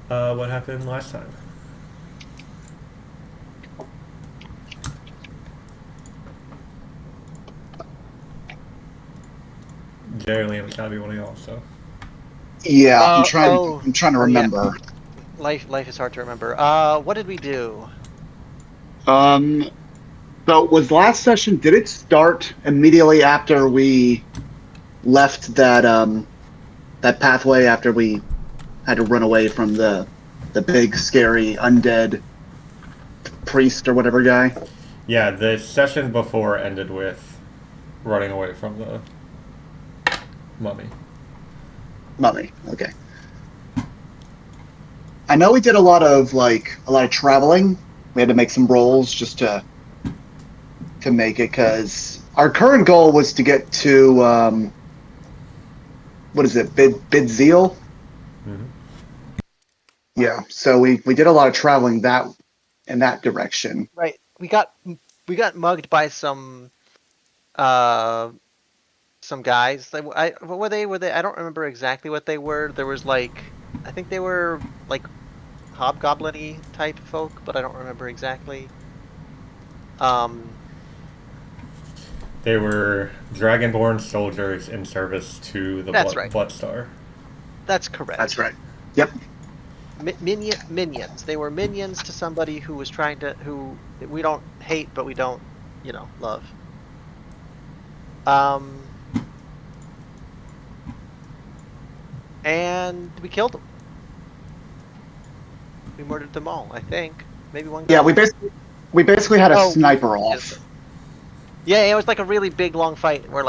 what happened last time. Jerry Liam's gotta be one of y'all, so. Yeah, I'm Uh trying. oh I'm trying to oh yeah. remember. Life is hard to remember. What did we do? Um, so was last session? Did it start immediately after we left that pathway after we had to run away from the big scary undead priest or whatever guy? Yeah, the session before ended with running away from the mummy. Mummy. Okay. I know we did a lot of traveling. We had to make some rolls just to make it because our current goal was to get to what is it, Bidzeal? Mm-hmm. Yeah. So we did a lot of traveling that in that direction. Right. We got mugged by uh some guys. What were they? Were they? I don't remember exactly what they were. There was I think they were like hobgoblin-y type folk, but I don't remember exactly. Um, They were dragonborn soldiers in service to the that's right. Bloodstar. That's That's correct. right. Yep. Minions. They were minions to somebody who was trying to who we don't hate, but we don't, love. Um, and we killed them. We murdered them all. I think maybe one Yeah. got We basically had a Oh, sniper we did off. it. Yeah, it was like a really big long fight where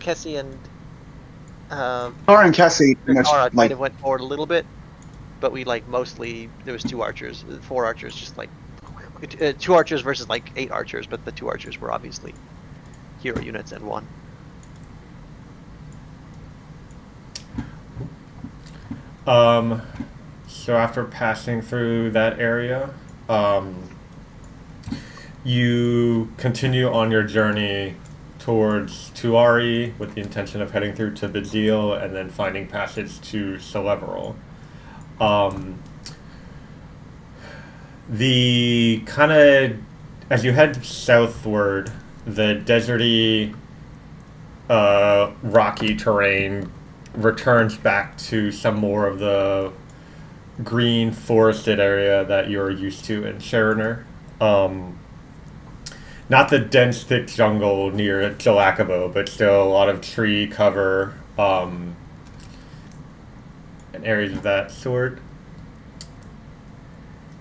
Kessie and Tara and Cassie pretty much Eochora might like have went forward a little bit, but we mostly there was four archers, just two archers versus eight archers, but the two archers were obviously hero units and one. Um, so after passing through that area, um, you continue on your journey towards Tuari with the intention of heading through to Bizil and then finding passage to Celeveral. Um, the kind of as you head southward, the deserty, rocky terrain returns back to some more of the green forested area that you're used to in Shariner. Um, Not the dense, thick jungle near Jalakabo, but still a lot of tree cover and areas of that sort.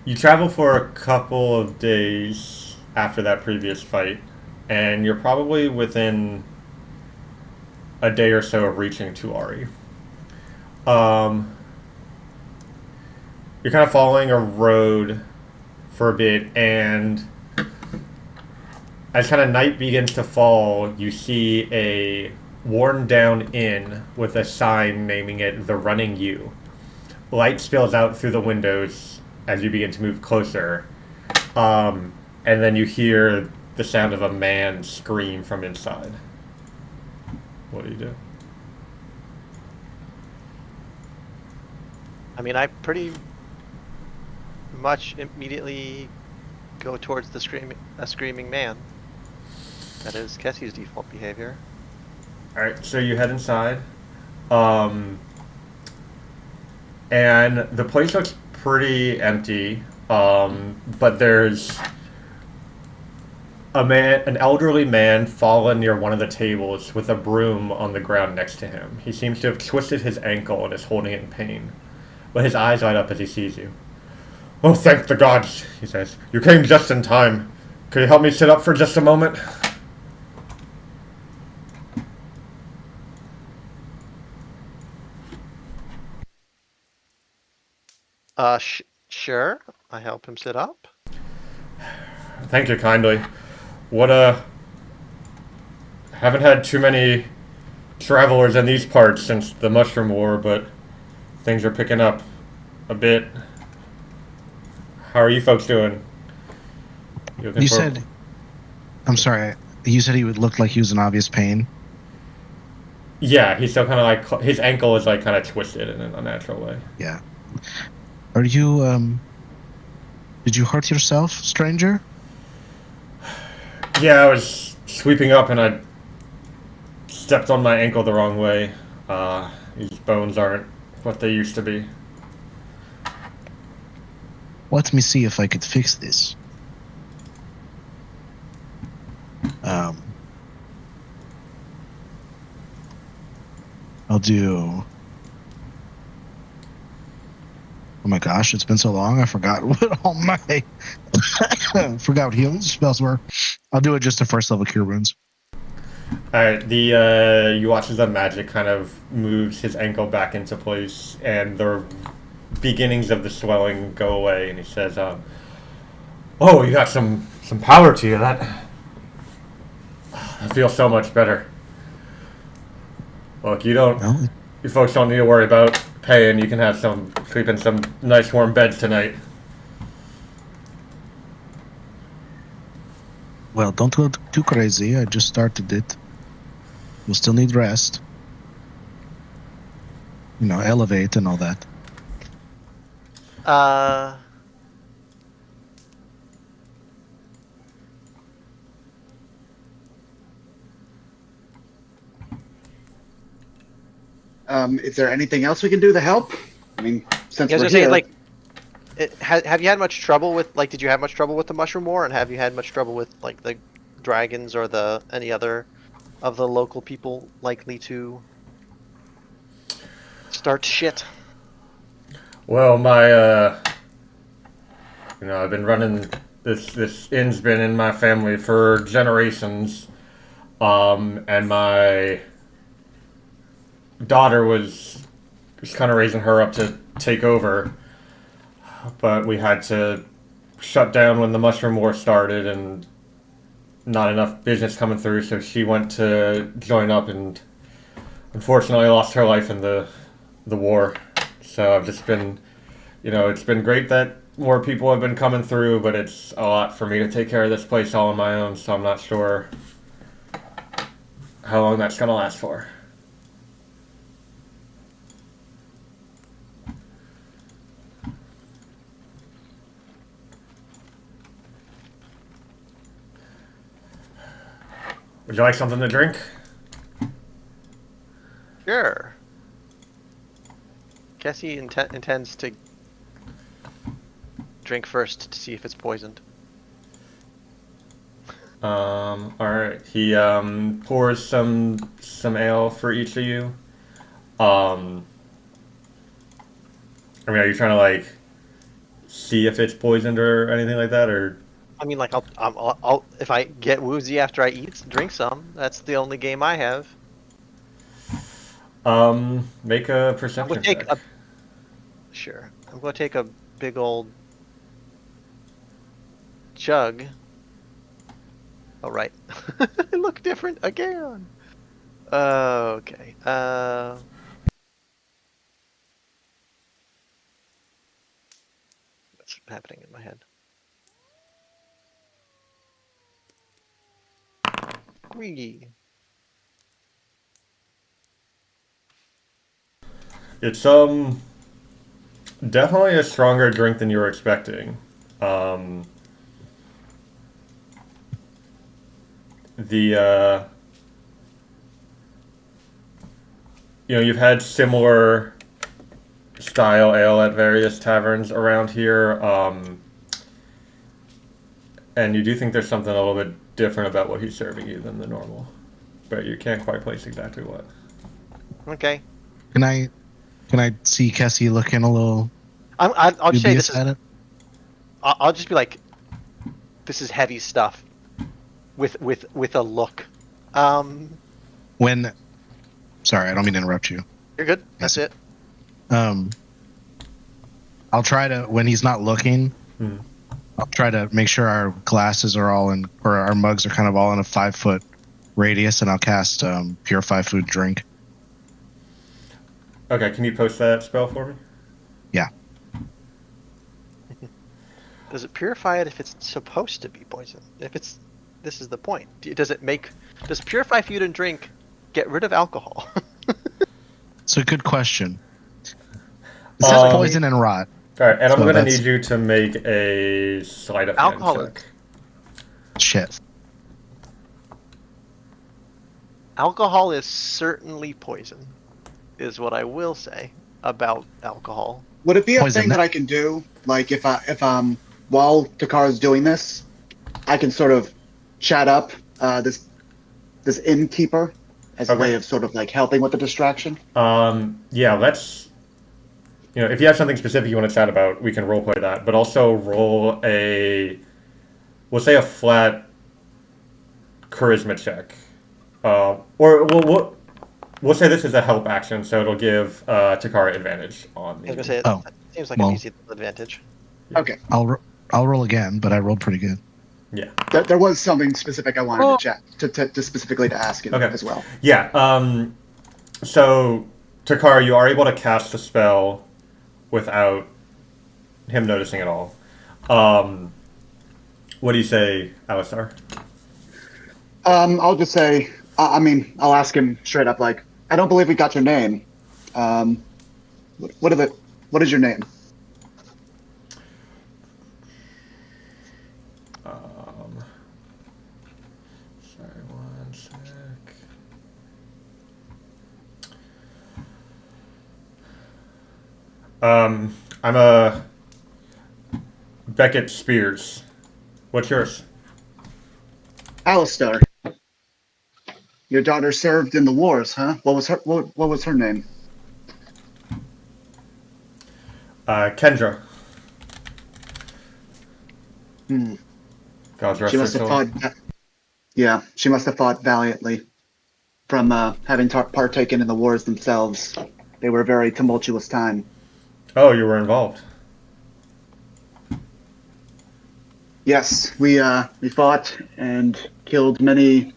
You travel for a couple of days after that previous fight, and you're probably within a day or so of reaching Tuari. Um, you're kind of following a road for a bit, and as kind of night begins to fall, you see a worn down inn with a sign naming it the Running U. Light spills out through the windows as you begin to move closer. And then you hear the sound of a man scream from inside. What do you do? I mean, I pretty much immediately go towards the screaming man. That is Kessie's default behavior. Alright, so you head inside. Um, and the place looks pretty empty. But there's an elderly man, fallen near one of the tables with a broom on the ground next to him. He seems to have twisted his ankle and is holding it in pain, but his eyes light up as he sees you. Oh, thank the gods, he says. You came just in time. Could you help me sit up for just a moment? Sure. I help him sit up. Thank you kindly. What a... Haven't had too many travelers in these parts since the Mushroom War, but things are picking up a bit. How are you folks doing? You said, I'm sorry, you said he would look like he was in obvious pain. Yeah, he's still kind of like his ankle is like kind of twisted in an unnatural way. Yeah. Are you, did you hurt yourself, stranger? Yeah, I was sweeping up and I stepped on my ankle the wrong way. These bones aren't what they used to be. Let me see if I could fix this. I'll do... Oh my gosh, it's been so long, I forgot what all my... forgot what healing spells were. I'll do it just to first level cure wounds. Alright, you watch as the magic kind of moves his ankle back into place, and the beginnings of the swelling go away, and he says, oh, you got some power to you, that I feel so much better. Look, you folks don't need to worry about paying. You can have sleep in some nice warm beds tonight. Well, don't go too crazy. I just started it. You'll still need rest. Elevate and all that. Is there anything else we can do to help? I mean, since we're here. Have you had much trouble with, did you have much trouble with the mushroom war, and have you had much trouble with, the dragons or any other of the local people likely to start shit? Well, I've been running this inn's been in my family for generations, and my daughter was kind of raising her up to take over, but we had to shut down when the mushroom war started, and not enough business coming through, so she went to join up and unfortunately lost her life in the war. So I've just been, it's been great that more people have been coming through, but it's a lot for me to take care of this place all on my own, so I'm not sure how long that's going to last for. Would you like something to drink? Sure. Cassie intends to drink first to see if it's poisoned. Alright. He pours some ale for each of you. Are you trying to see if it's poisoned or anything like that, or? I mean, I'll if I get woozy after I eat, drink some. That's the only game I have. Make a perception check. Sure. I'm gonna take a big old chug. All right. I look different again. Okay. What's happening in my head? Wee. It's definitely a stronger drink than you were expecting. You've had similar style ale at various taverns around here, and you do think there's something a little bit different about what he's serving you than the normal, but you can't quite place exactly what. Okay. Can I see Cassie looking a little? I'll say this at it? I'll just be like, this is heavy stuff, with a look. Sorry, I don't mean to interrupt you. You're good. That's it. I'll try to, when he's not looking, I'll try to make sure our glasses are all in, or our mugs are kind of all in a 5-foot radius, and I'll cast Purify Food Drink. Okay, can you post that spell for me? Yeah. Does it purify it if it's supposed to be poison? This is the point. Does Purify Food and Drink get rid of alcohol? It's a good question. It says poison and rot. All right, and I'm So going to that's- need you to make a sleight of hand Alcohol check. Shit. Alcohol is certainly poison, is what I will say about alcohol. Would it be a Poison thing that that- I can do? Like if while Takara's doing this, I can sort of chat up this innkeeper as a Okay. way of sort of like helping with the distraction. Yeah, let's. If you have something specific you want to chat about, we can roleplay that. But also roll we'll say a flat charisma check, or we'll say this is a help action, so it'll give Takara advantage on I was the. gonna say it Oh, seems like well. an easy advantage. Okay. I'll roll again, but I rolled pretty good. Yeah. There was something specific I wanted to chat to specifically to ask him Okay. as well. Yeah. So Takara, you are able to cast the spell without him noticing at all. What do you say, Alistar? I'll just say, I mean, I'll ask him straight up, like, I don't believe we got your name. What is your name? Sorry, one sec. I'm a Beckett Spears. What's yours? Alistar. Your daughter served in the wars, huh? What was her name? Kendra. Hmm. God's rest She her must have soul. fought. Yeah, she must have fought valiantly. From having partaken in the wars themselves, they were a very tumultuous time. Oh, you were involved. Yes, we fought and killed many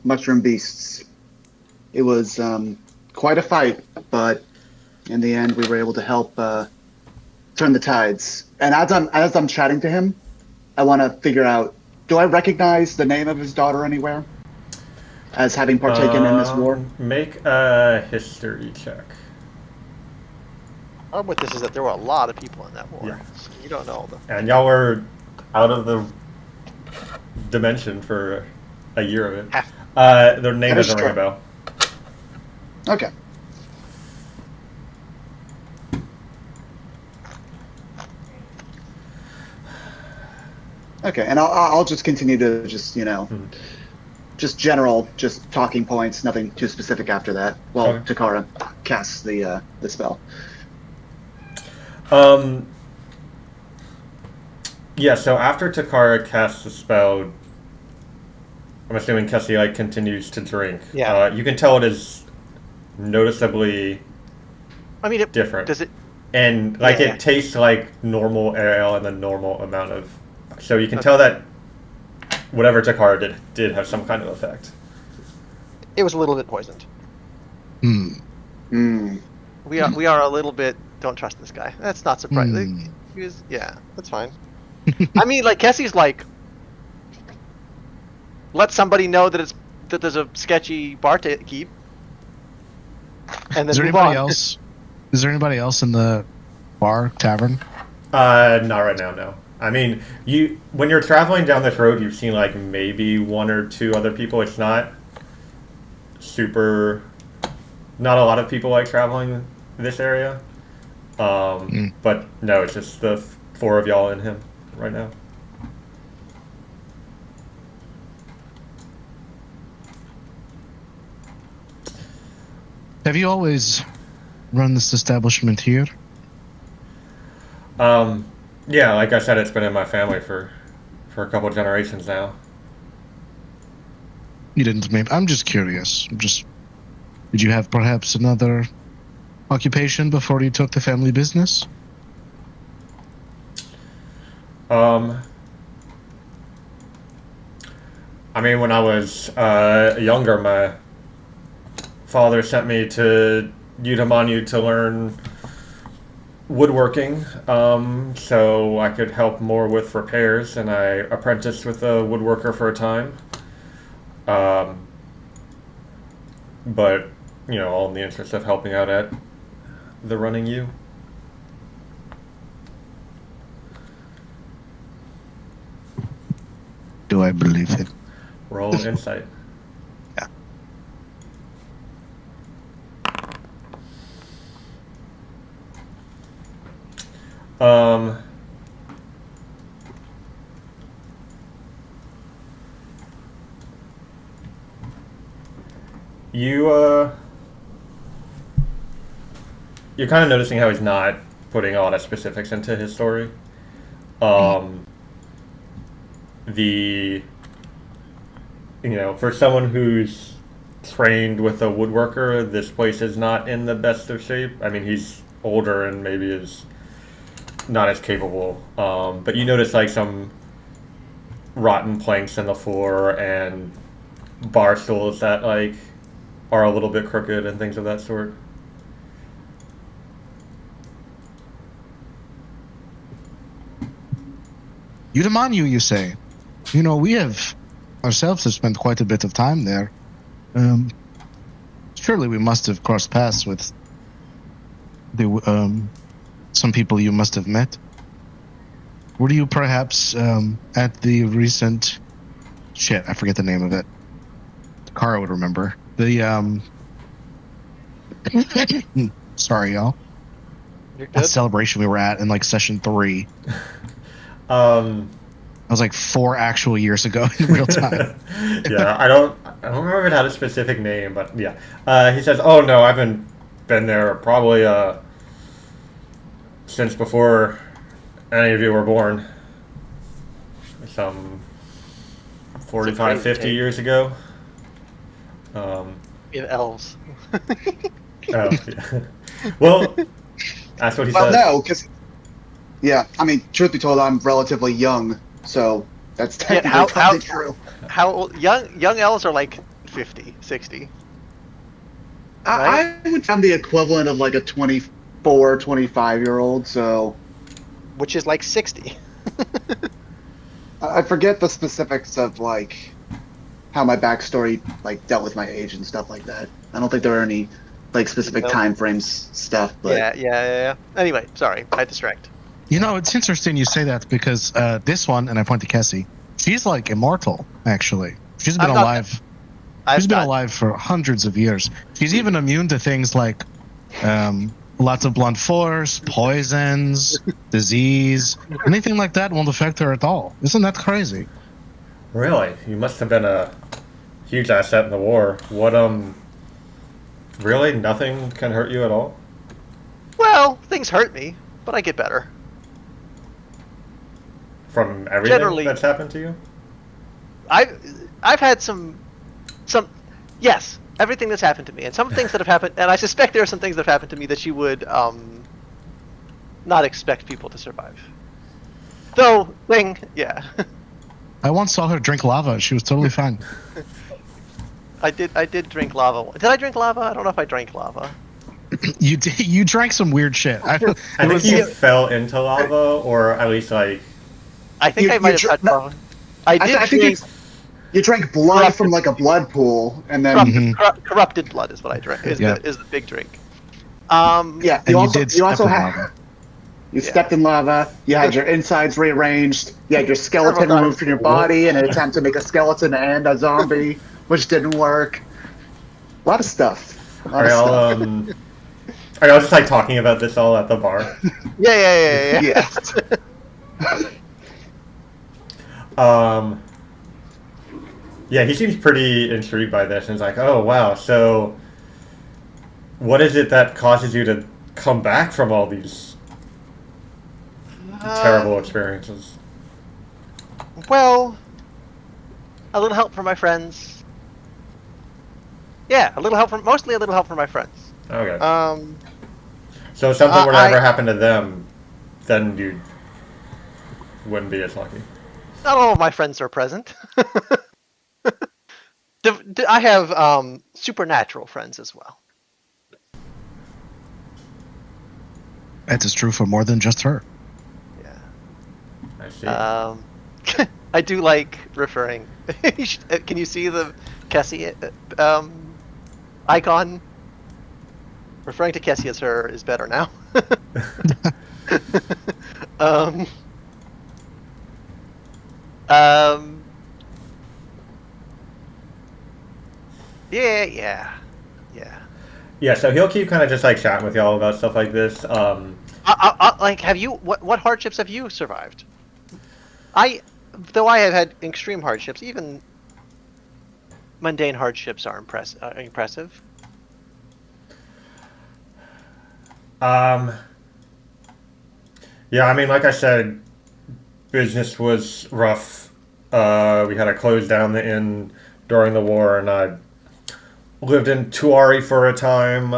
mushroom beasts. It was quite a fight, but in the end, we were able to help turn the tides. And as I'm chatting to him, I want to figure out: do I recognize the name of his daughter anywhere as having partaken in this war? Make a history check. Problem with this is that there were a lot of people in that war. Yeah. So you don't know all the. And y'all were out of the dimension for a year of it. Half. Their name That is doesn't ring a true. bell. Okay. Okay, and I'll just continue to just just general, just talking points, nothing too specific after that. While Okay. Takara casts the spell. Yeah, so after Takara casts the spell, I'm assuming Kessie continues to drink. Yeah. You can tell it is noticeably I mean, different. does it? And Yeah. it tastes like normal ale and the normal amount of. So you can Okay. tell that whatever Takara did have some kind of effect. It was a little bit poisoned. Hmm. Hmm. We are a little bit. Don't trust this guy. That's not surprising. Hmm. Yeah, that's fine. I mean, like Kessie's like, let somebody know that there's a sketchy bar to keep, and then Is there move anybody on. else? Is there anybody else in the bar tavern? Not right now, no. I mean, when you're traveling down this road, you've seen maybe one or two other people. It's not not a lot of people like traveling this area. But no, it's just the four of y'all and him right now. Have you always run this establishment here? Yeah, like I said, it's been in my family for a couple of generations now. You didn't. Maybe I'm just curious. Did you have perhaps another occupation before you took the family business? I mean, when I was younger, my father sent me to Utamanu to learn woodworking, so I could help more with repairs, and I apprenticed with a woodworker for a time. But, all in the interest of helping out at the running U. do I believe him? Roll insight. Yeah. You're kind of noticing how he's not putting a lot of specifics into his story. The for someone who's trained with a woodworker, this place is not in the best of shape. I mean, he's older and maybe is not as capable. But you notice like some rotten planks in the floor and bar stools that like are a little bit crooked and things of that sort. Udamanyu, you say? We have ourselves have spent quite a bit of time there. Surely we must have crossed paths with some people you must have met. Were you perhaps at the recent... Shit, I forget the name of it. Kara would remember. The sorry, y'all. You're That good. celebration we were at in like session 3. Um, That was like 4 actual years ago in real time. yeah, I don't remember if it had a specific name, but yeah. He says, "Oh no, I haven't been there probably since before any of you were born. Some 45, crazy 50 take. years ago." We have elves. Oh, yeah. Well, that's what he Well, says. no, because yeah, I mean, truth be told, I'm relatively young, so that's technically how- probably true. How old? Young elves are like 50, 60. Right? I would find the equivalent of like a 24, 25-year-old. So Which is like 60. I forget the specifics of like how my backstory like dealt with my age and stuff like that. I don't think there are any like specific Nope. time frames stuff, but Yeah. Anyway, sorry, I distract. It's interesting you say that because this one, and I point to Cassie, she's like immortal, actually. She's been I'm not- alive. I've She's been not- alive for hundreds of years. She's even immune to things like lots of blunt force, poisons, disease. Anything like that won't affect her at all. Isn't that crazy? Really? You must have been a huge asset in the war. What, really? Nothing can hurt you at all? Well, things hurt me, but I get better. From everything Generally- that's happened to you? I've had some yes, everything that's happened to me, and some things that have happened, and I suspect there are some things that have happened to me that you would not expect people to survive. Though, yeah. I once saw her drink lava. She was totally fine. I did drink lava. Did I drink lava? I don't know if I drank lava. You drank some weird shit. I think you fell into lava, or at least like... I think You- I might you have dr- had lava. I did I think drink you drank blood from like a blood pool, and then corrupted blood is what I drank. Is Yeah. the big drink. yeah, And you did you also step in had lava. you stepped in lava. You had your insides rearranged. You had your skeleton Several removed times. from your body in an attempt to make a skeleton and a zombie, which didn't work. A lot of stuff. Are y'all just like talking about this all at the bar? Yeah. Yeah. Yeah, he seems pretty intrigued by this, and he's like, "Oh wow, so what is it that causes you to come back from all these terrible experiences?" Well, a little help from my friends. Yeah, mostly a little help from my friends. Okay. Um, So if something were to ever I- happen to them, then you wouldn't be as lucky. not all of my friends are present. I have supernatural friends as well. That is true for more than just her. Yeah. I see. I do like referring. Can you see the Cassie icon? Referring to Cassie as her is better now. Yeah. Yeah, so he'll keep kind of just like chatting with y'all about stuff like this. Like, have you what hardships have you survived? Though I have had extreme hardships, even mundane hardships are impressive. Um, yeah, I mean, like I said, business was rough. We had to close down the inn during the war, and I lived in Tuari for a time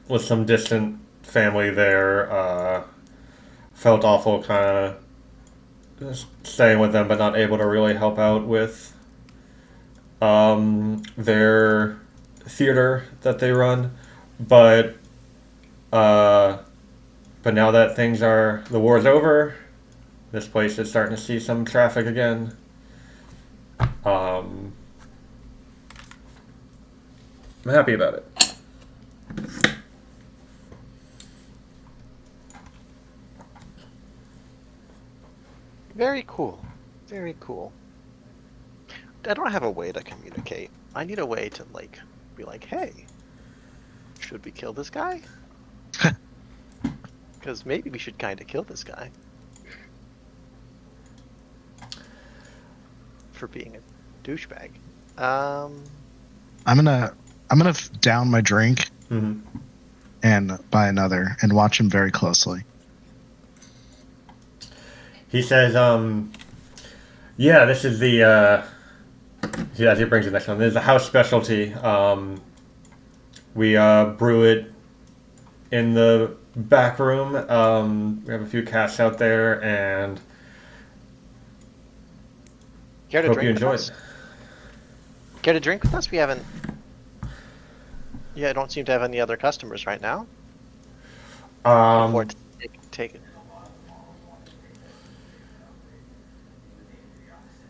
with some distant family there. Felt awful kind of staying with them, but not able to really help out with their theater that they run. But uh, but now that the war's over, this place is starting to see some traffic again. I'm happy about it. Very cool. Very cool. I don't have a way to communicate. I need a way to like be like, hey, should we kill this guy? Because maybe we should kind of kill this guy for being a douchebag. I'm gonna down my drink Mm-hmm. and buy another and watch him very closely. He says, yeah, this is the, yeah, he brings the next one. This is a house specialty. We brew it in the back room. We have a few casks out there, and Care to hope drink you with enjoy us? it. Care to drink with us? We haven't. Yeah, I don't seem to have any other customers right now. Or take it.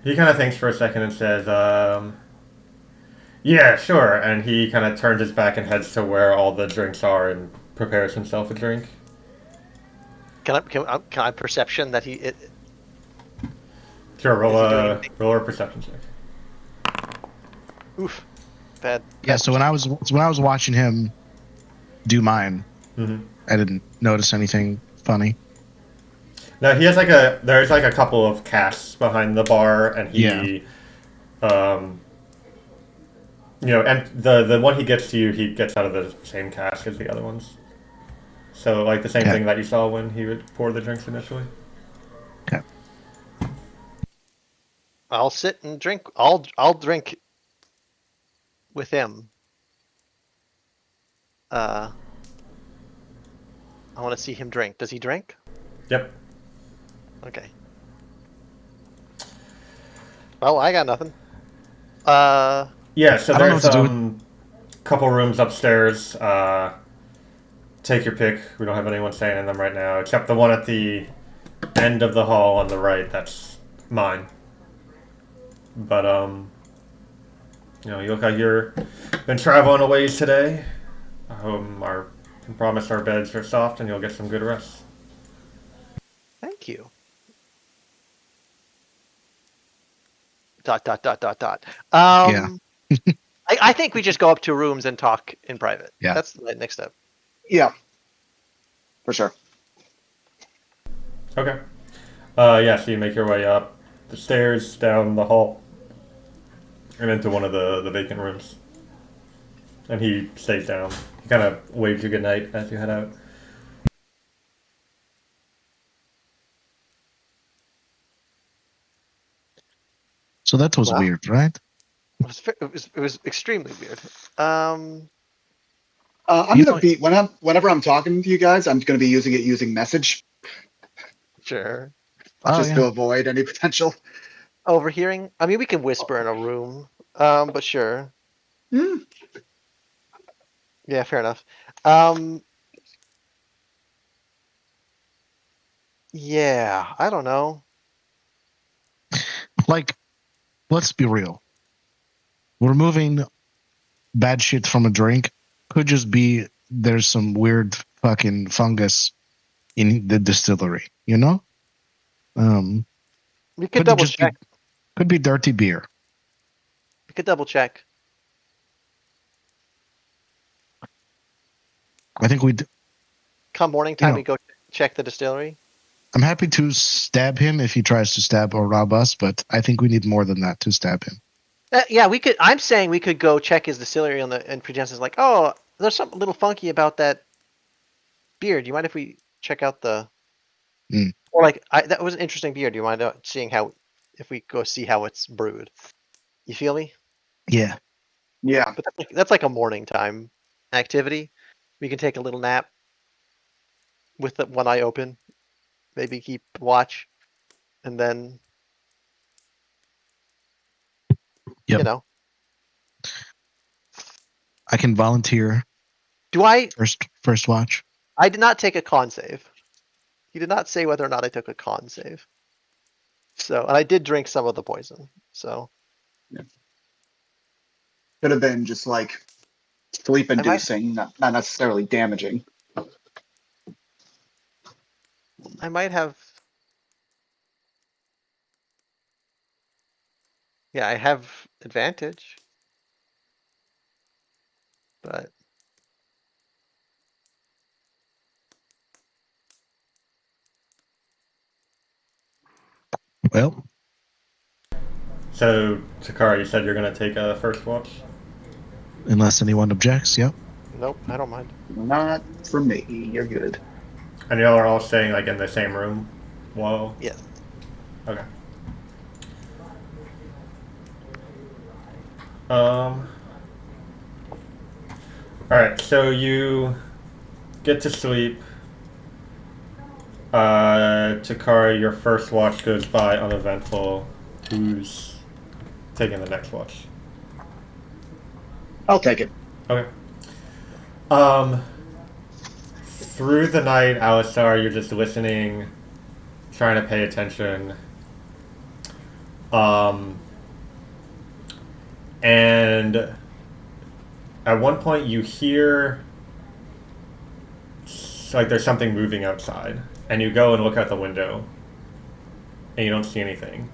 He kind of thinks for a second and says, yeah, sure. And he kind of turns his back and heads to where all the drinks are and prepares himself a drink. Can I perception that Sure, roll Is he doing a, anything? roll a perception check. Oof. Bad. Yeah. So when I was watching him do mine, Mm-hmm. I didn't notice anything funny. Now he has there's like a couple of casks behind the bar, and he, and the one he gets to you, he gets out of the same cask as the other ones. So like the same Okay. thing that you saw when he would pour the drinks initially. Okay. I'll sit and drink. I'll drink with him. I want to see him drink. Does he drink? Yep. Okay. Well, I got nothing. Yeah. So I don't know there's what to do a couple rooms upstairs. Take your pick. We don't have anyone staying in them right now, except the one at the end of the hall on the right. That's mine. But you look like you're been traveling a ways today. I can promise our beds are soft and you'll get some good rest. Thank you. Dot dot dot dot dot. Yeah. I think we just go up to rooms and talk in private. Yeah. That's the next step. Yeah, for sure. Okay. Yeah, so you make your way up the stairs, down the hall, and into one of the vacant rooms. And he stays down. He kind of waves you goodnight as you head out. So that was Wow. weird, right? It was extremely weird. I'm You gonna know- be whenever I'm talking to you guys, I'm gonna be using message Sure. just yeah. to avoid any potential. Overhearing. I mean, we can whisper in a room. But sure. Hmm. Yeah, fair enough. Yeah, I don't know. Like, let's be real. Removing bad shit from a drink could just be there's some weird fucking fungus in the distillery, you know? We could Could double just be check. could be dirty beer. We could double check. I think come morning time No. we go check the distillery? I'm happy to stab him if he tries to stab or rob us, but I think we need more than that to stab him. Yeah, we could. I'm saying we could go check his distillery and Prudence is like, oh, there's something a little funky about that beer. Do you mind if we check out the? Mm. Or like, that was an interesting beer. Do you mind seeing how, if we go see how it's brewed? You feel me? Yeah. Yeah. But that's like a morning time activity. We can take a little nap with one eye open, maybe keep watch, and then Yep. you know. I can volunteer Do I? first watch. I did not take a con save. He did not say whether or not I took a con save. So, and I did drink some of the poison. So Could have been just like sleep I might, inducing, not necessarily damaging. I might have. Yeah, I have advantage, but Well, So, Takara, you said you're going to take a first watch? unless anyone objects, yep. nope, I don't mind. Not for me. You're good. And y'all are all staying, like, in the same room? Whoa. Yes. Okay. Alright, so you get to sleep. Takara, your first watch goes by uneventful. Who's taking the next watch? I'll take it. Okay. Through the night, Alistar, you're just listening, trying to pay attention. And at one point you hear like there's something moving outside, and you go and look out the window, and you don't see anything.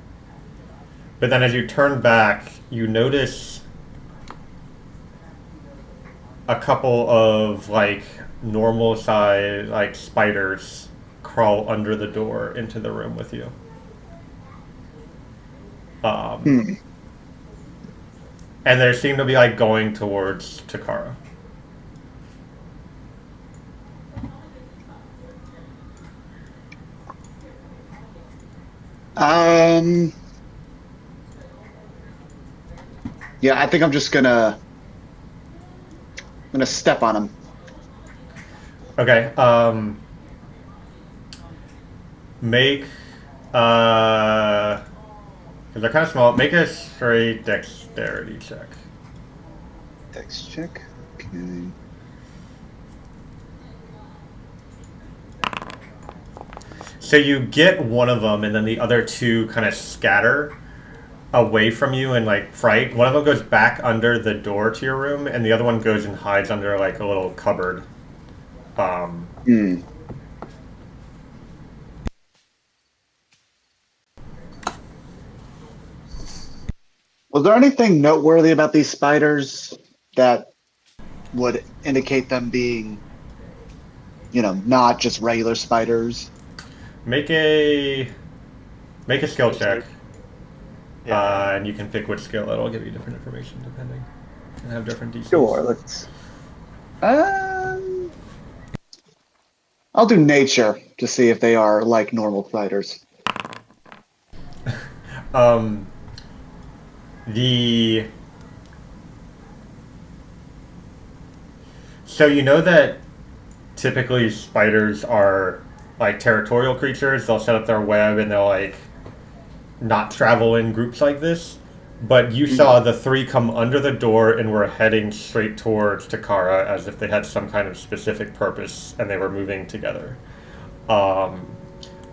But then as you turn back, you notice a couple of like normal size like spiders crawl under the door into the room with you. And they seem to be like going towards Takara. Yeah, I think I'm just gonna step on him. Okay. Make because they're kind of small. Make a straight dexterity check. Dex check. Okay. So you get one of them, and then the other two kind of scatter away from you in like fright. One of them goes back under the door to your room, and the other one goes and hides under like a little cupboard. Was there anything noteworthy about these spiders that would indicate them being, not just regular spiders? Make a skill check. Yeah. And you can pick which skill. It'll give you different information depending, and have different DCs. Sure. Let's. I'll do nature to see if they are like normal spiders. So you know that typically spiders are like territorial creatures. They'll set up their web and they'll like not travel in groups like this. But you saw the three come under the door and were heading straight towards Takara as if they had some kind of specific purpose and they were moving together.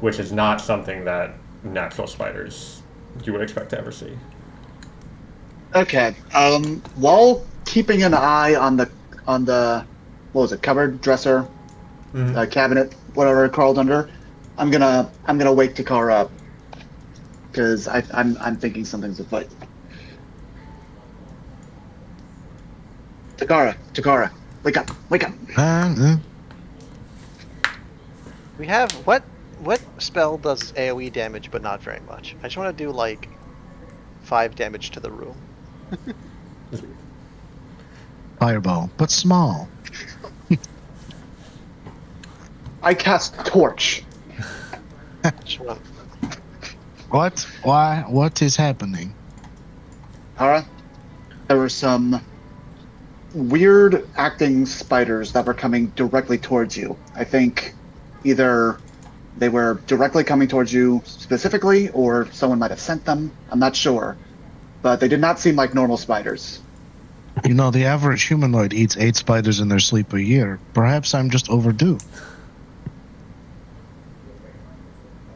Which is not something that natural spiders you would expect to ever see. Okay. While keeping an eye on the what was it, cupboard, dresser, cabinet, whatever it crawled under, I'm gonna wake Takara up because I'm thinking something's afoot. Takara, Wake up! Wake up! We have what spell does AoE damage, but not very much. I just want to do like 5 damage to the room. Fireball, but small. I cast Torch. Just want- What? Why? What is happening? Kara, there were some weird acting spiders that were coming directly towards you. I think either they were directly coming towards you specifically, or someone might have sent them. I'm not sure. But they did not seem like normal spiders. You know, the average humanoid eats 8 spiders in their sleep a year. Perhaps I'm just overdue.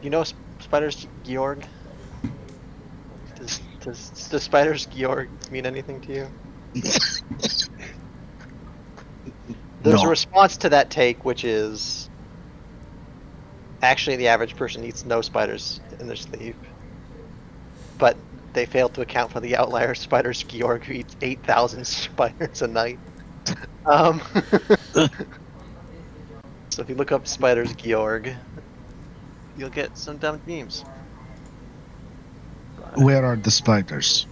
You know spiders Georg? Does spiders Georg mean anything to you? There's No. a response to that take, which is actually the average person eats no spiders in their sleep, but they fail to account for the outlier spiders Georg who eats 8,000 spiders a night. So if you look up spiders Georg, you'll get some dumb memes. Where are the spiders?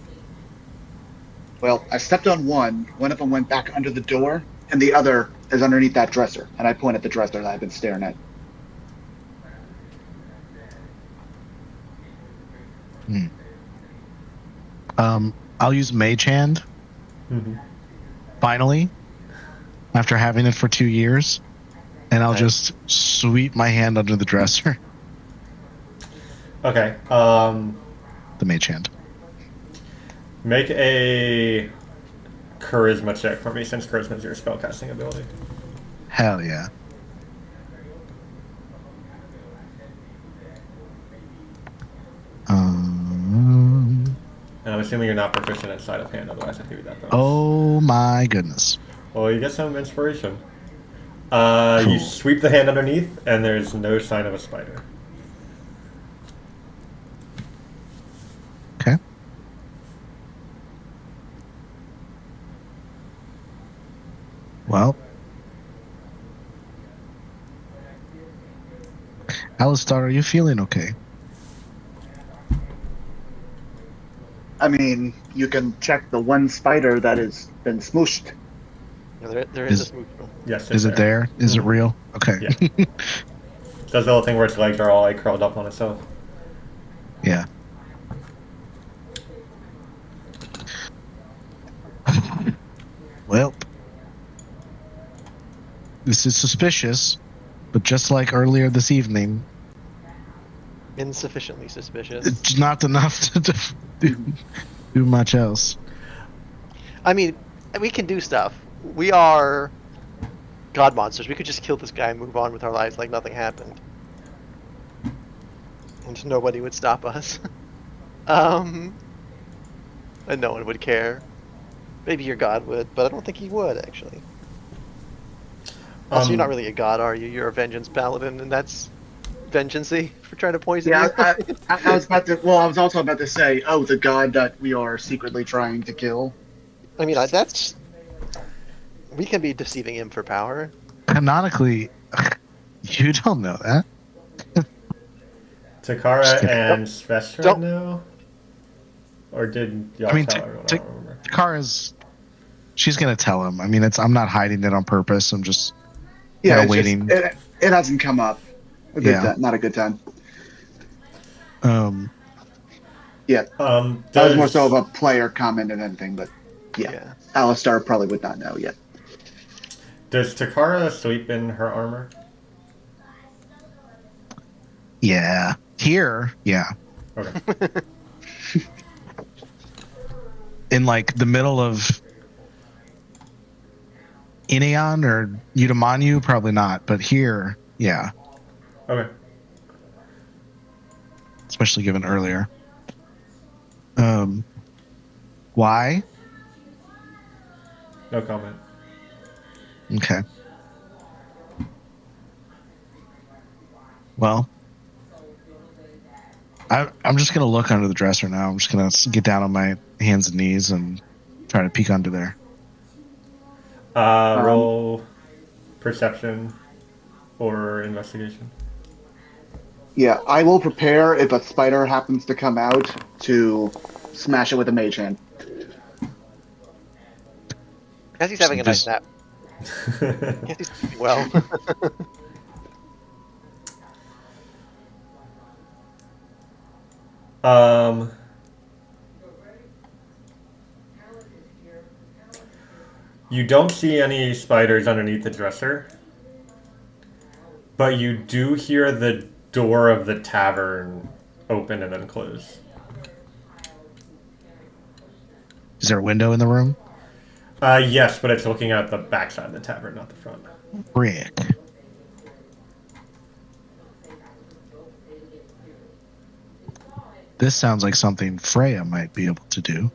Well, I stepped on one of them went back under the door, and the other is underneath that dresser. And I point at the dresser that I've been staring at. I'll use Mage Hand. Mm-hmm. Finally, after having it for 2 years, and I'll Nice. just sweep my hand under the dresser. Okay. The Mage Hand. Make a charisma check for me, since charisma is your spellcasting ability. Hell yeah. And I'm assuming you're not proficient at sleight of hand, otherwise I'd give you that bonus. Oh my goodness. Well, you get some inspiration. Cool. You sweep the hand underneath, and there's no sign of a spider. Okay. Well. Alistar, are you feeling okay? I mean, you can check the one spider that has been smooshed. There is a smooth room. Yes, Is it there? Is it real? Okay. Yeah. Does the little thing where its legs are all like curled up on itself. Yeah. Well, this is suspicious, but just like earlier this evening, Insufficiently suspicious. it's not enough to do much else. I mean, we can do stuff. We are god monsters. We could just kill this guy and move on with our lives like nothing happened. And nobody would stop us. And no one would care. Maybe your god would, but I don't think he would, actually. Also, you're not really a god, are you? You're a vengeance paladin, and that's vengeancey for trying to poison Yeah, you. I was about to. Well, I was also about to say, oh, the god that we are secretly trying to kill. I mean, that's... We can be deceiving him for power. Canonically, you don't know that. Takara and Svestra Don't- know? Or did y'all I mean, tell everyone? I don't remember. Kara's, she's gonna tell him. I mean, I'm not hiding it on purpose. I'm just Yeah, kinda it's just- waiting. it hasn't come up. Yeah. Not a good time. Does, That was more so of a player comment than anything, but yeah. Alistar probably would not know yet. Does Takara sleep in her armor? Yeah. Here, yeah. Okay. In like the middle of Ineon or Utamanu, probably not. But here, yeah. Okay. Especially given earlier. Why? No comment. Okay. Well, I'm just gonna look under the dresser now. I'm just gonna get down on my hands and knees and try to peek under there. Roll perception or investigation. Yeah, I will prepare if a spider happens to come out to smash it with a mage hand. Cassie's having a nice nap. Cassie's sleeping well. um, you don't see any spiders underneath the dresser, but you do hear the door of the tavern open and then close. Is there a window in the room? Yes, but it's looking at the backside of the tavern, not the front. Brick. This sounds like something Freya might be able to do.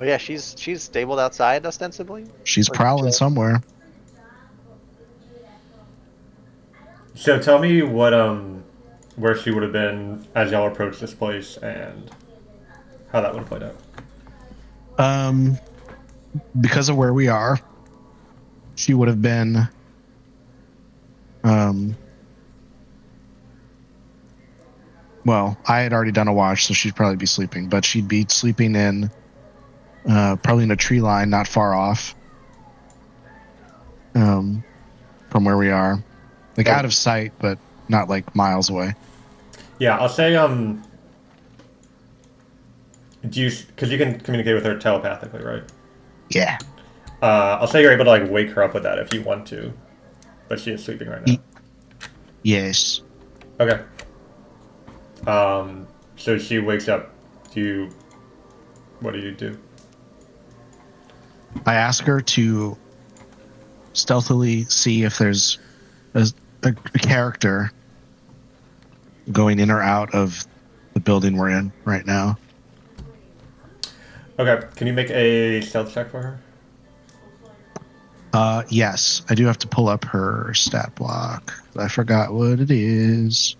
Oh yeah, she's stabled outside ostensibly. She's Or prowling chilling? somewhere. So tell me what where she would have been as y'all approached this place and how that would have played out. Because of where we are, she would have been well, I had already done a watch, so she'd probably be sleeping, but she'd be sleeping in probably in a tree line not far off from where we are. Like out of sight, but not like miles away. Yeah, I'll say do you, because you can communicate with her telepathically, right? Yeah. I'll say you're able to like wake her up with that if you want to, but she is sleeping right now. Yes. Okay. So she wakes up. What do you do? I ask her to stealthily see if there's a character going in or out of the building we're in right now. Okay, can you make a stealth check for her? Yes, I do have to pull up her stat block. I forgot what it is.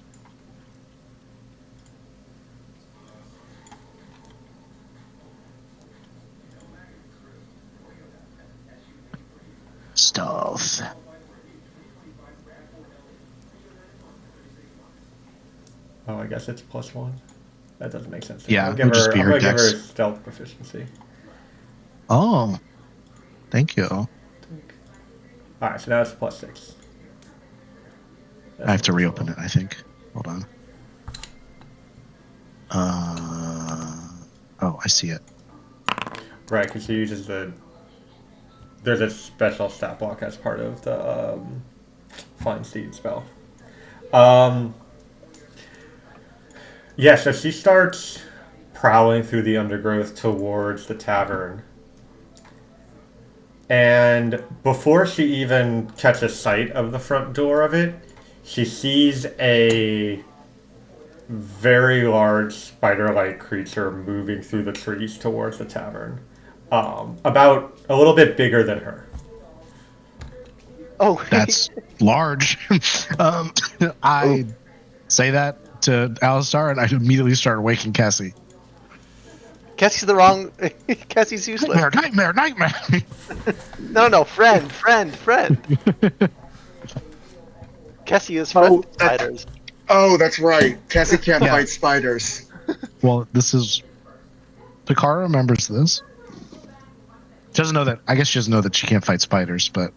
Stealth. Oh, I guess it's +1. That doesn't make sense. Yeah, I'm it gonna would just be I'm her gonna give her dex. stealth proficiency. Oh, thank you. All right, so now it's +6. I have to reopen it, I think. Hold on. Oh, I see it. Right, because she uses there's a special stat block as part of the Find Seed spell. Yeah, so she starts prowling through the undergrowth towards the tavern. And before she even catches sight of the front door of it, she sees a very large spider-like creature moving through the trees towards the tavern. About a little bit bigger than her. Oh, That's large. I say that to Alistar, and I immediately start waking Cassie. Cassie's the wrong. Cassie's useless. Nightmare. No, friend. Cassie is friend with spiders. Oh, that's right. Cassie can't Yeah. fight spiders. Well, this is... Takara remembers this. She doesn't know that... I guess she doesn't know that she can't fight spiders, but...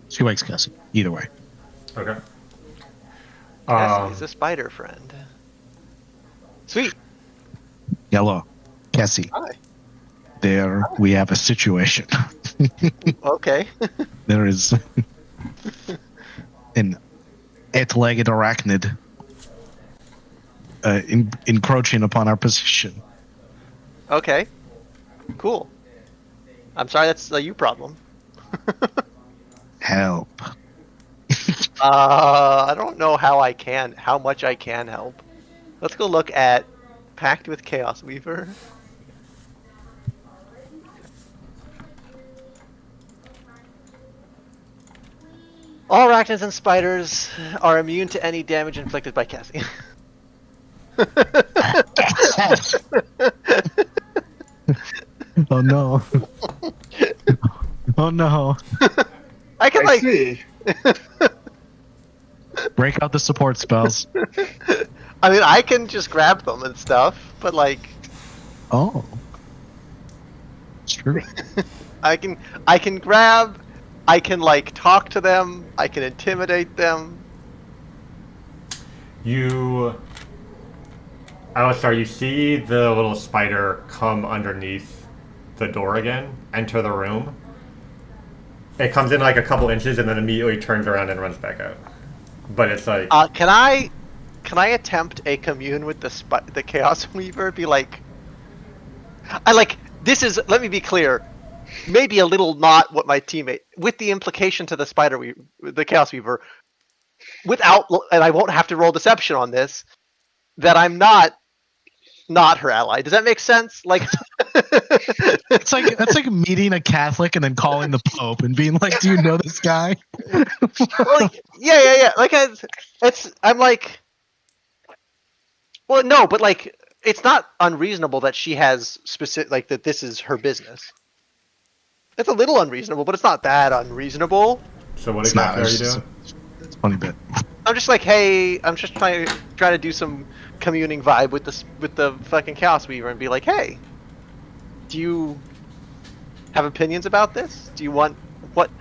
she wakes Cassie. Either way. Okay. Cassie is a spider friend. Sweet. Yellow. Cassie. Hi. There we have a situation. Okay. There is an 8-legged arachnid encroaching upon our position. Okay. Cool. I'm sorry, that's a you problem. Help. I don't know how much I can help. Let's go look at Pact with Chaos Weaver. All arachnids and spiders are immune to any damage inflicted by Cassie. Oh no. Oh no. I can I like. see. Break out the support spells. I mean, I can just grab them and stuff, but like, Oh. It's true. I can grab. I can like talk to them. I can intimidate them. Alistar, you see the little spider come underneath the door again, enter the room. It comes in like a couple inches and then immediately turns around and runs back out. But it's like, Can I attempt a commune with the Chaos Weaver? Be like, I like this is. Let me be clear. Maybe a little not what my teammate, with the implication to the Chaos Weaver, without, and I won't have to roll deception on this, that I'm not her ally. Does that make sense? Like, It's like that's like meeting a Catholic and then calling the Pope and being like, "Do you know this guy?" well, yeah. Like, I'm like, well, no, but like, it's not unreasonable that she has specific, like, that this is her business. It's a little unreasonable, but it's not that unreasonable. so what It's not. exactly are It's you just doing? it's a funny bit. I'm just like, hey, I'm just trying to do some communing vibe with the fucking Chaos Weaver and be like, hey, do you have opinions about this? Do you want what?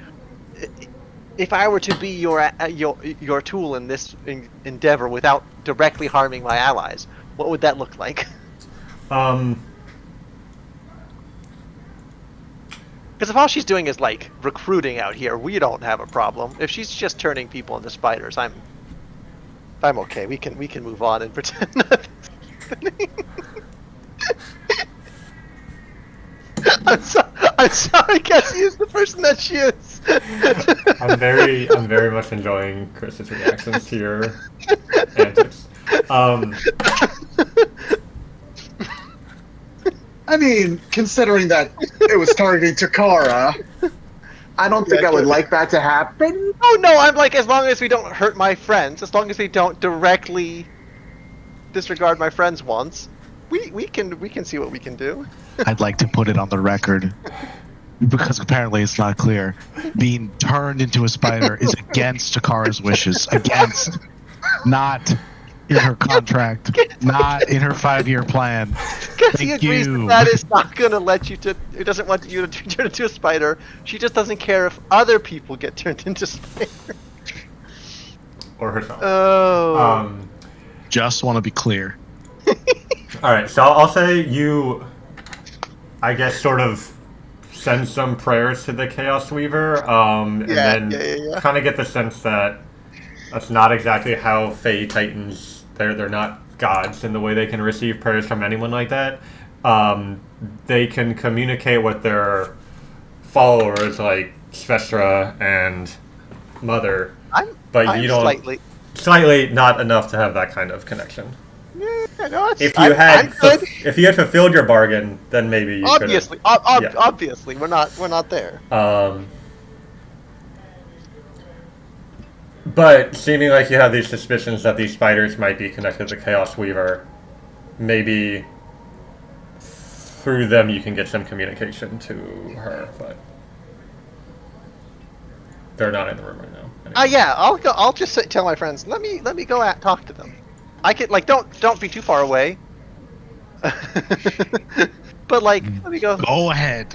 If I were to be your tool in this endeavor without directly harming my allies, what would that look like? Um, Because if all she's doing is like recruiting out here, we don't have a problem. If she's just turning people into spiders, I'm okay. We can move on and pretend nothing's happening. I'm sorry, Cassie is the person that she is. I'm very much enjoying Chris's reactions to your antics. I mean, considering that it was targeting Takara, I don't think I would like that to happen. Oh no, I'm like, as long as we don't hurt my friends, as long as we don't directly disregard my friends' wants, we can see what we can do. I'd like to put it on the record because apparently it's not clear. Being turned into a spider is against Takara's wishes. Against, not in her contract, not in her 5-year plan. Cassie Thank agrees you. that is not gonna let you to. It doesn't want you to turn into a spider. She just doesn't care if other people get turned into spiders. Or herself. Oh. Just want to be clear. Alright, so I'll say you, I guess, sort of send some prayers to the Chaos Weaver, and then yeah. kind of get the sense that that's not exactly how Fey Titans, they're not gods in the way they can receive prayers from anyone like that. They can communicate with their followers like Svestra and Mother, but I'm you don't slightly not enough to have that kind of connection. Yeah, no, I'm good. If you had fulfilled your bargain, then maybe you obviously, yeah. obviously, we're not there. But seeming like you have these suspicions that these spiders might be connected to Chaos Weaver, maybe through them you can get some communication to her, but they're not in the room right now. Anyway. Yeah, I'll just tell my friends. Let me go talk to them. I could like don't be too far away. But like, let me go. Go ahead.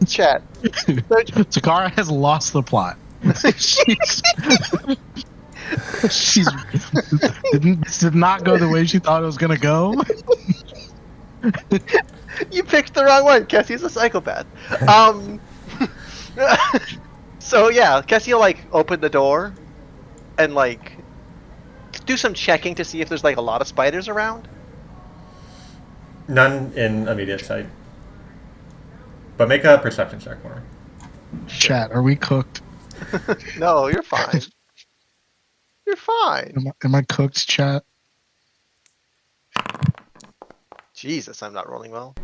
Chat. Takara has lost the plot. She's this did not go the way she thought it was gonna go. You picked the wrong one. Cassie's a psychopath. So yeah, Cassie will like open the door and like do some checking to see if there's like a lot of spiders around. None in immediate sight. But make a perception check for me. Chat, are we cooked? No, you're fine. You're fine. Am I cooked, chat? Jesus, I'm not rolling well.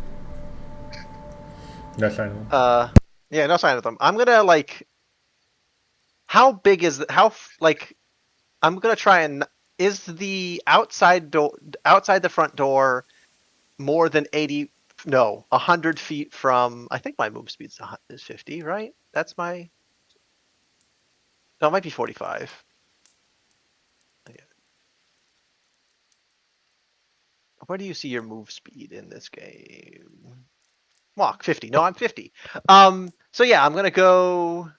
No sign of them. Yeah, no sign of them. I'm gonna like. How big is I'm gonna try and is the outside the front door more than 80 No, 100 feet from. I think my move speed is 50, right? That's my. No, it might be 45. Where do you see your move speed in this game? Walk 50. No, I'm 50. So yeah, I'm gonna go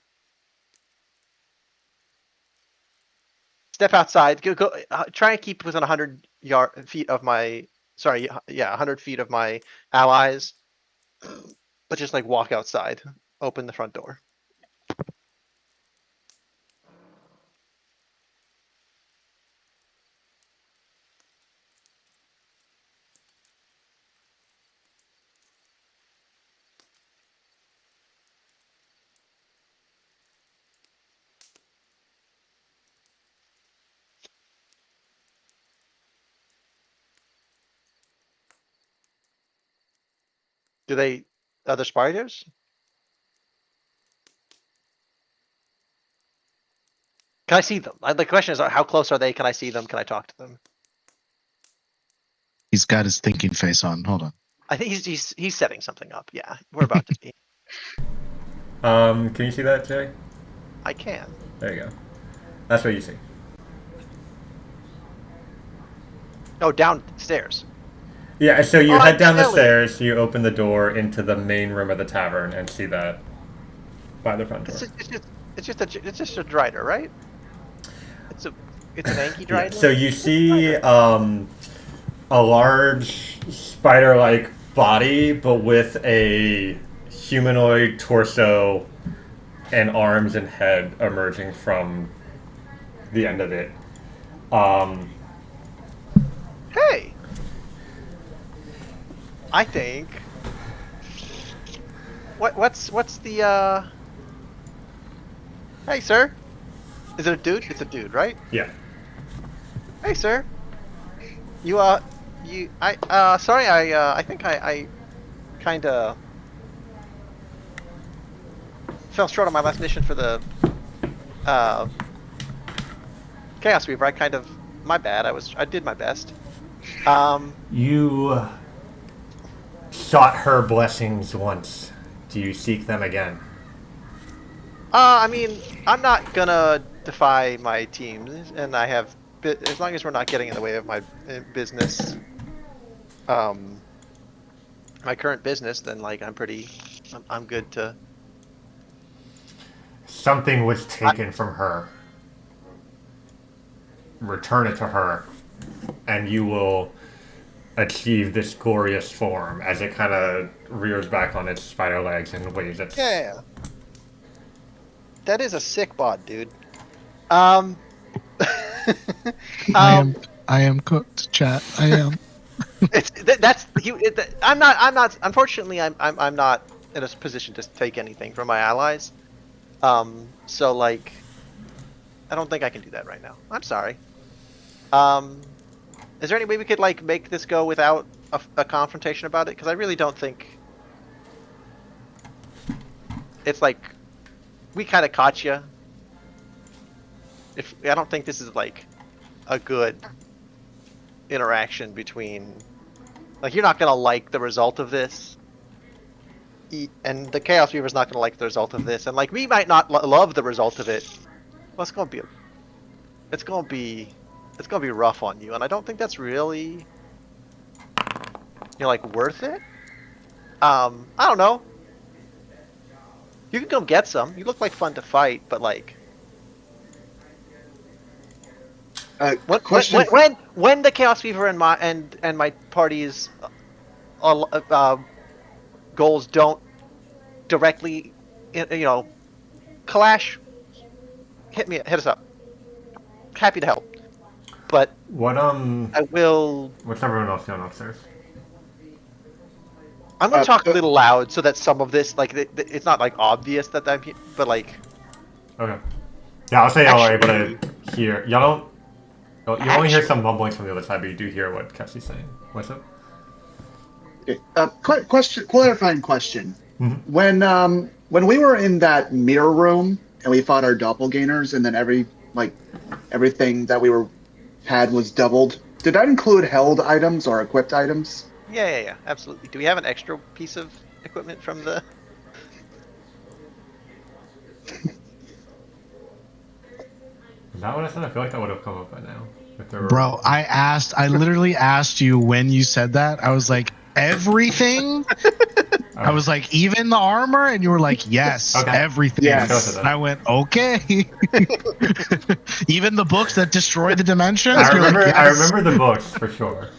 step outside. Go. Try and keep within 100 feet of my. Sorry, yeah, 100 feet of my allies. But just like walk outside, open the front door. Do they other spiders? Can I see them? The question is, how close are they? Can I see them? Can I talk to them? He's got his thinking face on. Hold on. I think he's setting something up. Yeah, we're about to be. Can you see that, Jay? I can. There you go. That's what you see. Oh, downstairs. Yeah, so you Oh, head down the silly. stairs, you open the door into the main room of the tavern, and see that by the front door. It's just a drider, right? It's an Anki Yeah, drider. so you see a large spider-like body, but with a humanoid torso and arms and head emerging from the end of it. Hey, I think. What's the Hey, sir. Is it a dude? It's a dude, right? Yeah. Hey, sir. Sorry, I think I kind of fell short on my last mission for the Chaos Reaver. My bad. I did my best. You sought her blessings once. Do you seek them again? I mean, I'm not gonna defy my teams, and as long as we're not getting in the way of my business, my current business, then like I'm good to. Something was taken from her. Return it to her, and you will achieve this glorious form as it kind of rears back on its spider legs and waves its. Yeah. That is a sick bod, dude. Um. I am cooked, chat. I am. I'm not. Unfortunately, I'm not in a position to take anything from my allies. So like, I don't think I can do that right now. I'm sorry. Is there any way we could like make this go without a confrontation about it? Because I really don't think it's like we kind of caught you. I don't think this is like a good interaction between. Like, you're not gonna like the result of this, and the Chaos Reaver's not gonna like the result of this, and like we might not love the result of it. Well, it's gonna be rough on you, and I don't think that's really, like worth it. I don't know. You can come get some. You look like fun to fight, but like. Question. When the Chaos Reaver and my party's goals don't directly, clash, hit us up. Happy to help, but What I will. What's everyone else doing upstairs? I'm gonna talk a little loud so that some of this, like, it's not like obvious that I'm here, but like. Okay. Yeah, I'll say y'all are able to hear. Y'all don't. You only hear some mumblings from the other side, but you do hear what Kessie's saying. What's up? Okay. Clarifying question. Mm-hmm. When we were in that mirror room and we fought our doppelgangers, and then everything that we had was doubled. Did that include held items or equipped items? Yeah, absolutely. Do we have an extra piece of equipment from the? Is that what I said? I feel like that would have come up by now. If there were... Bro, I literally asked you when you said that. I was like, everything? I was like, even the armor? And you were like, yes, Okay. everything. Yes. And I went, okay. Even the books that destroy the dimensions? I You're remember. like, I yes. remember the books for sure.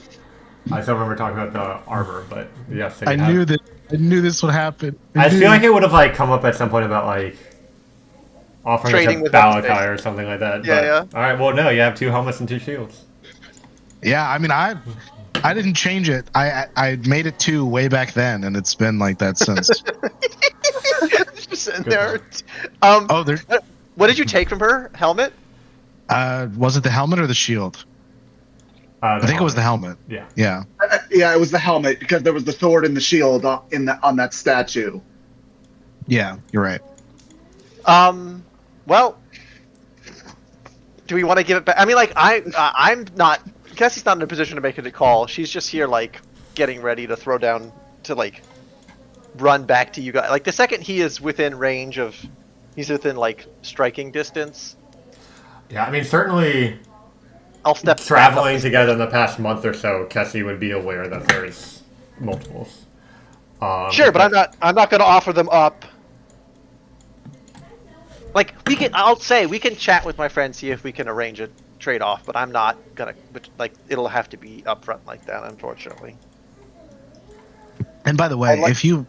I still remember talking about the armor, but yes, so I you have... knew that. I knew this would happen. I knew. feel like it would have like come up at some point about like offering Trading it with to other Balakai space. or something like that. Yeah, but, yeah. All right. Well, no, you have 2 helmets and 2 shields. Yeah, I mean, I didn't change it. I made it 2 way back then, and it's been like that since. Just sitting Good there. one. Oh, there's. What did you take from her? Helmet? Was it the helmet or the shield? I think it was the helmet. Yeah. Yeah. Yeah, it was the helmet because there was the sword and the shield on that statue. Yeah, you're right. Well, do we want to give it back? I mean, like, I'm not. Cassie's not in a position to make a call. She's just here, like, getting ready to throw down to like run back to you guys. Like the second he is within range of, he's within like striking distance. Yeah. I mean, certainly I'll step traveling back up. together in the past month or so, Kessie would be aware that there's multiples. Sure, but I'm not going to offer them up. Like I'll say we can chat with my friend, see if we can arrange a trade off, but I'm not gonna. Like it'll have to be upfront like that, unfortunately. And by the way, if you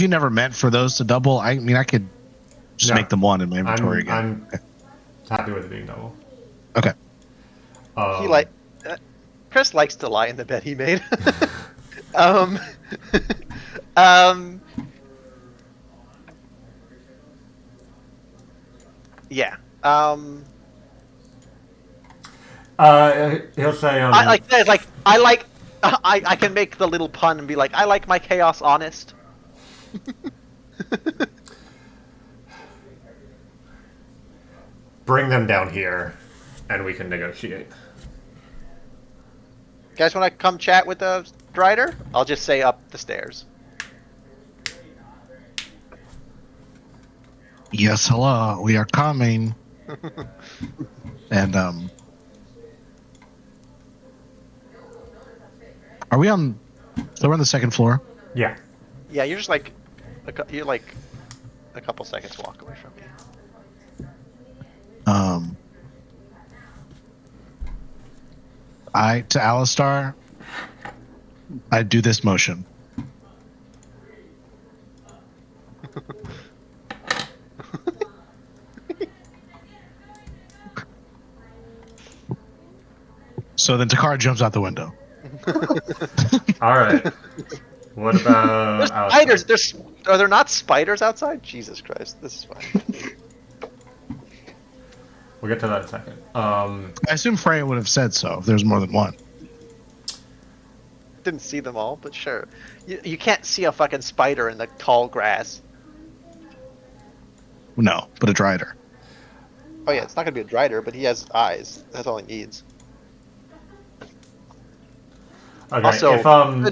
never meant for those to double, I mean, I could just No. make them 1 in my inventory again. I'm happy with it being double. Okay. He Chris likes to lie in the bed he made. Yeah. He'll say. I can make the little pun and be like, I like my chaos honest. Bring them down here, and we can negotiate. Guys, want to come chat with the Drider? I'll just say up the stairs. Yes, hello. We are coming. And are we on? So we're on the 2nd floor. Yeah. Yeah, you're just like, you're like a couple seconds walk away from me. To Alistar, I do this motion. So then Takara jumps out the window. All right. What about There's outside? spiders. Are there not spiders outside? Jesus Christ, this is fine. We'll get to that in a second. I assume Freya would have said so if there's more than one. Didn't see them all, but sure. You can't see a fucking spider in the tall grass. No, but a Drider. Oh yeah, it's not gonna be a Drider, but he has eyes. That's all he needs. Okay. Also, If the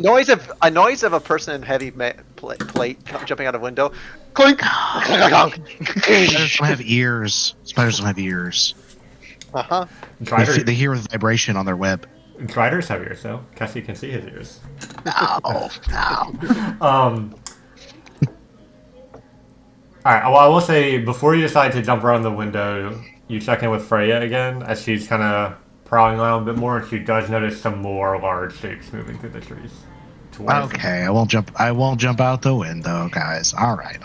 noise of a person in heavy plate jumping out of window, clink. Spiders don't have ears. Spiders don't have ears. Uh-huh. They hear vibration on their web. Driders have ears, though. Cassie can see his ears. No. All right. Well, I will say before you decide to jump around the window, you check in with Freya again as she's kind of prowling around a bit more, and she does notice some more large shapes moving through the trees. Okay, I won't jump out the window, guys. All right.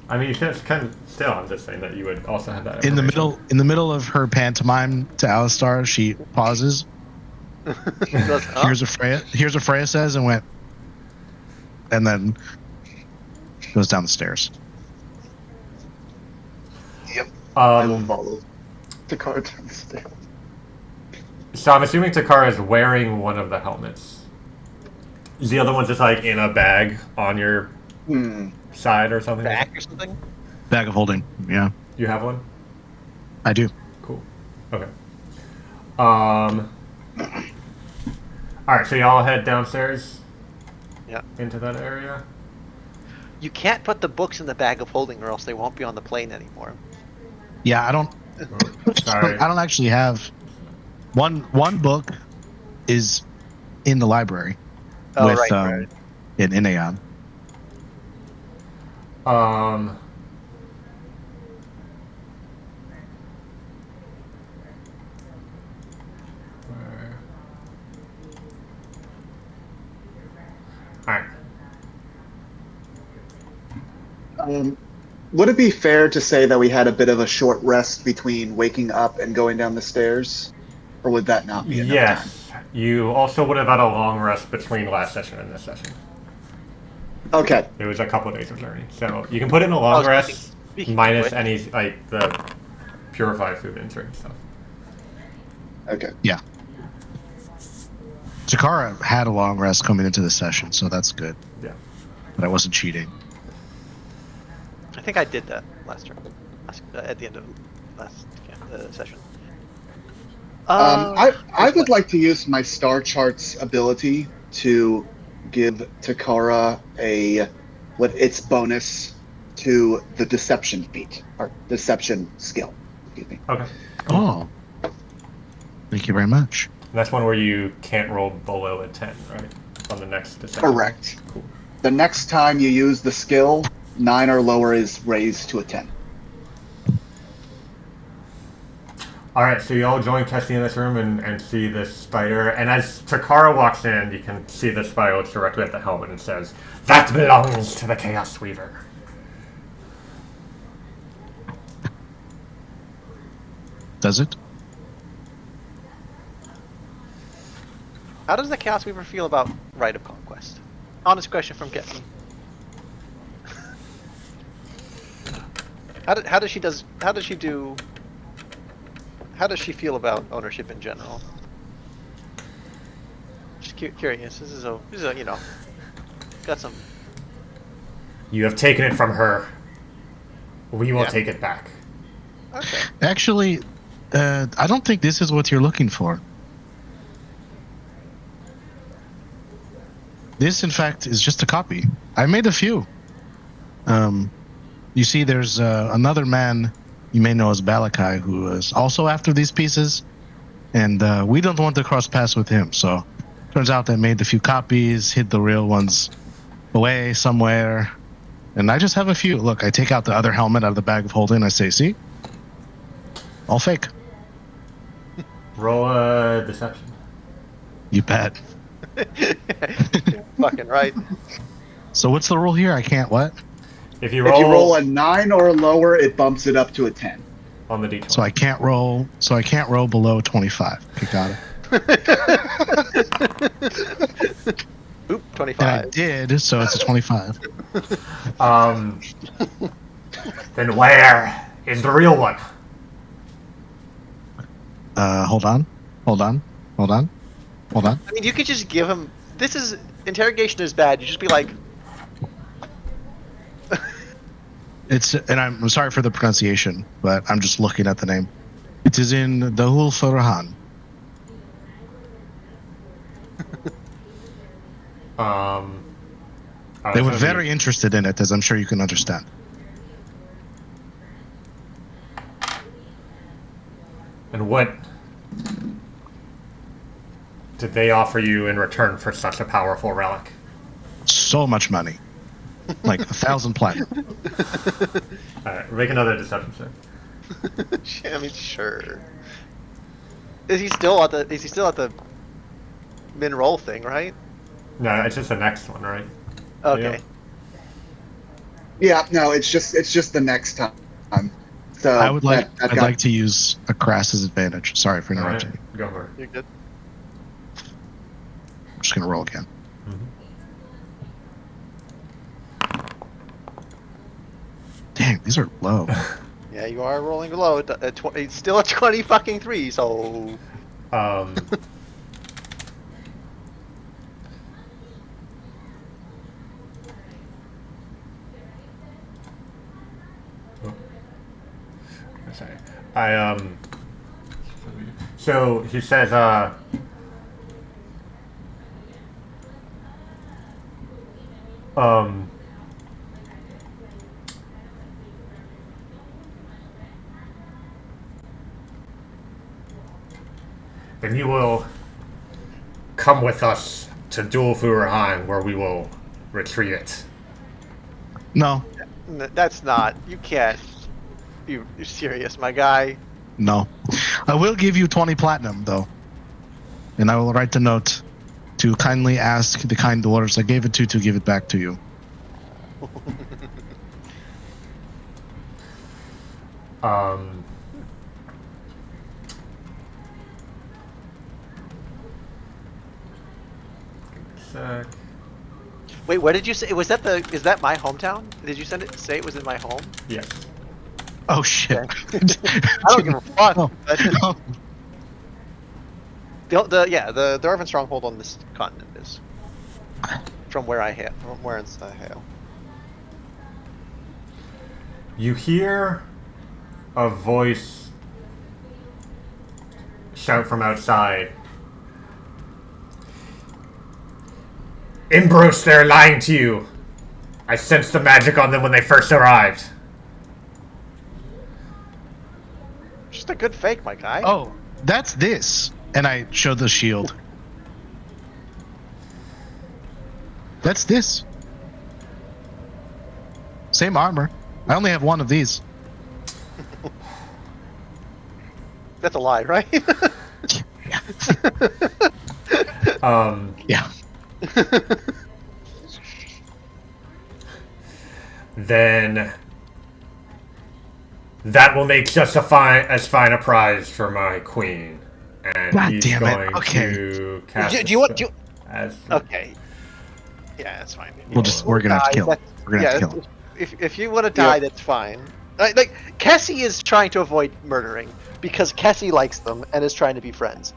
I mean, it's kind of still. I'm just saying that you would also have that In the information. middle of her pantomime to Alistar, she pauses. Goes, huh? Here's what Freya says, and went, and then goes down the stairs. Yep. I will Um, follow the car downstairs. so I'm assuming Takara is wearing one of the helmets. The other one's just like in a bag on your side or something. Back or something? Bag of holding. Yeah, You have one? I do. Cool. Okay. All right, so y'all head downstairs. Yeah. Into that area. You can't put the books in the bag of holding, or else they won't be on the plane anymore. Yeah, I don't. Sorry. I don't actually have one book is in the library Oh, with right. in Aeon. Um. All right. Would it be fair to say that we had a bit of a short rest between waking up and going down the stairs? Or would that not be enough time? Yes. You also would have had a long rest between last session and this session. Okay. It was a couple of days of learning, so you can put in a long rest speaking minus of which, any like the purified food intake and stuff. Okay. Yeah. Eochora had a long rest coming into the session, so that's good. Yeah. But I wasn't cheating. I think I did that at the end of last session. I would like to use my star charts ability to give Takara its bonus to the deception feat or deception skill. Excuse me. Okay. Oh. Thank you very much. And that's one where you can't roll below a 10, right? On the next deception. Correct. Cool. The next time you use the skill, 9 or lower is raised to a 10. All right, so you all join Tessie in this room and see this spider. And as Takara walks in, you can see the spider looks directly at the helmet and says, "That belongs to the Chaos Weaver." Does it? How does the Chaos Weaver feel about Rite of Conquest? Honest question from Getty. How does she feel about ownership in general? Just curious. This is a got some. You have taken it from her. We will Yeah. take it back. Okay. Actually, I don't think this is what you're looking for. This, in fact, is just a copy. I made a few. You see, there's another man you may know as Balakai who is also after these pieces, and we don't want to cross paths with him. So, turns out I made a few copies, hid the real ones away somewhere, and I just have a few. Look, I take out the other helmet out of the bag of holding. I say, "See, all fake." Roll a deception. You bet. Fucking right. So what's the rule here? I can't what? If you If you roll a 9 or lower, it bumps it up to a 10. on the d20. So I can't roll. So I can't roll below 25. Okay, got it. Oop, And 25. I did, so it's a 25. Then where is the real one? Hold on. I mean, you could just give him. Interrogation is bad. You just be like, And I'm sorry for the pronunciation, but I'm just looking at the name. It is in the Hulfarahan. They were very interested in it, as I'm sure you can understand. And what did they offer you in return for such a powerful relic? So much money. Like 1,000 platinum. Alright, make another deception check. I mean, sure. Is he still at the min roll thing, right? No, it's just the next one, right? Okay. Yeah, no, it's just the next time. So I'd like to use a Crass's advantage. Sorry for interrupting you. Go for it. You're good. I'm just gonna roll again. Dang, these are low. Yeah, you are rolling low. It's still a 20 fucking 3, so. Sorry. So he says, Um, then you will come with us to Dulfurheim, where we will retrieve it. No, That's not. You can't. You're serious, my guy. no. I will give you 20 platinum, though. And I will write the note to kindly ask the kind dwarves I gave it to give it back to you. Um, sec. Wait, where did you say? Was that the? Is that my hometown? Did you send it? Say it was in my home? Yes. Oh, shit. I don't give a fuck. Oh. But the Dwarven stronghold on this continent is from where I hail. From where I hail. You hear a voice shout from outside. Imbros, they're lying to you. I sensed the magic on them when they first arrived. Just a good fake, my guy. Oh, that's this. And I show the shield. That's this. Same armor. I only have one of these. That's a lie, right? Yeah. Then that will make just as fine a prize for my queen. And God he's damn it. going Okay. to cast Do you want? as Okay. Yeah, that's fine. We're gonna have to kill him. We're gonna have to kill him. If you want to die, that's fine. Like Cassie is trying to avoid murdering because Cassie likes them and is trying to be friends.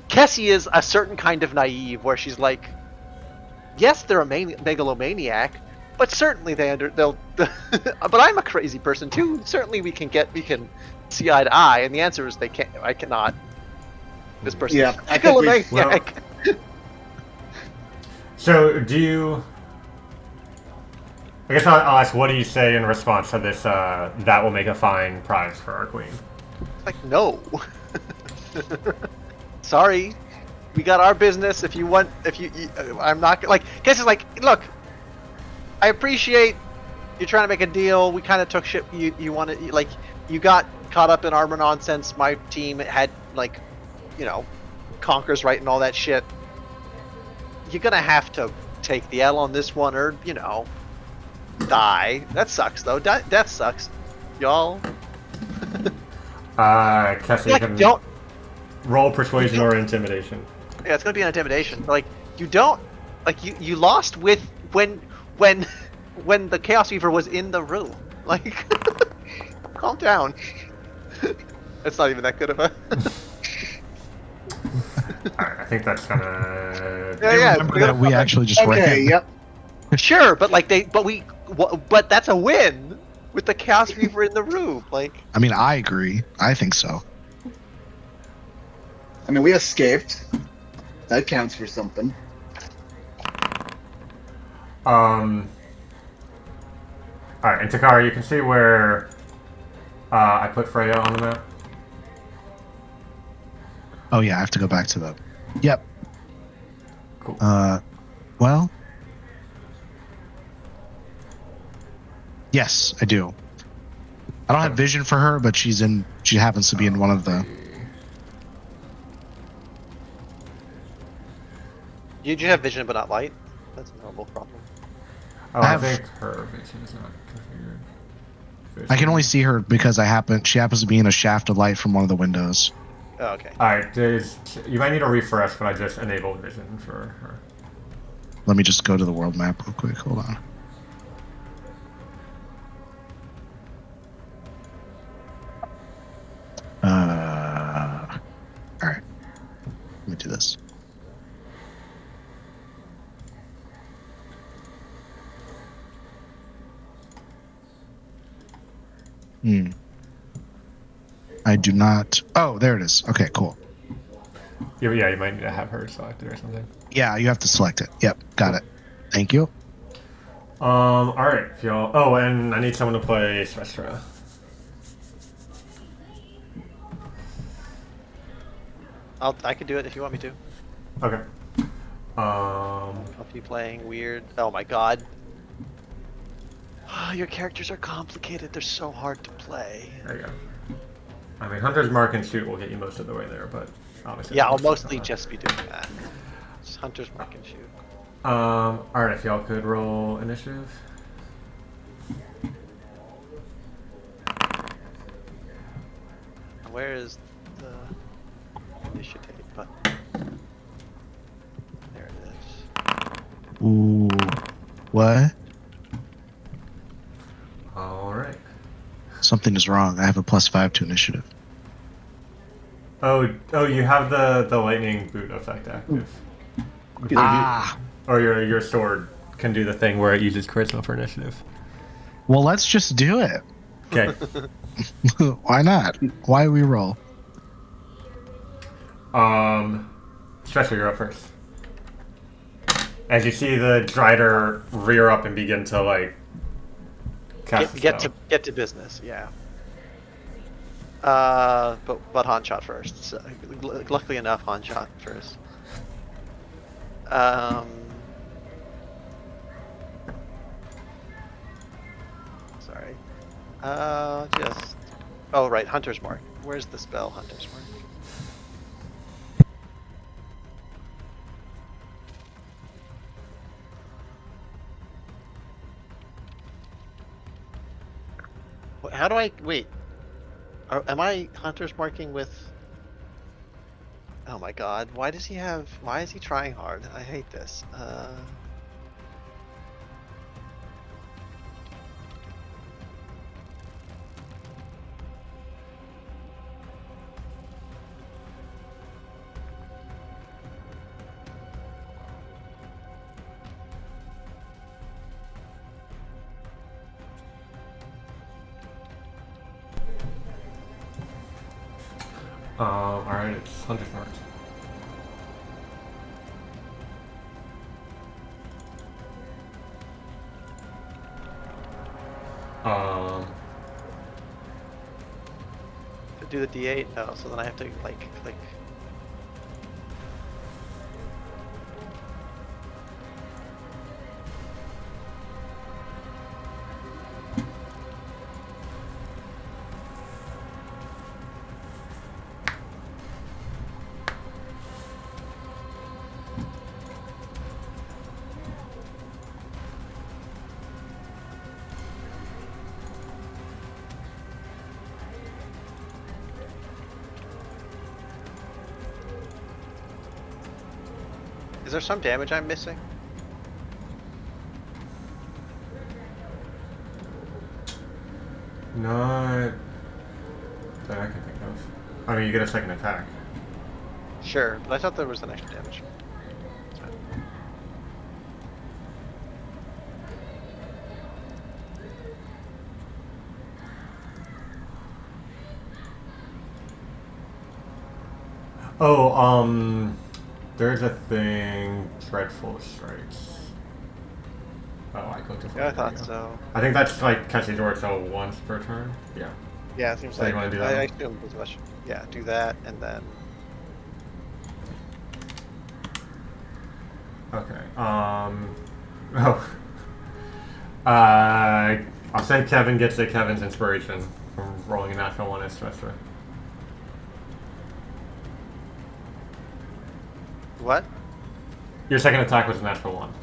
Cassie is a certain kind of naive where she's like, yes, they're a megalomaniac, but certainly they'll. But I'm a crazy person too. Certainly we can see eye to eye, and the answer is they can't. I cannot. This person. Yeah, is I think megalomaniac. So, do you... I guess I'll ask, what do you say in response to this, that will make a fine prize for our queen? Like, no. Sorry. We got our business. If you I'm not... Like, Cassie's like, look, I appreciate you're trying to make a deal. We kind of took shit. You wanted... Like, you got caught up in armor nonsense. My team had, like, Conquer's right and all that shit. You're gonna have to take the L on this one, or die. That sucks, though. Death sucks, y'all. Cassie, Like, can don't roll persuasion or intimidation. Yeah, it's gonna be an intimidation. Like, you don't like you lost with when the Chaos Weaver was in the room. Like, calm down. It's not even that good of a. Alright, I think that's gonna... Yeah. Remember that we actually just Okay, ran. yep. Sure, but but that's a win with the Chaos Reaver in the room. Like, I mean, I agree. I think so. I mean, we escaped. That counts for something. Alright, and Takara, you can see where I put Freya on the map. Oh yeah, I have to go back to the. Yep. Cool. Well. Yes, I do. I don't have vision for her, but she happens to be in one of the. you do have vision but not light. That's a normal problem. Oh, I think her vision is not configured. I can only see her because she happens to be in a shaft of light from one of the windows. Oh, okay. Alright, you might need a refresh, but I just enabled vision for her. Let me just go to the world map real quick. Hold on. Alright. Let me do this. I do not. Oh, there it is. Okay, cool. Yeah, you might need to have her selected or something. Yeah, you have to select it. Yep, got it. Thank you. All right, if y'all. Oh, and I need someone to play Spectra. I can do it if you want me to. Okay. I'll be playing weird. Oh my god. Your characters are complicated. They're so hard to play. There you go. I mean, Hunter's Mark and Shoot will get you most of the way there, but obviously. Yeah, I'll there's more stuff mostly on just be doing that. Just Hunter's Mark and Shoot. that. All right, if y'all could roll initiative. Where is the initiative button? There it is. Ooh, what? All right. Something is wrong. I have a +5 to initiative. Oh, you have the lightning boot effect active. Or your sword can do the thing where it uses charisma for initiative. Well, let's just do it. Okay. Why not? Why we roll? Stretcher, you're up first. As you see the Drider rear up and begin to like cast the spell. Get to business. Yeah. But Han shot first. So, luckily enough, Han shot first. Sorry. Just. Oh right, Hunter's Mark. Where's the spell, Hunter's Mark? How do I wait? Am I Hunter's Marking with? Oh my god, why does he have? Why is he trying hard? I hate this. Alright, it's Hunter's Mark. To do the D8? No, so then I have to like click. Is there some damage I'm missing? Not that I can think of. I mean, you get a second attack. Sure, but I thought there was an extra damage. Oh, there's a thing, Dreadful Strikes. Oh, I clicked it. Yeah, I thought so. I think that's like catches Orso once per turn. Yeah. Yeah, it seems So like you wanna do that I one? assumed as much. Yeah, do that and then. Okay. Oh. I'll say Kevin gets a Kevin's inspiration from rolling a natural one as Stressor. What? Your second attack was a natural one.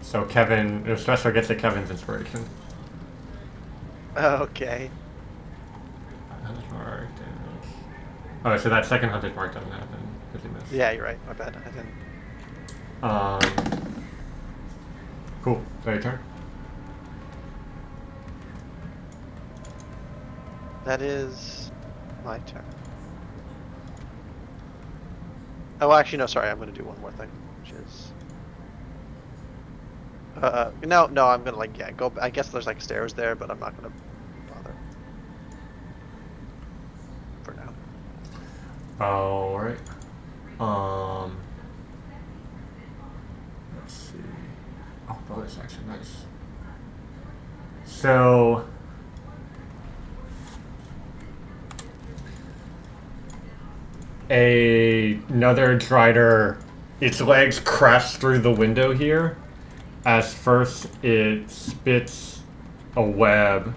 So Kevin, Stressor gets a Kevin's inspiration. Okay. Hunter's Mark damage. Oh, so that second Hunter's Mark doesn't happen because you missed. Yeah, you're right. My bad. I didn't. Cool. Is that your turn? That is my turn. Oh, actually, no. Sorry, I'm going to do one more thing, which is. No. I'm gonna go. I guess there's like stairs there, but I'm not gonna bother for now. All right. let's see. Oh, bonus action, nice. So another Drider, its legs crash through the window here. As first it spits a web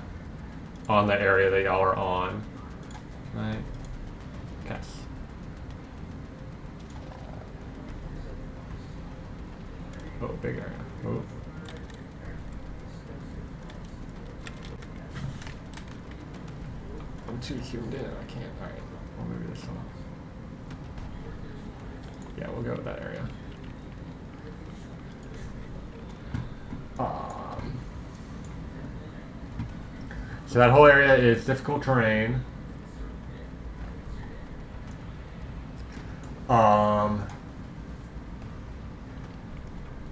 on the area that y'all are on. Right? Yes. Oh, big area. Move. I'm too zoomed in. I can't. Alright. I'll move this one. Yeah, we'll go with that area. So that whole area is difficult terrain.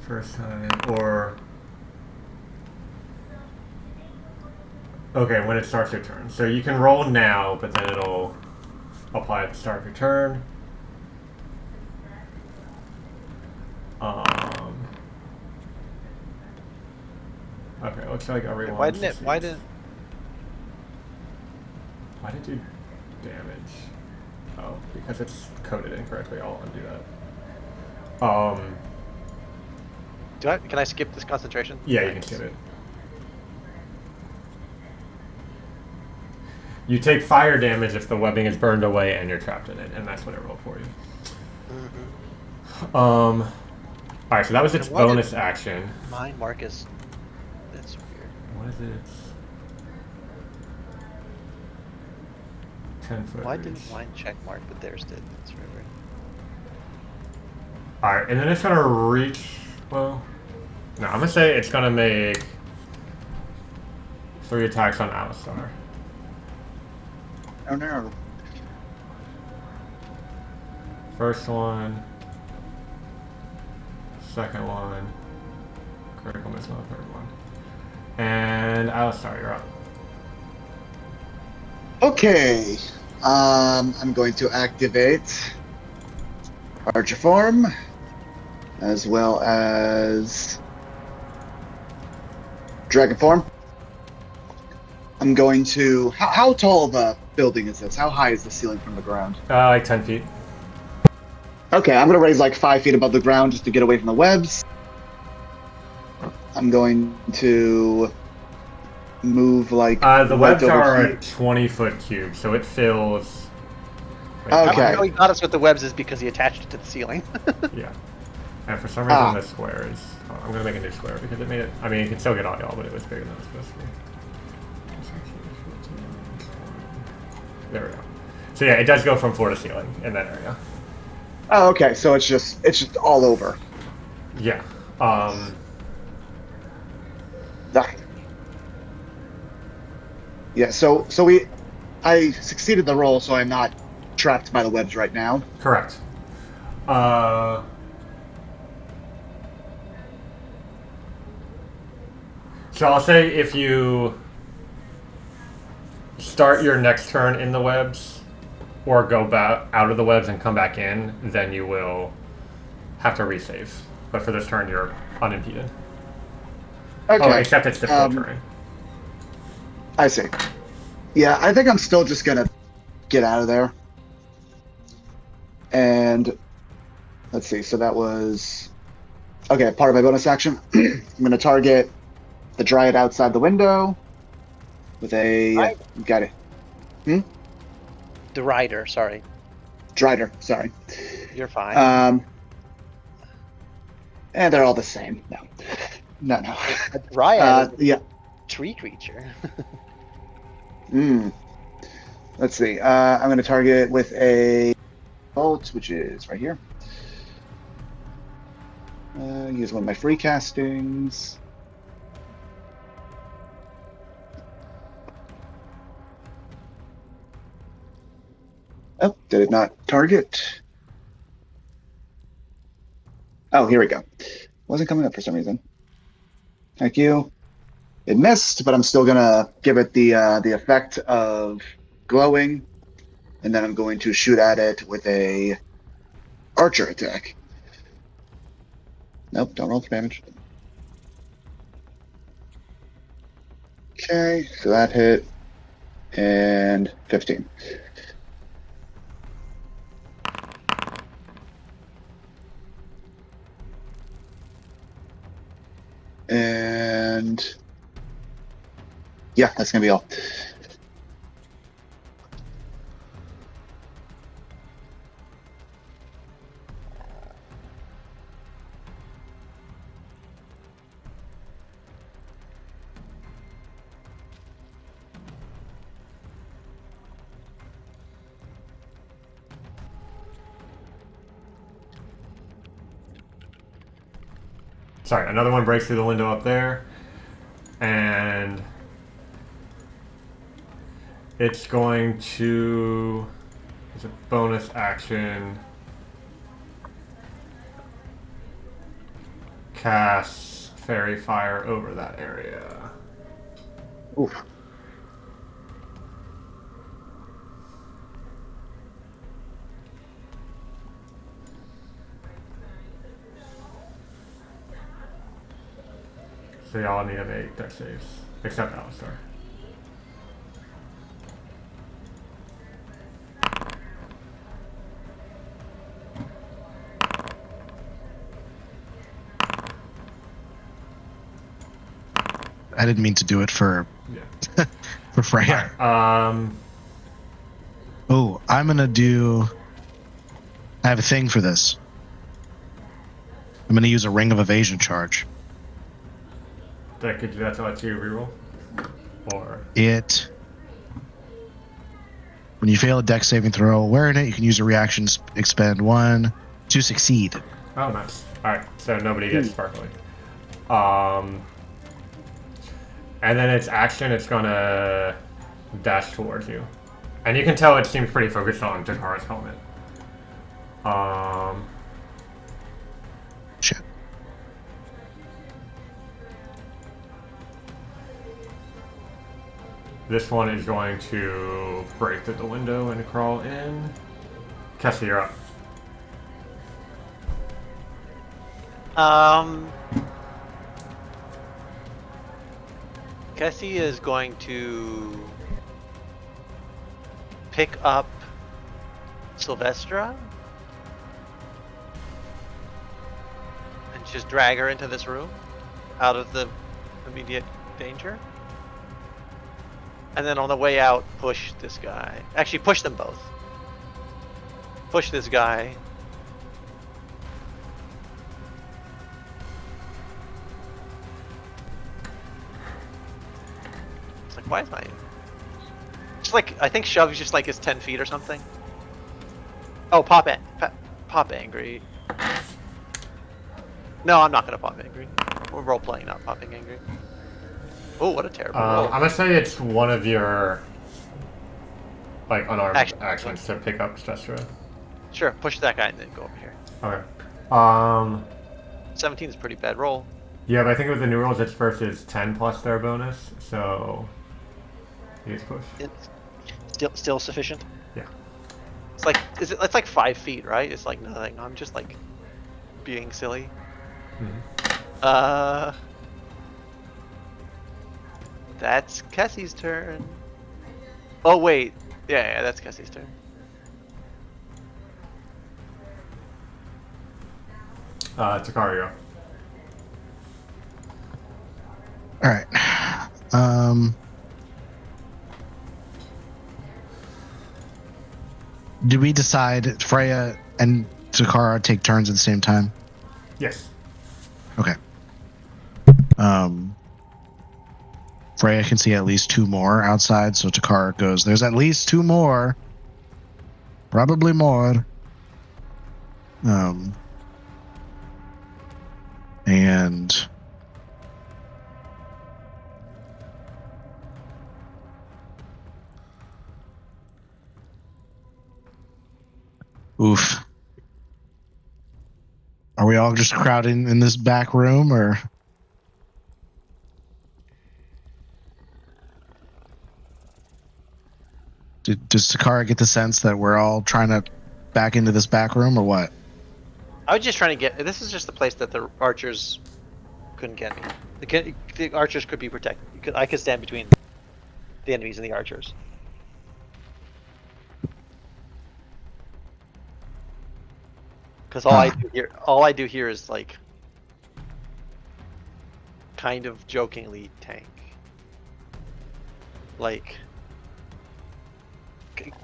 First time, or okay, when it starts your turn. So you can roll now, but then it'll apply at the start of your turn. Okay, looks like everyone. Why did it do damage? Oh, because it's coded incorrectly. I'll undo that. Can I skip this concentration? Yeah, you can skip it. You take fire damage if the webbing is burned away and you're trapped in it, and that's what it rolled for you. Mm-hmm. Alright, so that was its bonus action. Mine, Marcus. That's weird. What is it? 10 foot. Why didn't mine check mark, but theirs did? That's very weird. Alright, and then it's gonna reach. Well, no, I'm gonna say it's gonna make 3 attacks on Alistar. Oh no. First one. Second one. Critical miss on the third one. And Alistar, you're up. Okay. I'm going to activate Archer Form, as well as Dragon Form. I'm going to... How tall of a building is this? How high is the ceiling from the ground? Like 10 feet. Okay, I'm going to raise like 5 feet above the ground just to get away from the webs. I'm going to move like... The webs over are here. a 20-foot cube, so it fills... Okay. How he got us with the webs is because he attached it to the ceiling. Yeah. And for some reason this square is... I'm going to make a new square because it made it... I mean, you can still get all y'all, but it was bigger than it was supposed to be. There we go. So yeah, it does go from floor to ceiling in that area. Oh, okay. So it's just all over. Yeah. Yeah. So I succeeded the roll, so I'm not trapped by the webs right now. Correct. So I'll say if you start your next turn in the webs, or go back out of the webs and come back in, then you will have to resave. But for this turn, you're unimpeded. Okay. Oh, except it's difficult terrain. I see. Yeah, I think I'm still just gonna get out of there. And let's see. So that was okay. Part of my bonus action. I'm gonna target the Dryad outside the window with a got it. The rider, sorry. Drider, sorry. You're fine. And they're all the same. No. A dryad is Yeah. a tree creature. Let's see. I'm going to target it with a bolt, which is right here. Use one of my free castings. Oh, did it not target? Oh, here we go. Wasn't coming up for some reason. Thank you. It missed, but I'm still gonna give it the effect of glowing, and then I'm going to shoot at it with a archer attack. Nope, don't roll for damage. Okay, so that hit. And 15. And yeah, that's gonna be all. Sorry, another one breaks through the window up there, and it's going to, as a bonus action, cast Fairy Fire over that area. Oof. So y'all need to make dex saves, except Alistar. I didn't mean to do it for Yeah. for Freya. Oh, I'm gonna do. I have a thing for this. I'm gonna use a Ring of Evasion charge. That could that's let you reroll, or It. When you fail a dex saving throw, wearing it, you can use a reaction expend 1 to succeed. oh nice. All right, so nobody gets sparkly. And then its action, it's gonna dash towards you, and you can tell it seems pretty focused on Jakara's helmet. Shit. This one is going to break through the window and crawl in. Kessie, you're up. Kessie is going to pick up Sylvestra and just drag her into this room out of the immediate danger. And then on the way out, push this guy. Actually, push them both. Push this guy. It's like, why is my... Just like, I think shove just like is 10 feet or something. Oh, pop angry. No, I'm not gonna pop angry. We're role playing, not popping angry. Oh, what a terrible roll. I'm gonna say it's one of your like unarmed actions to pick up Sylvestra. Sure, push that guy and then go over here. Okay. 17 is a pretty bad roll. Yeah, but I think with the new rules, its first is 10 plus their bonus, so he gets pushed. It's still sufficient. Yeah. It's like it's like 5 feet, right? It's like nothing. I'm just like being silly. Mm-hmm. That's Kessie's turn. Oh wait, yeah, that's Kessie's turn. Takario. All right. Did we decide Freya and Takara take turns at the same time? Yes. Okay. Freya can see at least 2 more outside, so Takara goes, there's at least 2 more. Probably more. And oof. Are we all just crowding in this back room, or does Takara get the sense that we're all trying to back into this back room, or what? I was just trying to get. This is just the place that the archers couldn't get me. The archers could be protected. I could stand between the enemies and the archers. Because all I do here is like kind of jokingly tank, like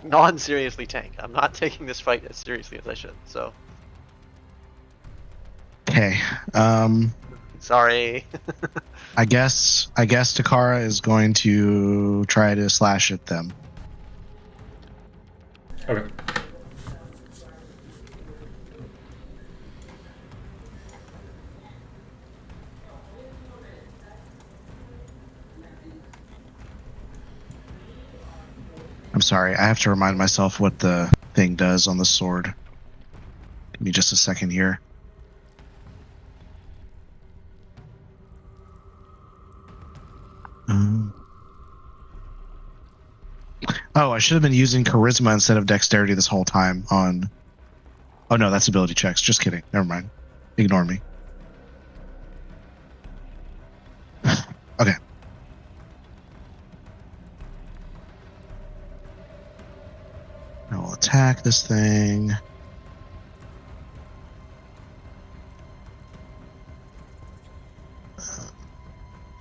non-seriously tank. I'm not taking this fight as seriously as I should. So Okay. sorry. I guess Takara is going to try to slash at them. Okay. I'm sorry, I have to remind myself what the thing does on the sword. Give me just a second here. Oh, I should have been using charisma instead of dexterity this whole time on... Oh no, that's ability checks. Just kidding. Never mind. Ignore me. Okay. I will attack this thing.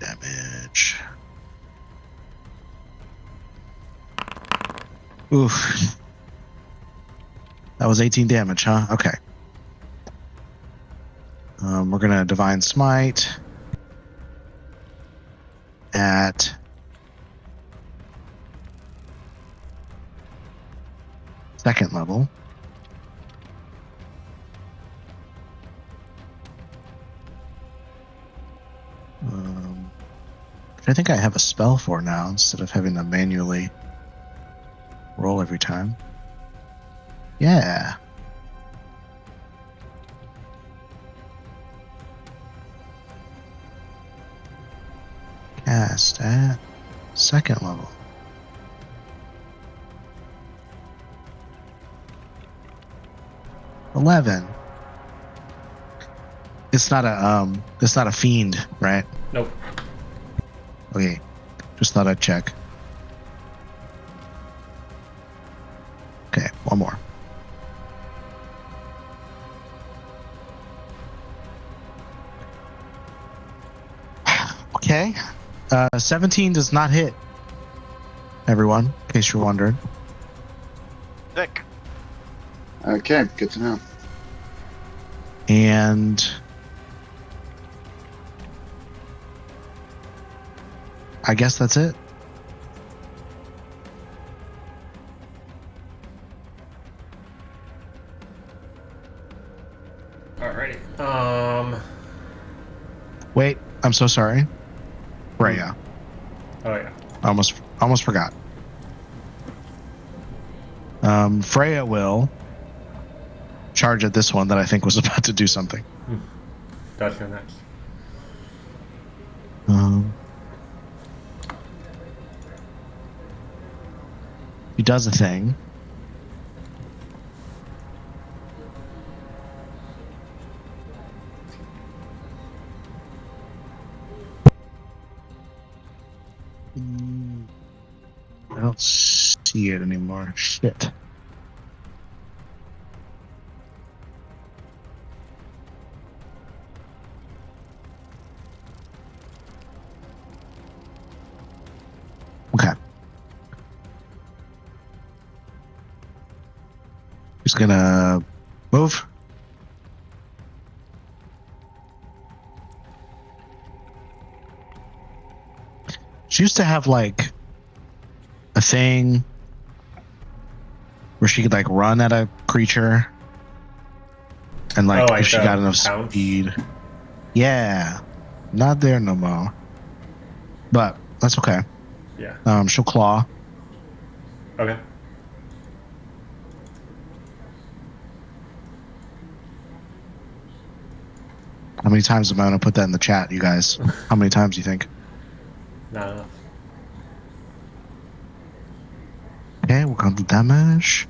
Damage. Oof. That was 18 damage, huh? Okay. We're gonna Divine Smite at second level. Which I think I have a spell for now instead of having to manually roll every time. Yeah. Cast at second level. $11. It's not a fiend, right? Nope. Okay. Just thought I'd check. Okay, one more. Okay. 17 does not hit. Everyone, in case you're wondering. Sick. Okay, good to know. And I guess that's it. Alrighty. Wait, I'm so sorry. Freya. Oh yeah. Almost forgot. Freya will charge at this one that I think was about to do something. Gotcha. Next. He does a thing. I don't see it anymore. Shit. Okay. He's gonna move. She used to have like a thing where she could like run at a creature and like if she got enough pounce? speed. Yeah. Not there no more. But that's okay. Yeah. She'll claw. Okay. How many times am I gonna put that in the chat, you guys? How many times do you think? Not enough. Okay, we're gonna do damage.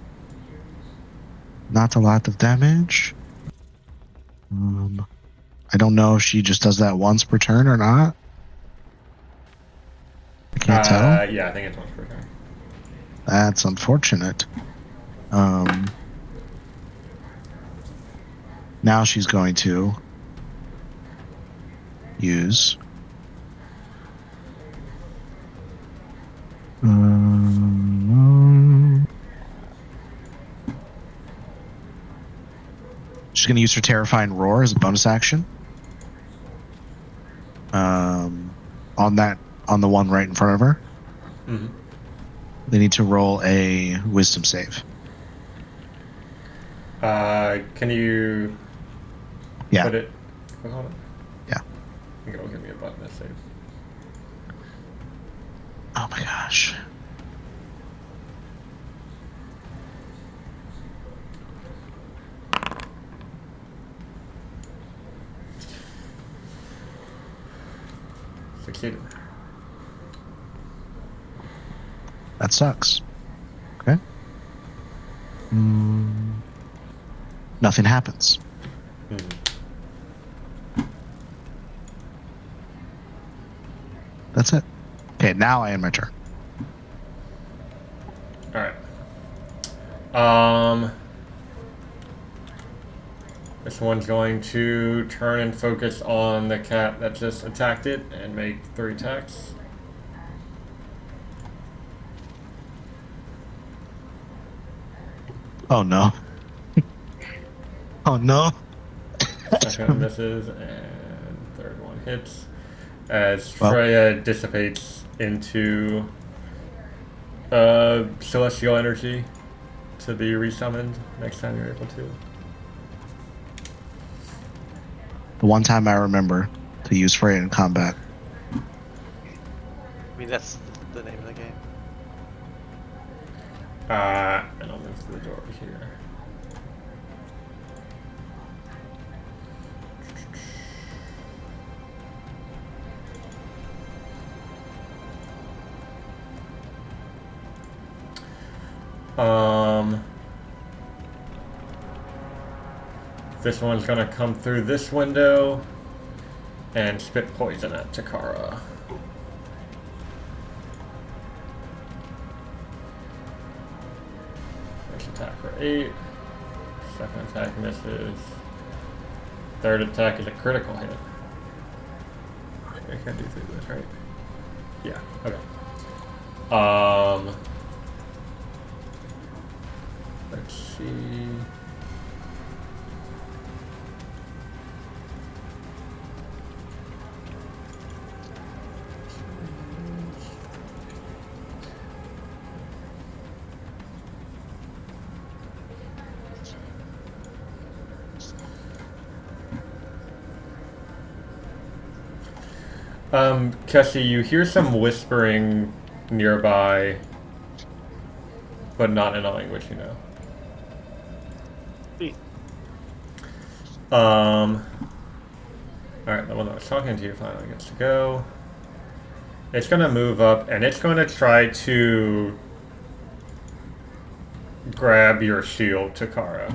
Not a lot of damage. I don't know if she just does that once per turn or not. I can't tell. Yeah, I think it's once per turn. That's unfortunate. Now she's going to use. She's going to use her Terrifying Roar as a bonus action. On the one right in front of her. Mm-hmm. They need to roll a Wisdom save. Can you put it? Click on it? Yeah. I think it'll give me a button that saves. Oh my gosh. Succeeded. That sucks. Okay. Nothing happens. That's it. Okay, now I end my turn. Alright. This one's going to turn and focus on the cat that just attacked it and make 3 attacks. Oh no. Oh no. Second one misses, and third one hits. As Freya dissipates into celestial energy to be resummoned next time you're able to. The one time I remember to use Freya in combat. I mean, that's the name of the game. And I'll move to the door here. This one's gonna come through this window and spit poison at Takara. First attack for 8. Second attack misses. Third attack is a critical hit. I can't do 3 of this, right? Yeah, okay. Let's see. Kessie, you hear some whispering nearby, but not in a language you know. Alright, the one that was talking to you finally gets to go. It's gonna move up and it's gonna try to grab your shield, Takara.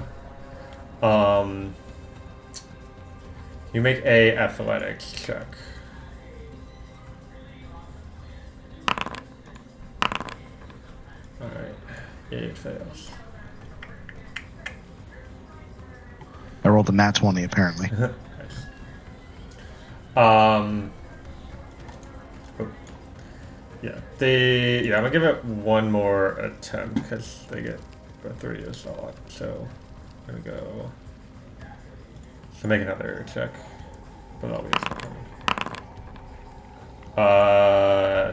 You make a athletics check. Alright, it fails. I rolled a nat 20 apparently. Yeah, I'm gonna give it one more attempt because they get a 3 assault. So I'm gonna go. So make another check, but that'll be a second.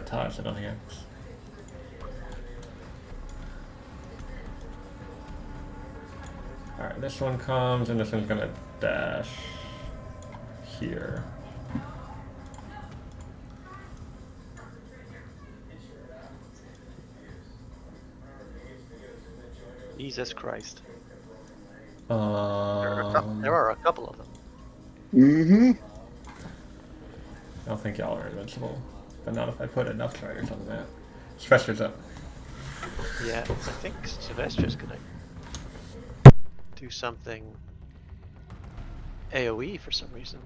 Tie, so nothing happens. Alright, this one comes, and this one's gonna dash here. Jesus Christ. There There are a couple of them. Mm-hmm. I don't think y'all are invincible, but not if I put enough triders on the map. Sylvester's up. Yeah, I think Sylvester's gonna do something. AoE for some reason.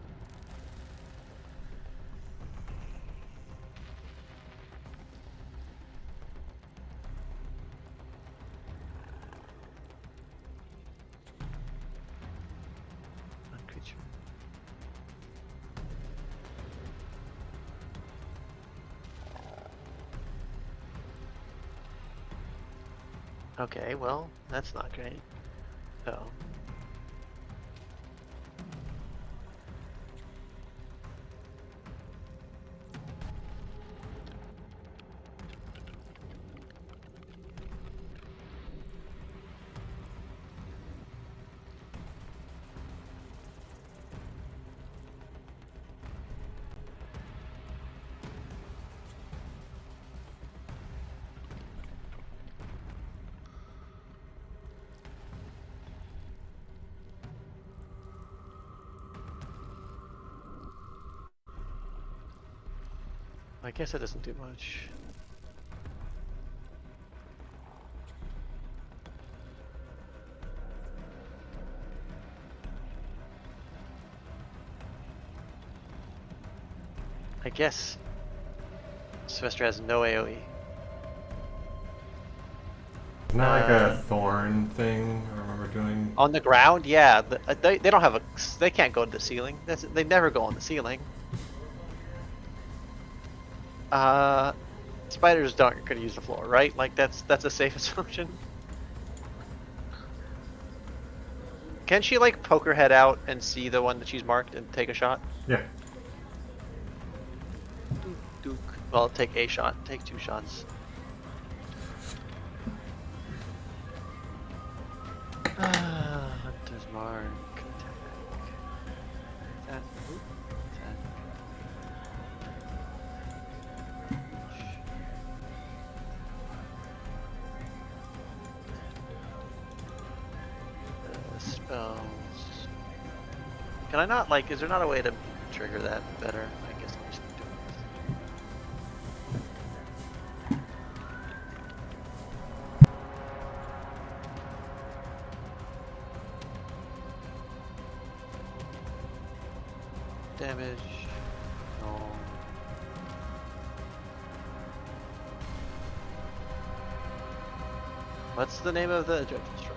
One creature. Okay, well, that's not great. So. I guess it doesn't do much. I guess Sylvester has no AoE. Isn't that like a thorn thing I remember doing? On the ground, yeah. They don't have a. They can't go to the ceiling. They never go on the ceiling. Spiders aren't gonna use the floor, right? Like that's a safe assumption. Can she like poke her head out and see the one that she's marked and take a shot? Yeah. Duke. Well, take a shot. Take 2 shots. Hunter's mark. Attack. Attack. Spells. Can I not like? Is there not a way to trigger that better? I guess I'm just doing this. Damage. No. What's the name of the Dreadful Strike?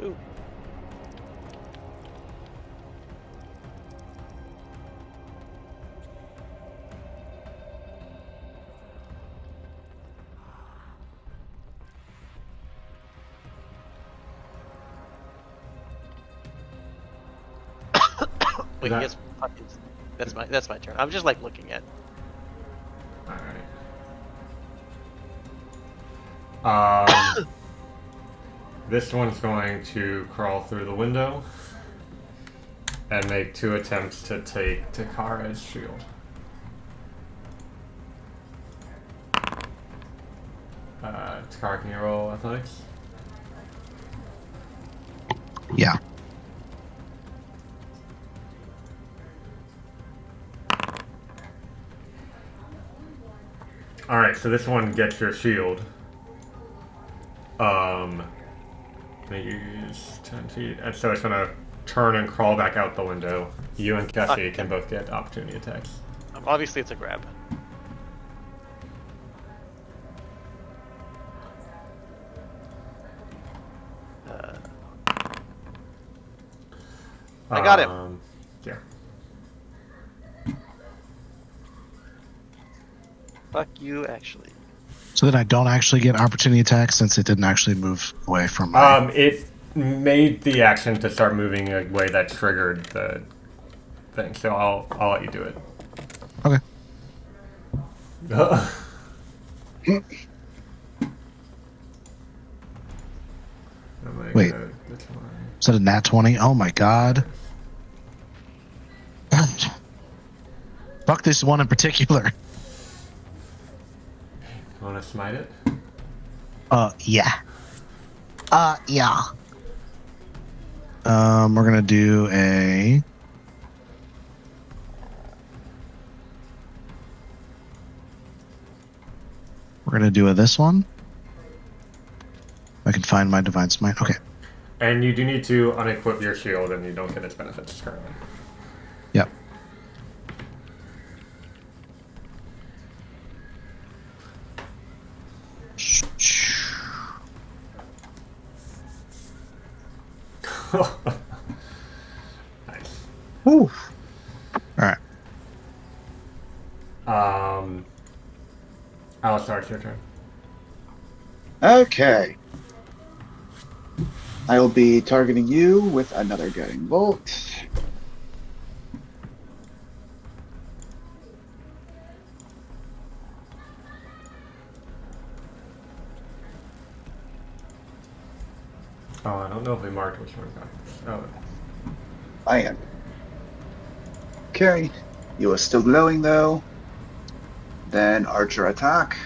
Ooh. Wait, That- yes, that's my turn. I'm just like looking at. Alright. This one's going to crawl through the window and make 2 attempts to take Takara's shield. Takara, can you roll athletics? Yeah. Alright, so this one gets your shield. May use 10 feet. And so it's gonna turn and crawl back out the window. You and Cassie can both get opportunity attacks. Obviously, it's a grab. I got him. Yeah. Fuck you, actually. So then I don't actually get opportunity attack since it didn't actually move away from my... It made the action to start moving away that triggered the thing, so I'll let you do it. Okay. I'm like, Wait, which one? Is that a nat 20? Oh my god. Fuck this one in particular. You want to smite it? Yeah. Yeah. We're gonna do a. We're gonna do this one. I can find my divine smite. Okay. And you do need to unequip your shield, and you don't get its benefits currently. Yep. Nice. Woo. All right. Alistar, it's your turn. Okay. I will be targeting you with another guiding bolt. Oh, I don't know if we marked which one got this. Oh. I am. Okay. You are still glowing though. Then archer attack.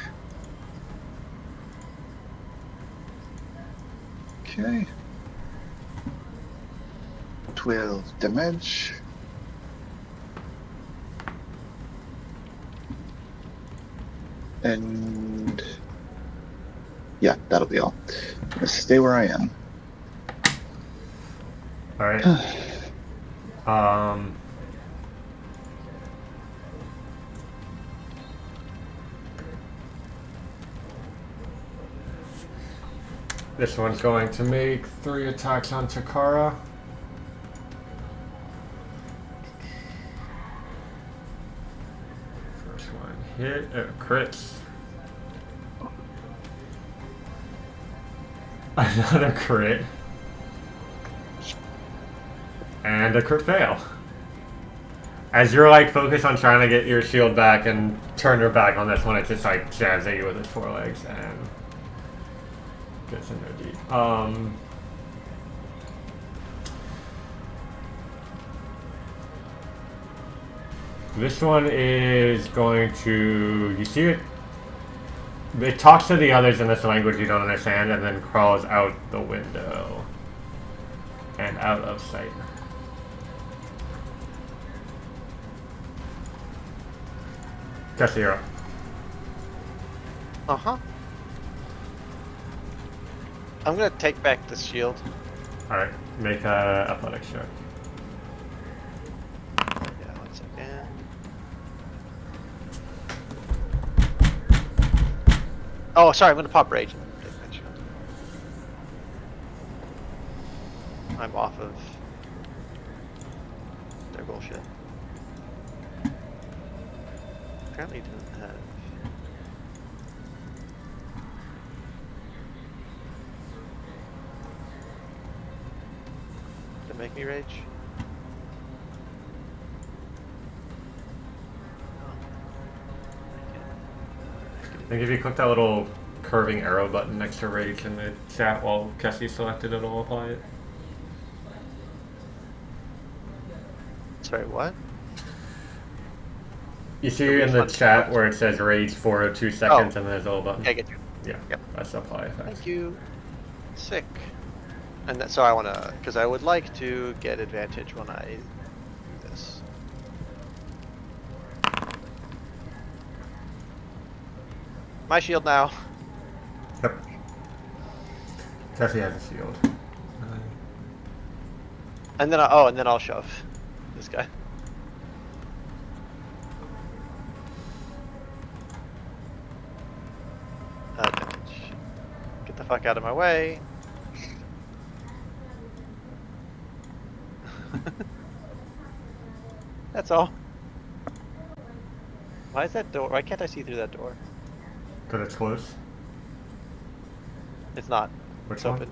Okay. 12 damage. And yeah, that'll be all. Let's stay where I am. Alright. This one's going to make 3 attacks on Takara. First one hit, crits. Another crit. And a crit fail. As you're like focused on trying to get your shield back and turn your back on this one, it just like jabs at you with its forelegs and gets in there deep. This one is going to, you see it, it talks to the others in this language you don't understand and then crawls out the window and out of sight. Jesse, you're up. Uh-huh. I'm gonna take back this shield. Alright, make a athletics check. Yeah, 1 second. Oh, sorry, I'm gonna pop rage and take that shield. I'm off of their bullshit. Apparently doesn't have. Did it make me rage? I think if you click that little curving arrow button next to rage in the chat while Cassie selected, it'll apply it. Sorry, what? You see in the chat where it says rage for 2 seconds and there's a little button? Okay, I get you. Yeah, Yep. that's apply effect. Thank you. Sick. And that, so I want to, because I would like to get advantage when I do this. My shield now. Yep. Cassie has a shield. And then and then I'll shove this guy. Damage. Get the fuck out of my way. That's all. Why is that door? Why can't I see through that door? Because it's close. It's not. Which It's one? open.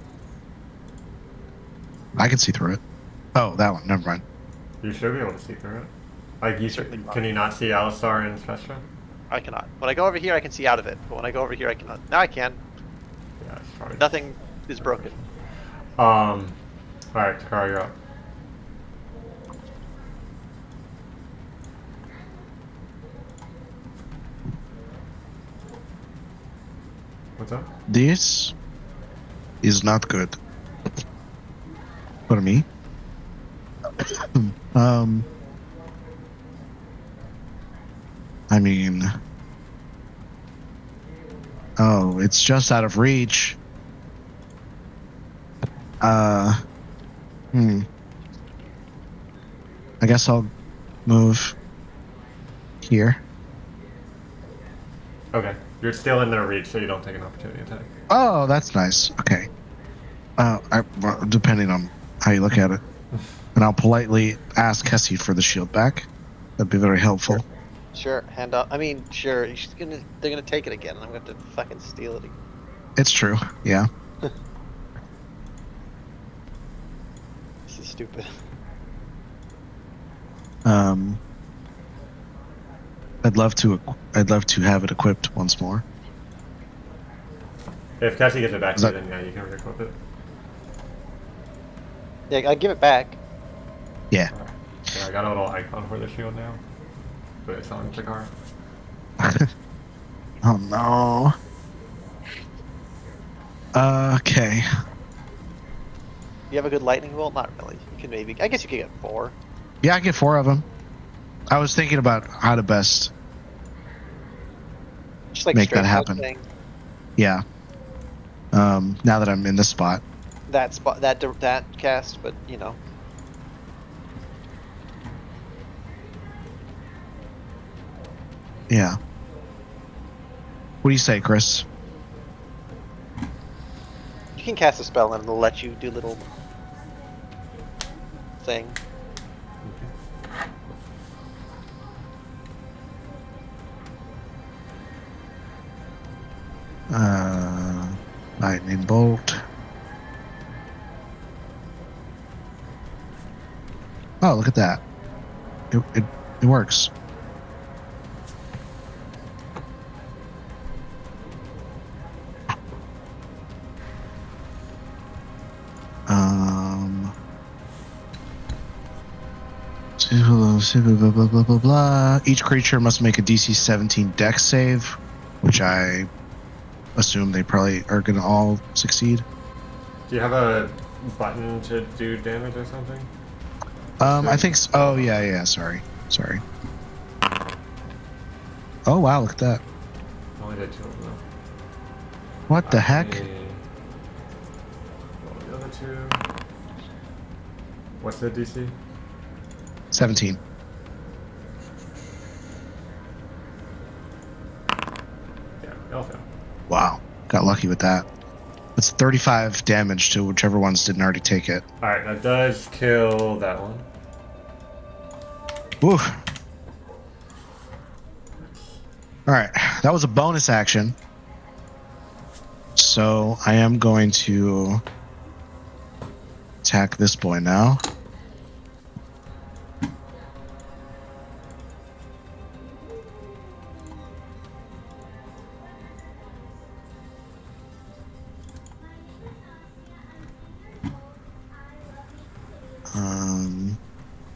I can see through it. Oh, that one. Never mind. You should be able to see through it. Like, you Certainly should, not. can you not see Alistar and Spectra? I cannot. When I go over here, I can see out of it. But when I go over here, I cannot. Now I can. Yeah, it's probably. Nothing is broken. Alright, Takara, you're up. What's up? This is not good. For me. I mean, oh, it's just out of reach. I guess I'll move here. Okay. You're still in their reach, so you don't take an opportunity attack. Oh, that's nice. Okay. Well, depending on how you look at it. And I'll politely ask Kessie for the shield back. That'd be very helpful. Sure, hand off. I mean, sure. They're gonna take it again, and I'm gonna have to fucking steal it again. It's true. Yeah. This is stupid. I'd love to have it equipped once more. If Cassie gets it back to you, then yeah, you can re-equip it. Yeah, I give it back. Yeah. Alright. So I got a little icon for the shield now. But it's on Takara. Oh no. Okay. You have a good lightning bolt? Not really. You can maybe. I guess you could get 4. Yeah, I get 4 of them. I was thinking about how to best Just like make straight that happen. thing. Yeah. Now that I'm in this spot. That spot, that cast, but you know. Yeah. What do you say, Chris? You can cast a spell and it'll let you do little thing. Lightning bolt. Oh, look at that. It works. Blah, blah, blah, blah, blah. Each creature must make a DC 17 Dex save, which I assume they probably are going to all succeed. Do you have a button to do damage or something? I think so. Oh, yeah, sorry. Oh, wow, look at that. I only did 2 of them. What the heck? What were the other 2? What's the DC? 17. Yeah, they'll fail. Wow, got lucky with that. That's 35 damage to whichever ones didn't already take it. Alright, that does kill that one. Woo. Alright, that was a bonus action. So I am going to attack this boy now.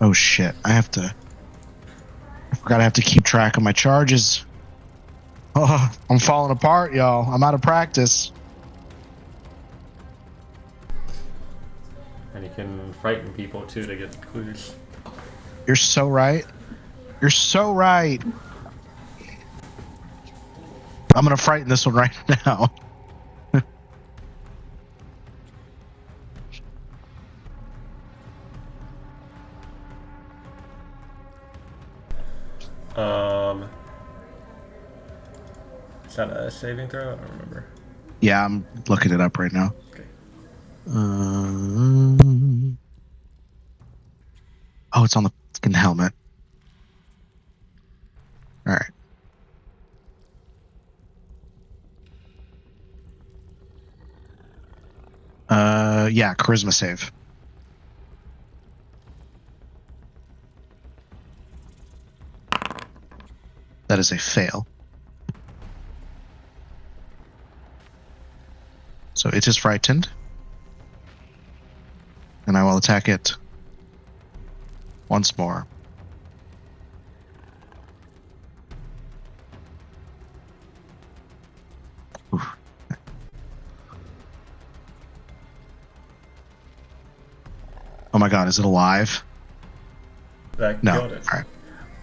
Oh shit, I forgot I have to keep track of my charges. Oh, I'm falling apart, y'all. I'm out of practice. And you can frighten people too to get clues. You're so right. You're so right. I'm gonna frighten this one right now. Is that a saving throw? I don't remember. Yeah, I'm looking it up right now. Okay. Oh, it's on the fucking helmet. All right. Yeah, charisma save. That is a fail. So it is frightened. And I will attack it once more. Oof. Oh my god, is it alive? That No. killed it.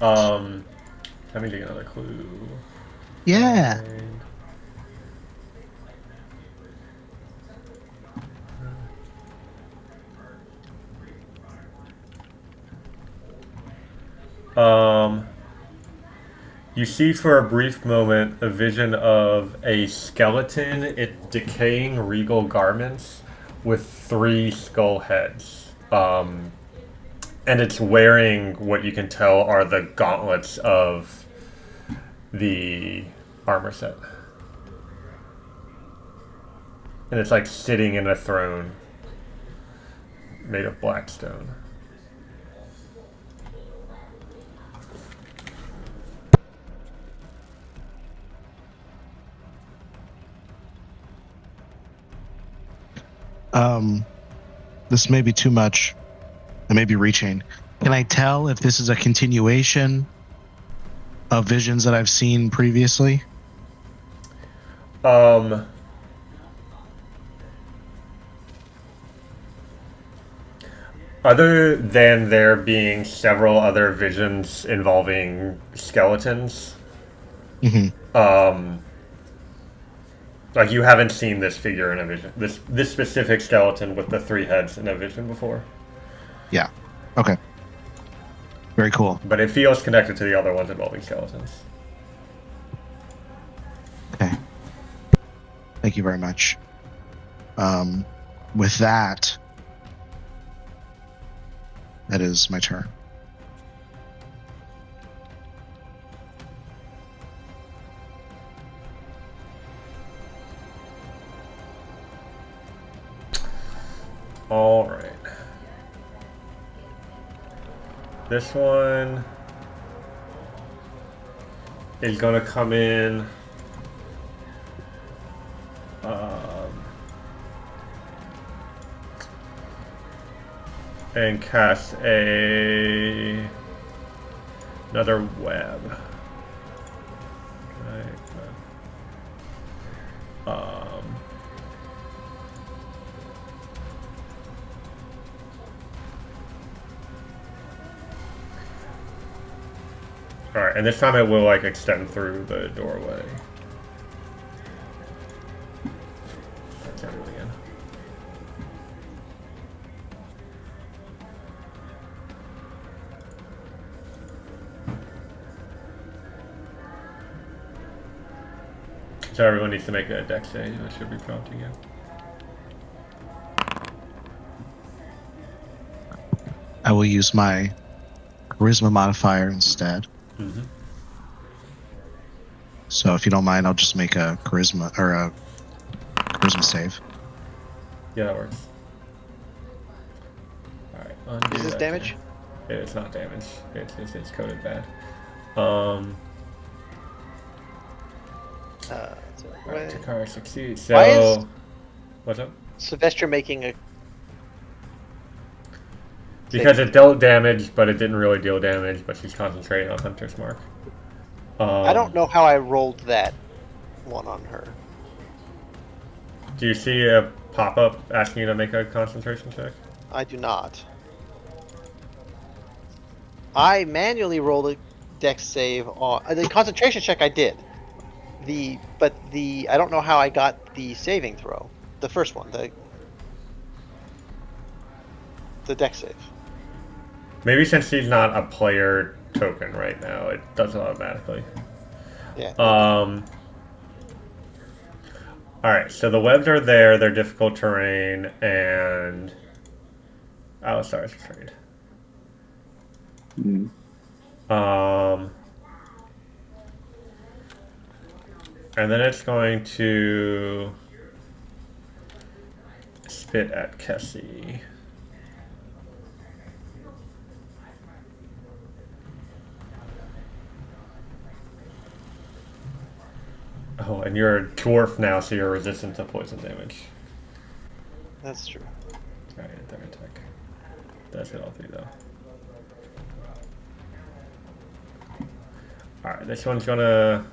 Alright. Let me take another clue. Yeah. You see for a brief moment a vision of a skeleton in decaying regal garments with 3 skull heads. And it's wearing what you can tell are the gauntlets of the armor set. And it's like sitting in a throne made of black stone. This may be too much. I may be reaching. Can I tell if this is a continuation of visions that I've seen previously? Other than there being several other visions involving skeletons, Mm-hmm. like you haven't seen this figure in a vision, this specific skeleton with the 3 heads in a vision before. Yeah. Okay. Very cool. But it feels connected to the other ones involving skeletons. Okay. Thank you very much. With that is my turn. All right. This one is going to come in and cast another web. Alright, and this time it will like extend through the doorway. That's everything again. So everyone needs to make a dex save. That should be prompting you. I will use my charisma modifier instead. Mm-hmm. So if you don't mind, I'll just make a charisma save. Yeah, that works. Alright, undo Is this that damage? thing. It's not damage. It's coded bad. Alright, Takara succeeds. So, Why is- what's up? Sylvester making a. Because it dealt damage, but it didn't really deal damage, but she's concentrating on Hunter's Mark. I don't know how I rolled that one on her. Do you see a pop-up asking you to make a concentration check? I do not. I manually rolled a dex save on the concentration check. I did. I don't know how I got the saving throw. The first one, the dex save. Maybe since she's not a player token right now, it does it automatically. Yeah. Alright, so the webs are there, they're difficult terrain, and Alistar's afraid. Mm. And then it's going to spit at Kessie. Oh, and you're a dwarf now, so you're resistant to poison damage. That's true. Alright, their attack. Does hit all 3 though. Alright, this one's gonna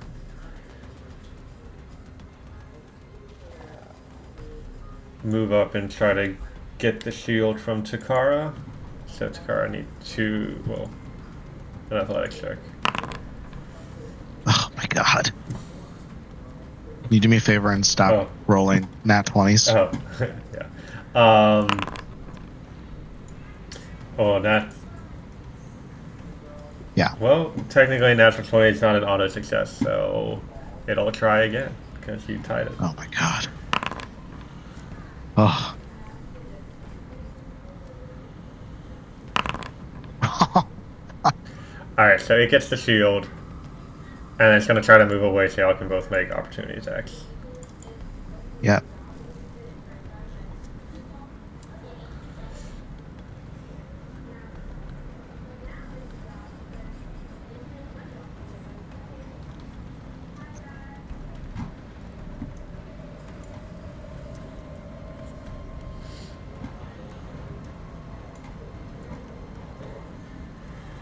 move up and try to get the shield from Takara. So Takara needs to, well, an athletics check. Oh my god. Can you do me a favor and stop rolling nat 20s? Oh, yeah. Oh, that. Yeah. Well, technically, natural 20 is not an auto success, so it'll try again because you tied it. Oh my god. Oh. Alright, so it gets the shield, and it's going to try to move away so y'all can both make opportunity attacks. Yep.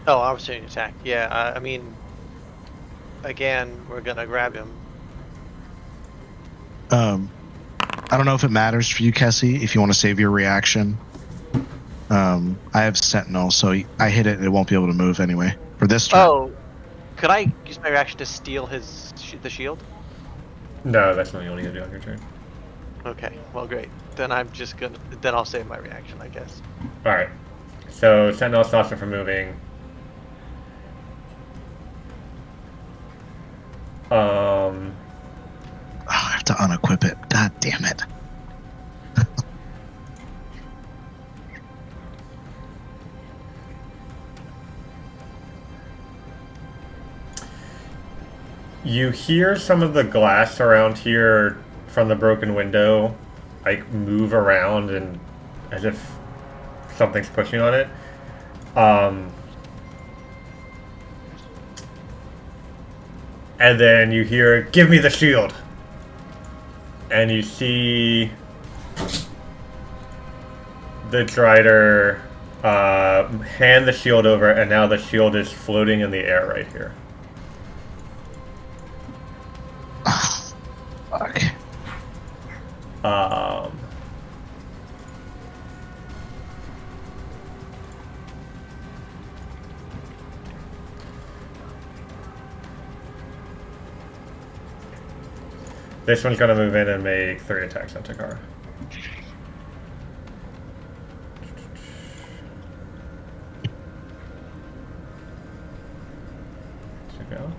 Oh, opportunity attack. Yeah, I mean, again, we're gonna grab him. I don't know if it matters for you, Kessie, if you want to save your reaction. I have Sentinel, so I hit it and it won't be able to move anyway. For this turn. Oh, could I use my reaction to steal the shield? No, that's not the only going to do on your turn. Okay, well, great. Then I'm just gonna. Then I'll save my reaction, I guess. Alright. So, Sentinel stops him from moving. Oh, I have to unequip it. God damn it. You hear some of the glass around here from the broken window, like, move around and as if something's pushing on it. And then you hear, "Give me the shield!" And you see the Drider hand the shield over, and now the shield is floating in the air right here. Fuck. This one's gonna move in and make 3 attacks on Takara. Should go.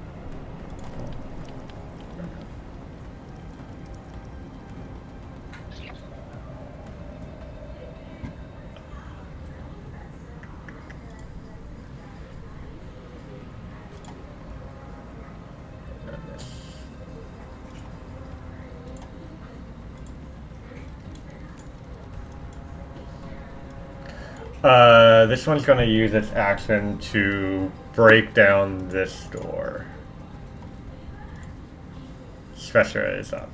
This one's going to use its action to break down this door. Spectra is up.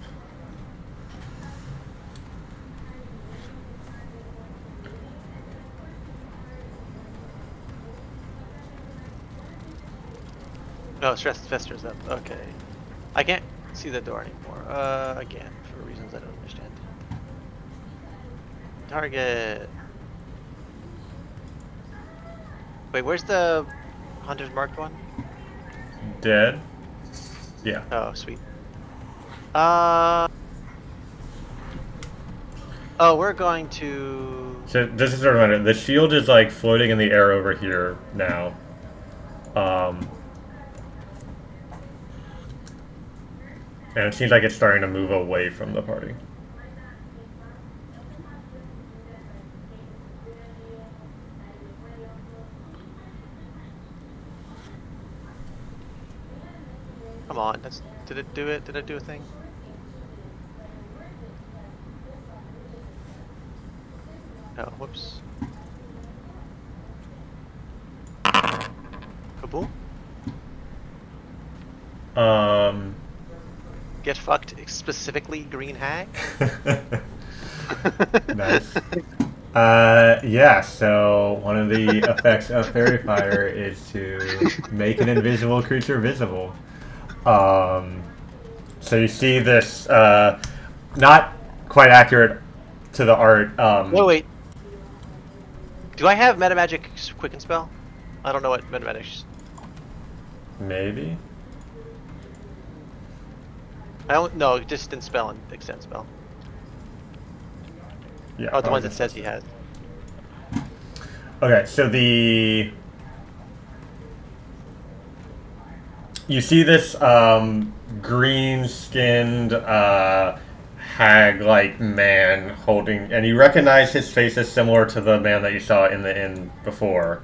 No, Fester's up. Okay. I can't see the door anymore. Again, for reasons I don't understand. Target. Wait, where's the Hunter's Marked one? Dead? Yeah. Oh, sweet. Oh, we're going to... So this is a reminder. The shield is like floating in the air over here now. And it seems like it's starting to move away from the party. Come on, did it do it? Did it do a thing? Oh, whoops. Kaboom? Get fucked, specifically Green Hag? Nice. Yeah, so one of the effects of Fairy Fire is to make an invisible creature visible. So you see this, not quite accurate to the art. No, wait. Do I have Metamagic Quicken Spell? I don't know what Metamagic. Maybe? I don't. No, Distant Spell and Extend Spell. Yeah. Oh, the probably ones it just says this. he has. Okay, so you see this green-skinned hag-like man holding, and you recognize his face is similar to the man that you saw in the inn before,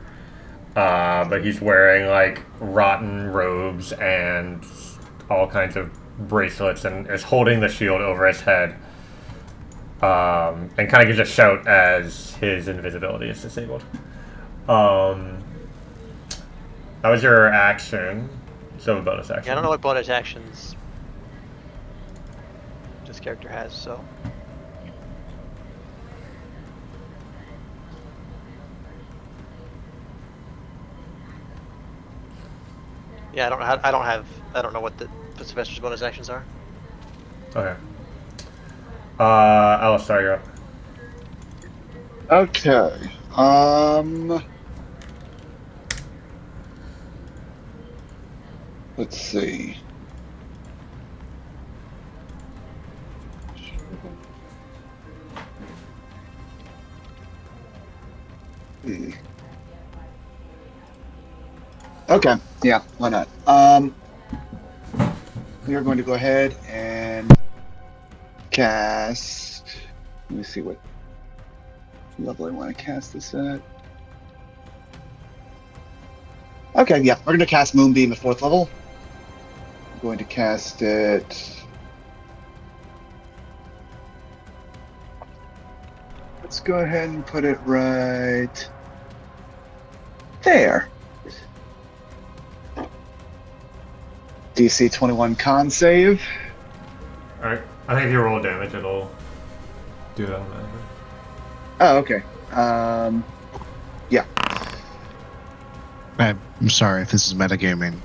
but he's wearing like rotten robes and all kinds of bracelets, and is holding the shield over his head, and kind of gives a shout as his invisibility is disabled. That was your action. So a bonus action. Yeah, I don't know what bonus actions this character has, so. Yeah, I don't know what the Sylvester's bonus actions are. Okay. Alistar, you're up. Okay. Let's see. Hmm. Okay. Yeah. Why not? We are going to go ahead and cast. Let me see what level I want to cast this at. Okay. Yeah, we're going to cast Moonbeam at 4th level. I'm going to cast it. Let's go ahead and put it right there. DC 21 con save. Alright. I think if you roll damage, it'll do it automatically. Oh, okay. Yeah. I'm sorry if this is metagaming.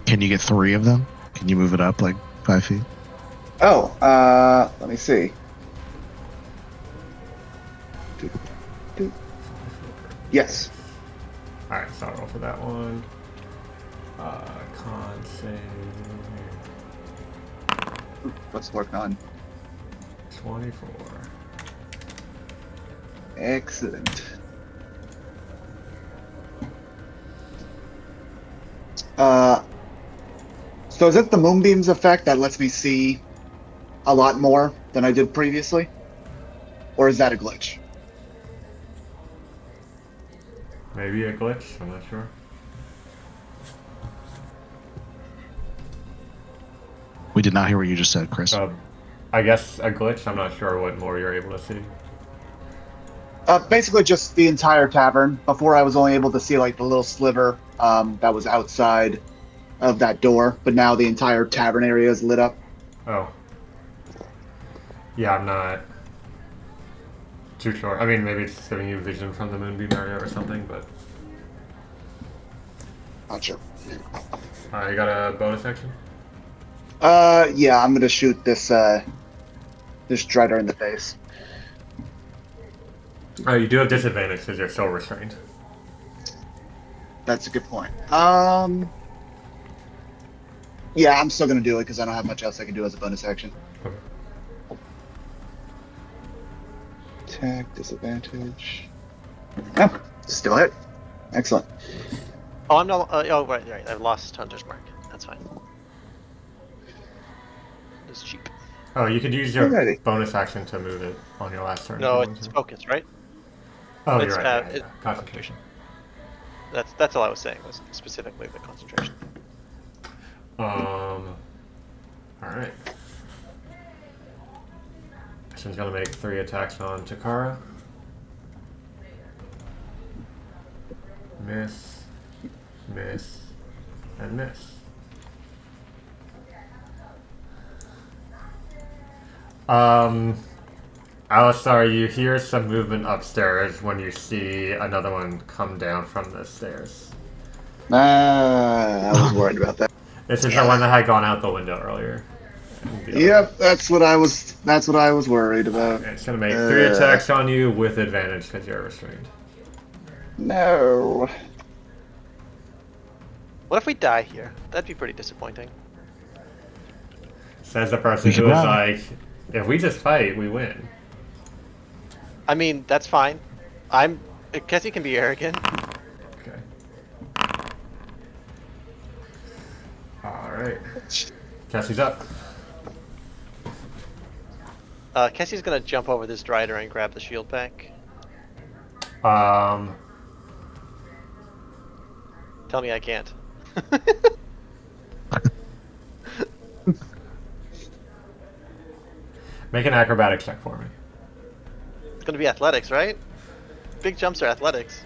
Can you get 3 of them? Can you move it up like 5 feet? Oh, let me see. Yes. Alright, so I'll roll for that one. Con save. Let's work on. 24. Excellent. So is it the Moonbeam's effect that lets me see a lot more than I did previously? Or is that a glitch? Maybe a glitch, I'm not sure. We did not hear what you just said, Chris. I guess a glitch, I'm not sure what more you're able to see. Basically just the entire tavern. Before I was only able to see like the little sliver that was outside of that door, but now the entire tavern area is lit up. Oh. Yeah, I'm not too sure. I mean, maybe it's just giving you vision from the Moonbeam area or something, but... Not sure. You got a bonus action? Yeah, I'm gonna shoot this Dreader in the face. Oh, you do have disadvantage because you're still restrained. That's a good point. Yeah, I'm still gonna do it because I don't have much else I can do as a bonus action. Okay. Attack, disadvantage. Oh, still hit. Excellent. Oh, I'm not. Oh, right. I've lost Hunter's Mark. That's fine. It's cheap. Oh, you could use your Alrighty. bonus action to move it on your last turn. No, if you want it's to. focus, right? Oh, it's, you're right. it- Concentration. That's all I was saying, was specifically the concentration. Alright. So he's gonna make 3 attacks on Takara. Miss, miss, and miss. Alistar, you hear some movement upstairs when you see another one come down from the stairs. I was worried about that. This is the one that had gone out the window earlier. Yep, that's what I was worried about. It's gonna make 3 attacks on you with advantage because you're restrained. No. What if we die here? That'd be pretty disappointing. Says the person who is like, if we just fight, we win. I mean, that's fine. Cassie can be arrogant. Okay. Alright. Cassie's up. Cassie's gonna jump over this Drider and grab the shield back. Tell me I can't. Make an acrobatics check for me. It's gonna be athletics, right? Big jumps are athletics.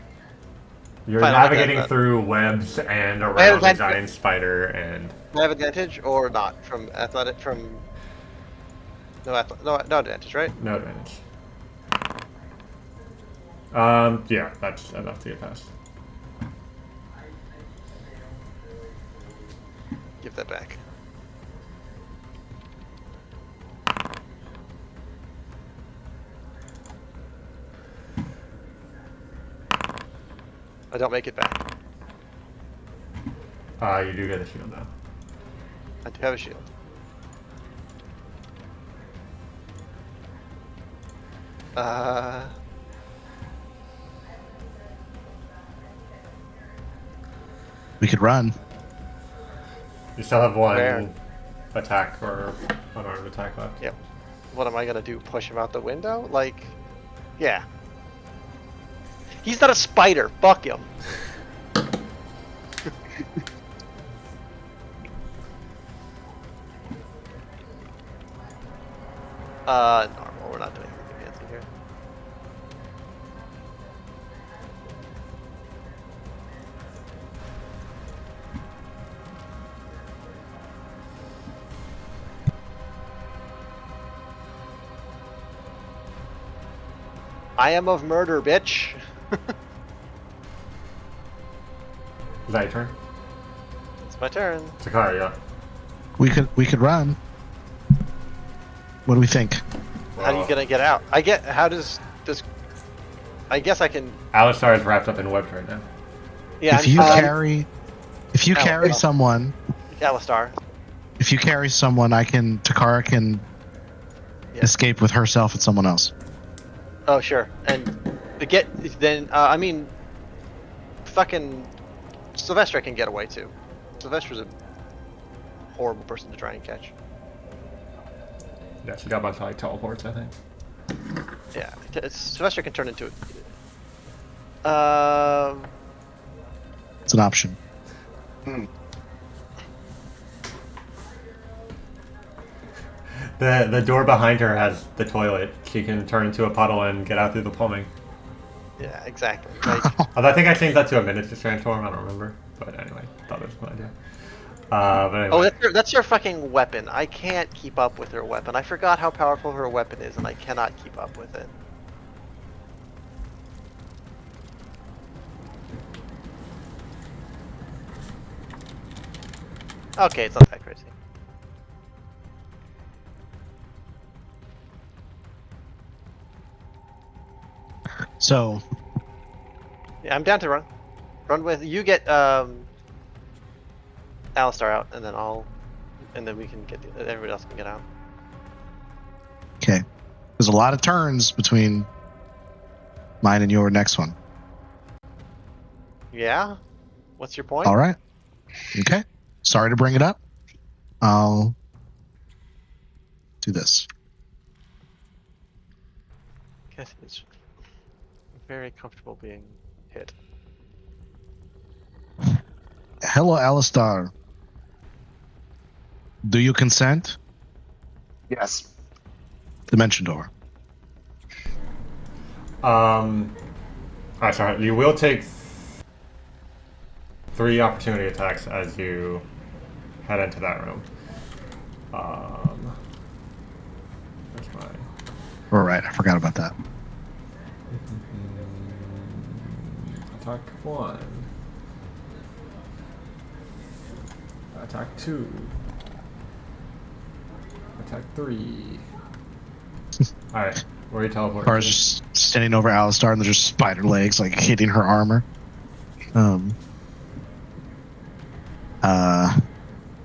You're Fine, navigating through webs and around a giant spider and... Do I have advantage or not from athletic? No advantage, right? No advantage. Yeah, that's enough to get past. Give that back. I don't make it back. You do get a shield now. I do have a shield. We could run. You still have one Where? attack or unarmed attack left. Yep. What am I gonna do? Push him out the window? Like, yeah. He's not a spider. Fuck him. Normal. We're not doing anything fancy here. I am of murder, bitch. Is that your turn? It's my turn. Takara, yeah. We could run. What do we think? How are you gonna get out? How does this? I guess I can. Alistar is wrapped up in webs right now. Yeah. If you carry someone, Alistar. if you carry someone, Takara can escape with herself and someone else. Oh sure, and I mean, fucking Sylvester can get away too. Sylvester's a horrible person to try and catch. Yeah, she got a bunch of like teleports, I think. Yeah, Sylvester can turn into it. It's an option. The door behind her has the toilet. She can turn into a puddle and get out through the plumbing. Yeah, exactly. Like, Although I think I changed that to a miniature transform. I don't remember, but anyway, thought it was a good idea. But anyway. oh, that's your fucking weapon. I can't keep up with her weapon. I forgot how powerful her weapon is, and I cannot keep up with it. Okay, it's not that crazy. So, Yeah, I'm down to run. Run with you. Get Alistar out, and then we can get everybody else can get out. okay. There's a lot of turns between mine and your next one. Yeah. What's your point? All right. Okay. Sorry to bring it up. I'll do this. Guess it's very comfortable being hit. Hello, Alistar. Do you consent? Yes. Dimension door. Alright, sorry. You will take 3 opportunity attacks as you head into that room. That's fine. All right, I forgot about that. Attack 1. Attack 2. Attack 3. Alright, where are you teleporting? Kara's just standing over Alistar, and there's just spider legs like hitting her armor.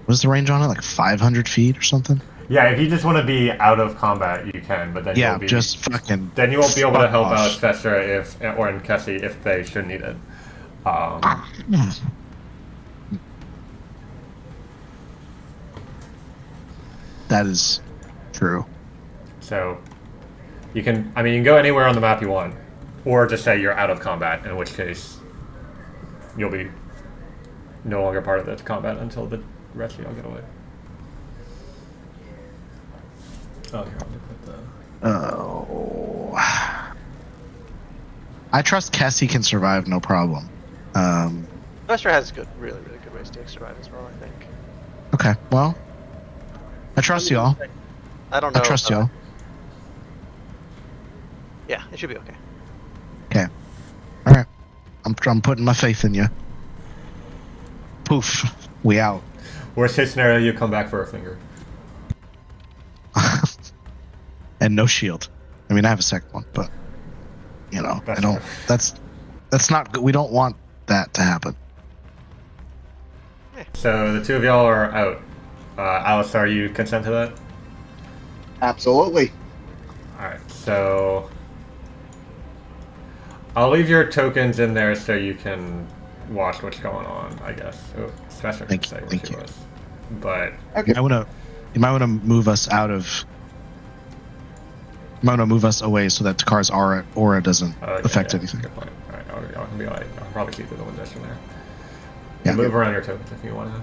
What's the range on it? Like 500 feet or something? Yeah, if you just want to be out of combat, you can, but then Yeah, you'll be just fucking. then you won't be able to fuck help off. out Fester or Kessie if they should need it. That is true. So you can go anywhere on the map you want, or just say you're out of combat, in which case you'll be no longer part of the combat until the rest of y'all get away. Oh, here, let me put the... Oh. I trust Cassie can survive, no problem. Buster has really good ways to survive as well, I think. Okay, well, I trust y'all. I don't know. I trust y'all. Yeah, it should be okay. Okay. All right. I'm putting my faith in you. Poof. We out. Worst case scenario, you come back for a finger. And no shield. I mean, I have a second one, but you know, That's I don't. fair. That's not good. We don't want that to happen. So the two of y'all are out. Alistar, you consent to that? Absolutely. Alright, so I'll leave your tokens in there so you can watch what's going on, I guess. Oh, Spencer can say where she was. But Okay. You might want to move us out of. You might want to move us away so that Takar's aura doesn't affect anything. Good point. Alright, I'll be alright. I'll probably keep the windows from there. Yeah. You move around your tokens if you want to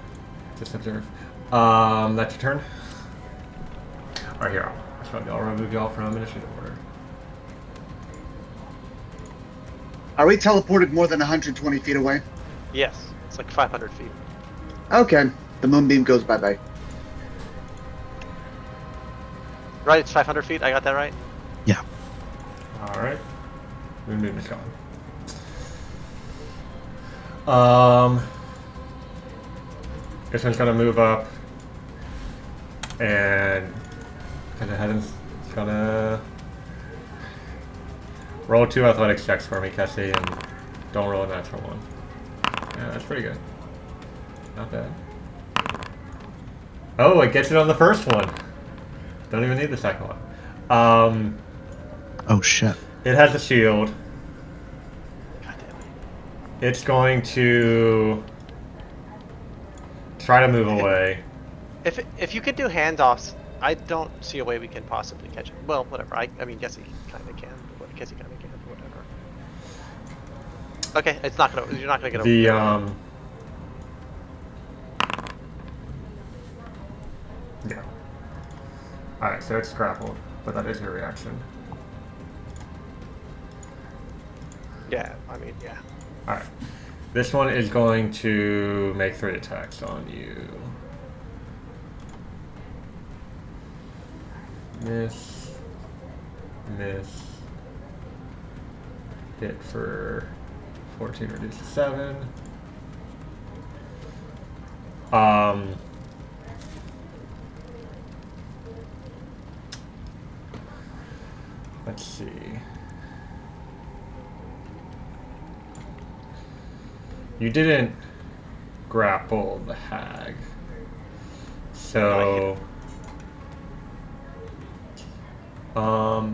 just observe. That's your turn. Alright, here. I'll remove y'all from initiative order. Are we teleported more than 120 feet away? Yes, it's like 500 feet. Okay. The moonbeam goes bye-bye. Right, it's 500 feet. I got that right? Yeah. Alright. Moonbeam is gone. This one's gonna move up and kind of head and it's gonna roll 2 athletics checks for me, Kessie, and don't roll a natural one. Yeah, that's pretty good. Not bad. Oh, it gets it on the first one. Don't even need the second one. Oh shit. It has a shield. God damn it. It's going to try to move away. If you could do handoffs, I don't see a way we can possibly catch it. Well, whatever. I mean, Jesse kind of can. Jesse kind of can. Whatever. Okay, it's not gonna. You're not gonna get The yeah. All right, so it's grappled, but that is your reaction. Yeah, I mean, yeah. All right, this one is going to make 3 attacks on you. Miss, miss, hit for 14, reduced to 7. Let's see. You didn't grapple the hag, so oh,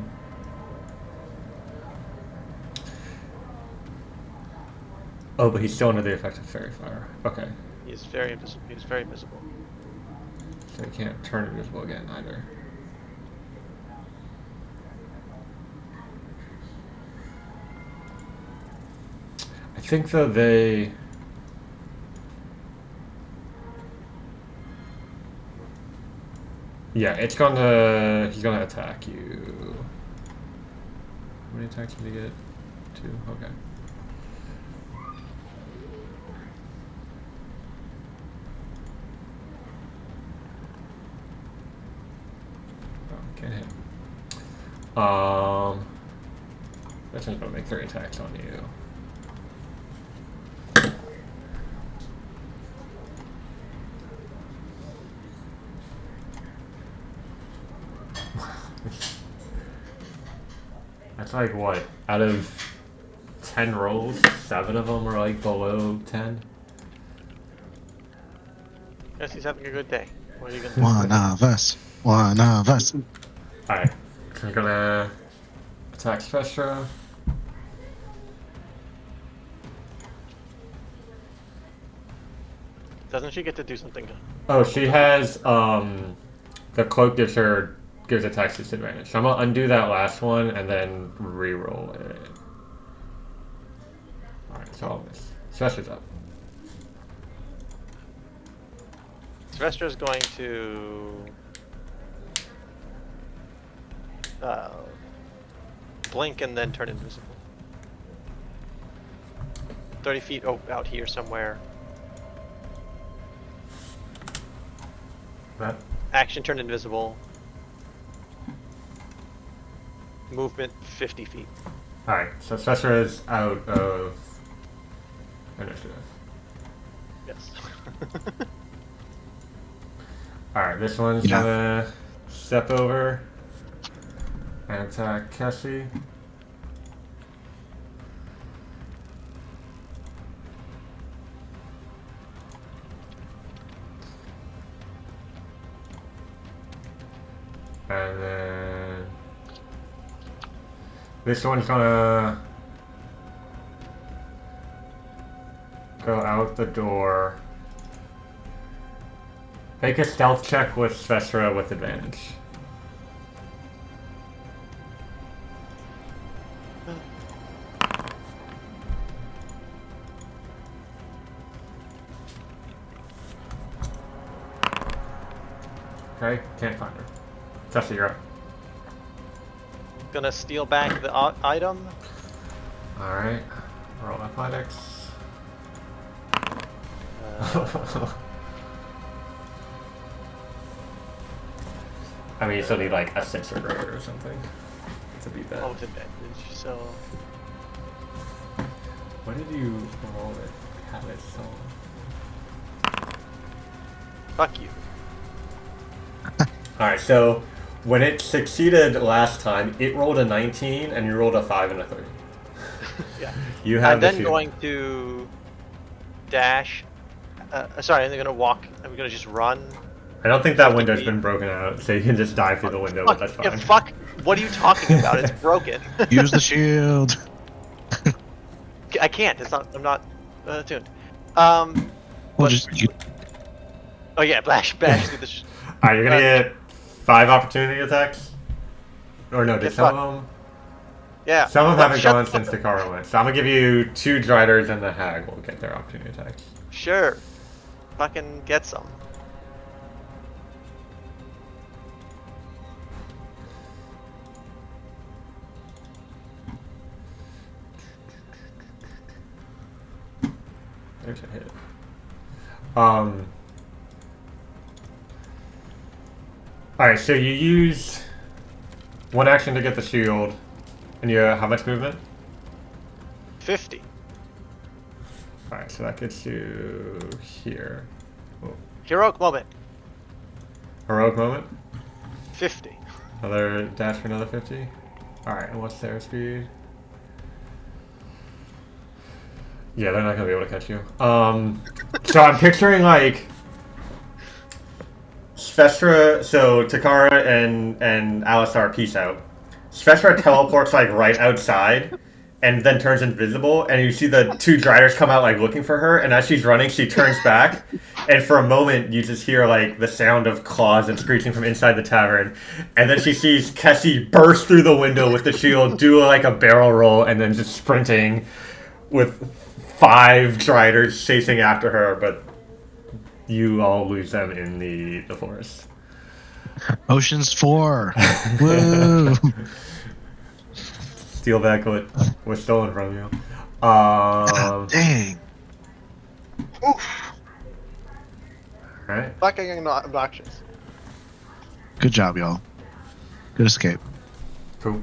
but he's still under the effect of fairy fire. Okay, He's very invisible. He's very visible. so he can't turn invisible again either. I think though they. Yeah, he's gonna attack you. How many attacks did he get? 2, okay. Oh, can't hit. This one's gonna make 3 attacks on you. That's like what? Out of 10 rolls, 7 of them are like below 10. Yes, he's having a good day. What are you gonna do? One of us. One of us. Alright, I'm gonna attack Spestra. Doesn't she get to do something? Oh, she has, the cloak gives attacks disadvantage. So I'm gonna undo that last one and then re-roll it. Alright, so I'll miss. Spestra's up. Sylvester's going to blink and then turn invisible. 30 feet out here somewhere. That? Action, turn invisible. Movement 50 feet. Alright, so Spestra is out of initiative. Yes. Alright, this one's gonna step over and attack Kessie. And then this one's gonna go out the door. Make a stealth check with Spestra with advantage. Okay, can't find her. Tessie, you're up. Gonna steal back the item. Alright, roll athletics. I mean, you still need like a 6 or greater or something to beat that. Oh, it's advantage, so... What did you roll it? Have it so... Fuck you. Alright, so when it succeeded last time, it rolled a 19 and you rolled a 5 and a 3. Yeah. You have I'm the then shield. going to dash. Sorry, I'm gonna walk. I'm gonna just run. I don't think that window's been broken out, so you can just dive through the window, but that's fine. Yeah, fuck. What are you talking about? It's broken. Use the shield. I can't. It's not. I'm not tuned. Well, but- just Oh yeah, bash through the. Alright, you're gonna get 5 opportunity attacks? Or no, did Get some fucked. of them? Yeah. Some of them haven't Shut gone the since fuck the car went. So I'm gonna give you 2 Driders and the Hag will get their opportunity attacks. up. Sure. Fucking get some. There's a hit. Alright, so you use 1 action to get the shield, and you have how much movement? 50. Alright, so that gets you here. Whoa. Heroic moment. Heroic moment. 50. Another dash for another 50. Alright, and what's their speed? Yeah, they're not gonna be able to catch you. So I'm picturing like Spestra, so Takara and Alistar peace out. Spestra teleports like right outside and then turns invisible, and you see the 2 Driders come out like looking for her, and as she's running she turns back, and for a moment you just hear like the sound of claws and screeching from inside the tavern, and then she sees Kessie burst through the window with the shield, do like a barrel roll, and then just sprinting with 5 Driders chasing after her, but you all lose them in the forest. Ocean's 4. Woo! Steal back what was stolen from you. Dang. Alright. Fucking obnoxious. Good job, y'all. Good escape. Cool.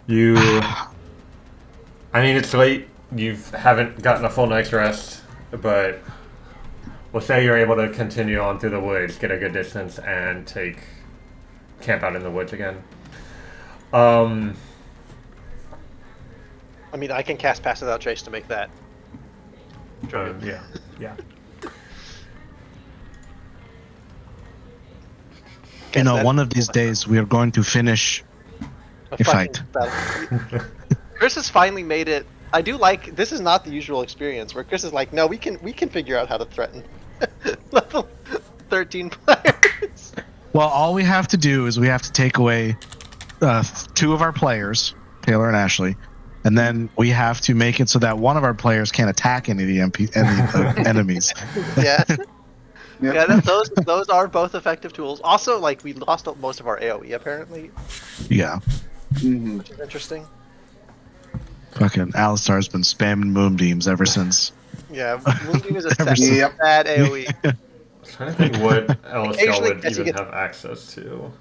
You. I mean, it's late. You haven't gotten a full night's rest, but we'll say you're able to continue on through the woods, get a good distance, and camp out in the woods again. I mean, I can cast Pass Without Trace to make that. Yeah. You know, that- one of these days we are going to finish a fight. Chris has finally made it. I do like this. Is not the usual experience where Chris is like, "No, we can figure out how to threaten level 13 players." Well, all we have to do is we have to take away 2 of our players, Taylor and Ashley, and then we have to make it so that one of our players can't attack any of the enemies. Yeah, Yep. yeah. Those are both effective tools. Also, like we lost most of our AOE apparently, Yeah. Mhm. which is interesting. Fucking Alistar's been spamming Moonbeams ever since. Yeah, Moonbeam is a Ever since- sad AOE. I'm trying to think what else y'all Occasionally would gets- even have access to.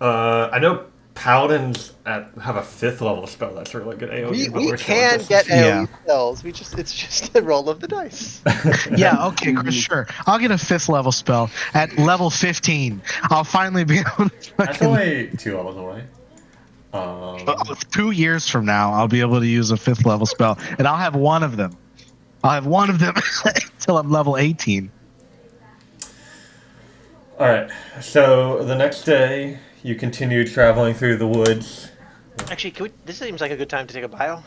I know Paladins have a 5th level spell that's a really good AoE. but We we're still can just- get AOE Yeah. spells. It's just a roll of the dice. Yeah, okay, Chris, sure. I'll get a 5th level spell at level 15. I'll finally be able to That's fucking... only 2 levels away. 2 years from now, I'll be able to use a 5th level spell, and I'll have one of them. I'll have one of them until I'm level 18. Alright, so the next day, you continue traveling through the woods. Actually, this seems like a good time to take a bio.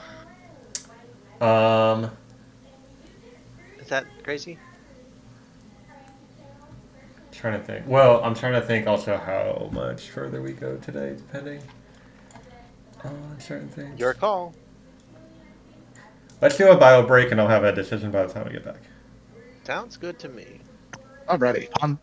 Um, Is that crazy? trying to think. Well, I'm trying to think also how much further we go today, depending on certain things. Your call. Let's do a bio break, and I'll have a decision by the time we get back. Sounds good to me. Alrighty. On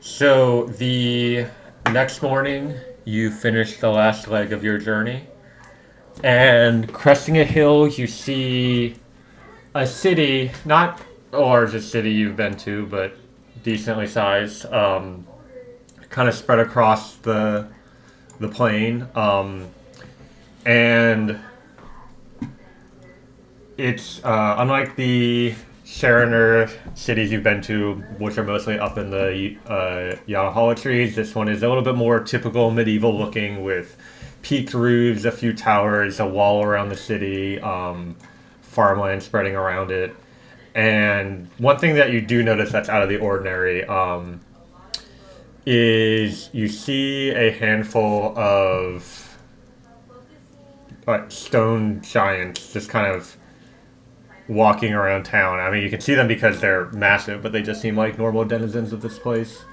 So the next morning, you finish the last leg of your journey, and cresting a hill, you see a city, not the largest city you've been to, but decently sized, kind of spread across the plain, and it's unlike the Sharoner cities you've been to, which are mostly up in the Yahala trees. This one is a little bit more typical medieval looking, with peaked roofs, a few towers, a wall around the city, farmland spreading around it. And one thing that you do notice that's out of the ordinary is you see a handful of stone giants just kind of walking around town. I mean, you can see them because they're massive, but they just seem like normal denizens of this place.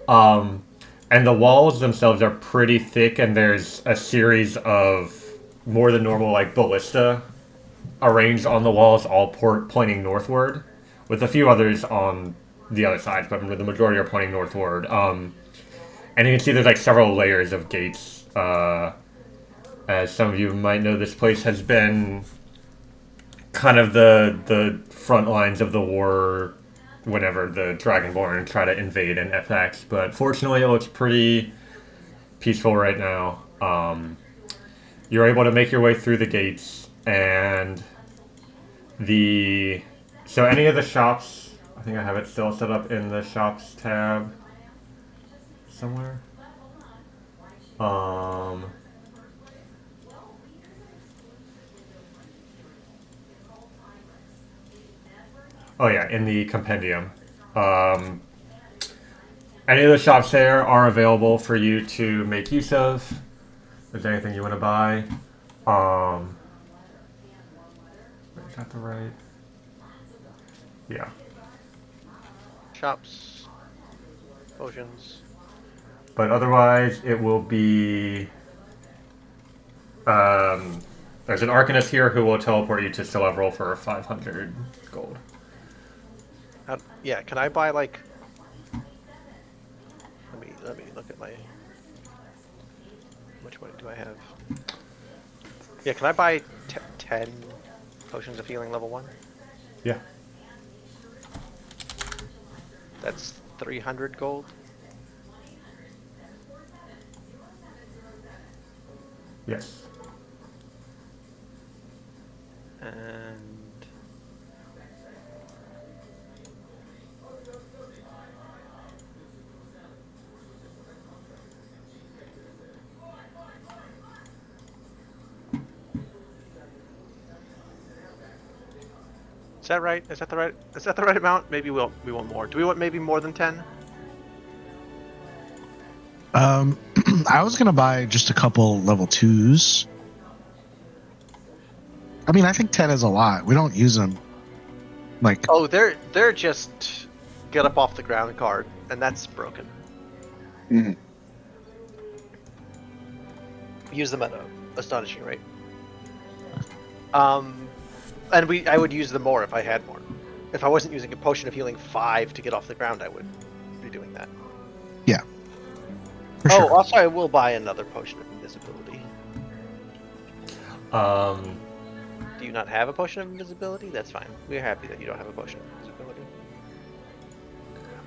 And the walls themselves are pretty thick, and there's a series of more than normal, like, ballista arranged on the walls, all pointing northward, with a few others on the other side, but the majority are pointing northward. And you can see there's, like, several layers of gates. As some of you might know, this place has been kind of the front lines of the war whenever the Dragonborn try to invade and attacks, but fortunately it looks pretty peaceful right now. You're able to make your way through the gates, and so any of the shops, I think I have it still set up in the shops tab somewhere. Oh yeah, in the compendium. Any of the shops there are available for you to make use of. If there's anything you want to buy. Is that the right? Yeah. Shops, potions. But otherwise, it will be. There's an Arcanist here who will teleport you to Celebral for 500 gold. Yeah, can I buy like? Let me look at my. Which one do I have? Yeah, can I buy 10 potions of healing level 1? Yeah. That's 300 gold. Yes. And is that right? Is that the right amount? Maybe we want more. Do we want maybe more than 10? I was gonna buy just a couple level 2s. I mean, I think 10 is a lot. We don't use them. Like, Oh, they're just get up off the ground card, and that's broken. Mhm. Use them at a astonishing rate. And I would use them more if I had more. If I wasn't using a potion of healing 5 to get off the ground, I would be doing that. yeah. For Oh, sure. also I will buy another potion of invisibility. Do you not have a potion of invisibility? That's fine. We're happy that you don't have a potion of invisibility.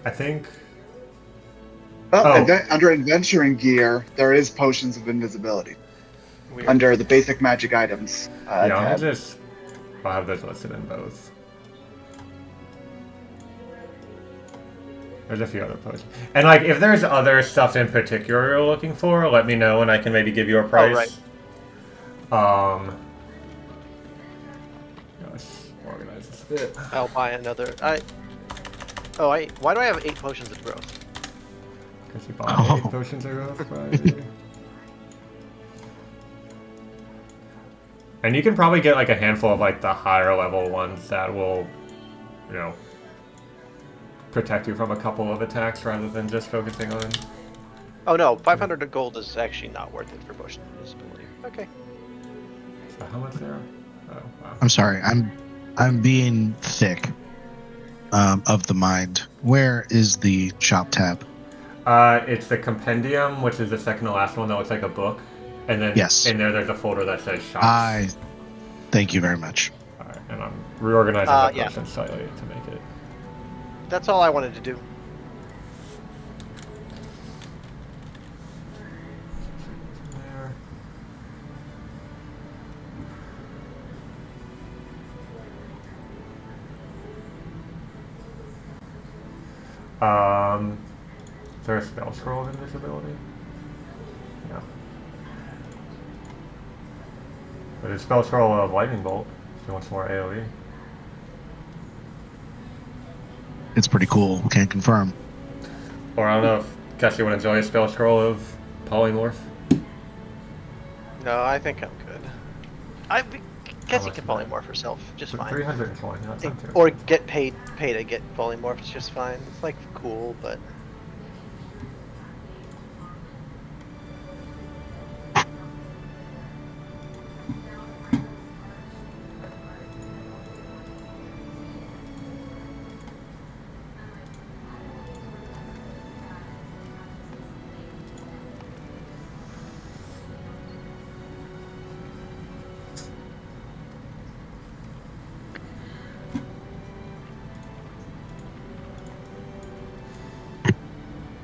I think. Under adventuring gear, there is potions of invisibility. Weird. Under the basic magic items. Yeah, tab. I'll have those listed in both. There's a few other posts. And, like, if there's other stuff in particular you're looking for, let me know and I can maybe give you a price. right. Let's organize this a bit. I'll buy another. Why do I have 8 potions of growth? Because you bought 8 potions of growth, right? And you can probably get, like, a handful of, like, the higher level ones that will, you know, protect you from a couple of attacks rather than just focusing on. Oh no, 500 gold is actually not worth it for potion of invisibility. Okay. So how much there? Oh wow. I'm sorry. I'm being thick of the mind. Where is the shop tab? It's the compendium, which is the second to last one that looks like a book, and then Yes. in there's a folder that says shops. Thank you very much. All right, and I'm reorganizing the Yeah. potion slightly to make it. That's all I wanted to do. Is there a spell scroll of invisibility? No. There's a spell scroll of lightning bolt. If you want some more AoE. It's pretty cool. Can't confirm. Or I don't know if Cassie would enjoy a spell scroll of polymorph. No, I think I'm good. I guess you much can is that? polymorph herself just fine. 320. That's not terrible. Or get paid to get polymorph. It's just fine. It's like cool, but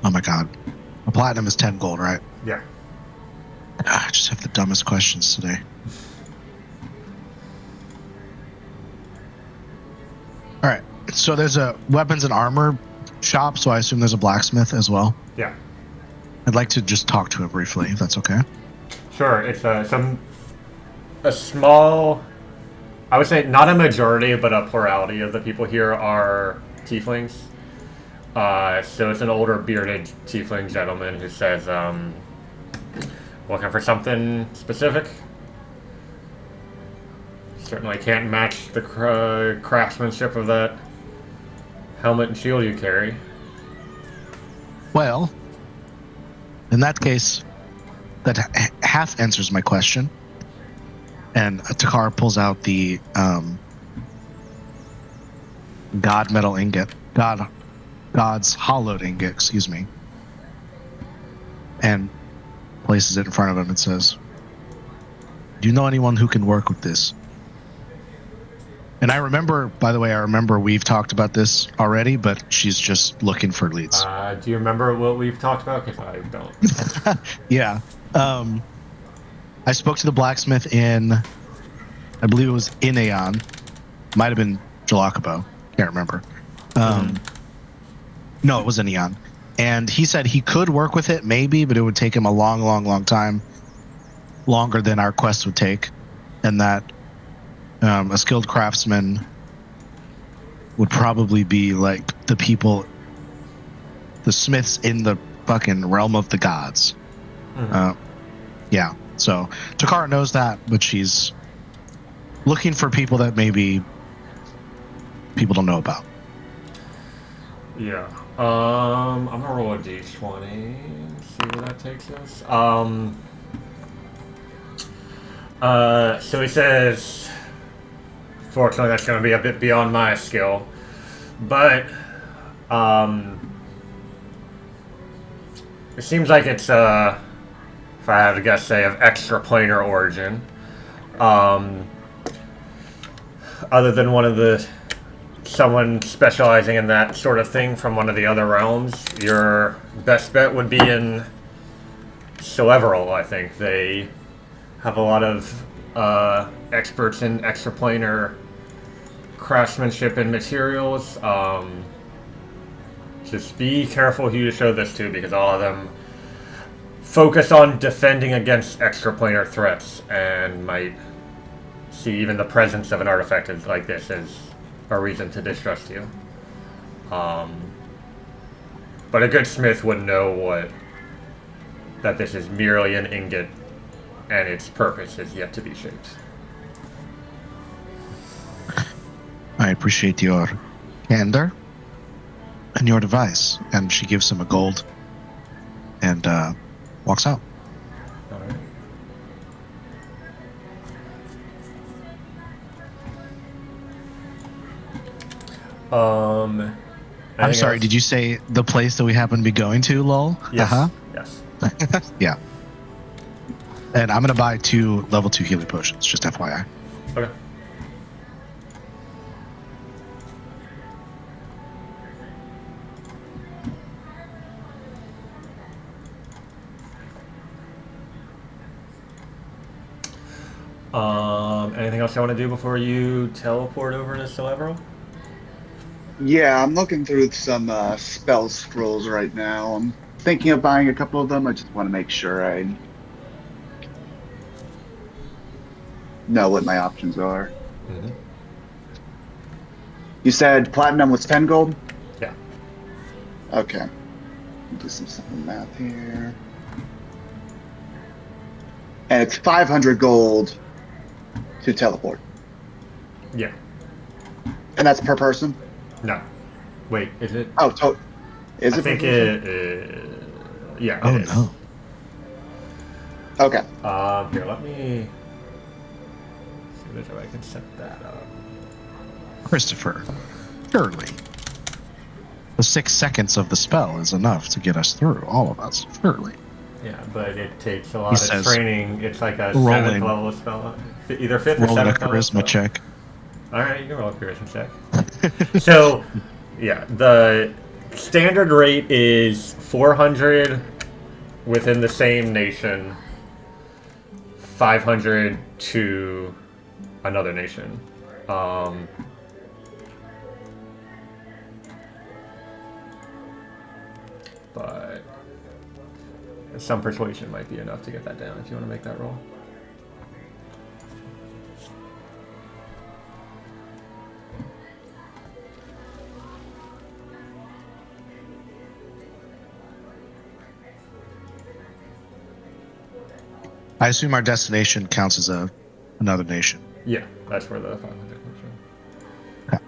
Oh my god. A platinum is 10 gold, right? Yeah. I just have the dumbest questions today. Alright, so there's a weapons and armor shop, so I assume there's a blacksmith as well. Yeah. I'd like to just talk to it briefly, if that's okay. Sure. It's a small. I would say not a majority, but a plurality of the people here are tieflings. So it's an older bearded tiefling gentleman who says, looking for something specific? Certainly can't match the craftsmanship of that helmet and shield you carry. Well, in that case, that half answers my question. And Takara pulls out the God metal ingot. God's hollowed ingot, excuse me. And places it in front of him and says, "Do you know anyone who can work with this?" And I remember, by the way, we've talked about this already, but she's just looking for leads. Do you remember what we've talked about? Because I don't. Yeah. I spoke to the blacksmith I believe it was in Aeon. Might have been Jalakabo. Can't remember. No, it was in Aeon. And he said he could work with it, maybe, but it would take him a long, long, long time. Longer than our quest would take. And that a skilled craftsman would probably be like the people, the smiths in the fucking realm of the gods. Yeah. So Takara knows that, but she's looking for people that maybe people don't know about. Yeah. I'm gonna roll a d20 and see where that takes us. So he says, fortunately that's gonna be a bit beyond my skill, but it seems like it's if I had to guess, say, of extraplanar origin. Other than someone specializing in that sort of thing from one of the other realms, your best bet would be in Celeveral, I think. They have a lot of experts in extraplanar craftsmanship and materials. Just be careful who you show this to, because all of them focus on defending against extraplanar threats and might see even the presence of an artifact like this as a reason to distrust you. But a good smith would know that this is merely an ingot and its purpose is yet to be shaped. I appreciate your candor and your advice. And she gives him a gold and walks out. Alright. I'm sorry, did you say the place that we happen to be going to, lol? Yes. Yes. Yeah. And I'm going to buy 2 level 2 healing potions, just FYI. Okay. Anything else you want to do before you teleport over to Celebro? Yeah, I'm looking through some spell scrolls right now. I'm thinking of buying a couple of them. I just want to make sure I know what my options are. Mm-hmm. You said platinum was 10 gold? Yeah. Okay. Do some simple math here. And it's 500 gold to teleport. Yeah. And that's per person? No. Wait, is it? Oh, is I it per think person? it. Yeah, Oh, it is. no. Okay. Here, let me see if there's a way I can set that up. Christopher, surely. The 6 seconds of the spell is enough to get us through, all of us, surely. Yeah, but it takes a He lot of says, training. It's like a rolling- 7th level spell. Either 5th or Roll a 7th level charisma spell. check. Alright, you can roll a charisma check. So, yeah, the standard rate is 400 within the same nation, 500 to another nation. But some persuasion might be enough to get that down if you want to make that roll. I assume our destination counts as another nation. Yeah, that's where the 500 comes from. Okay.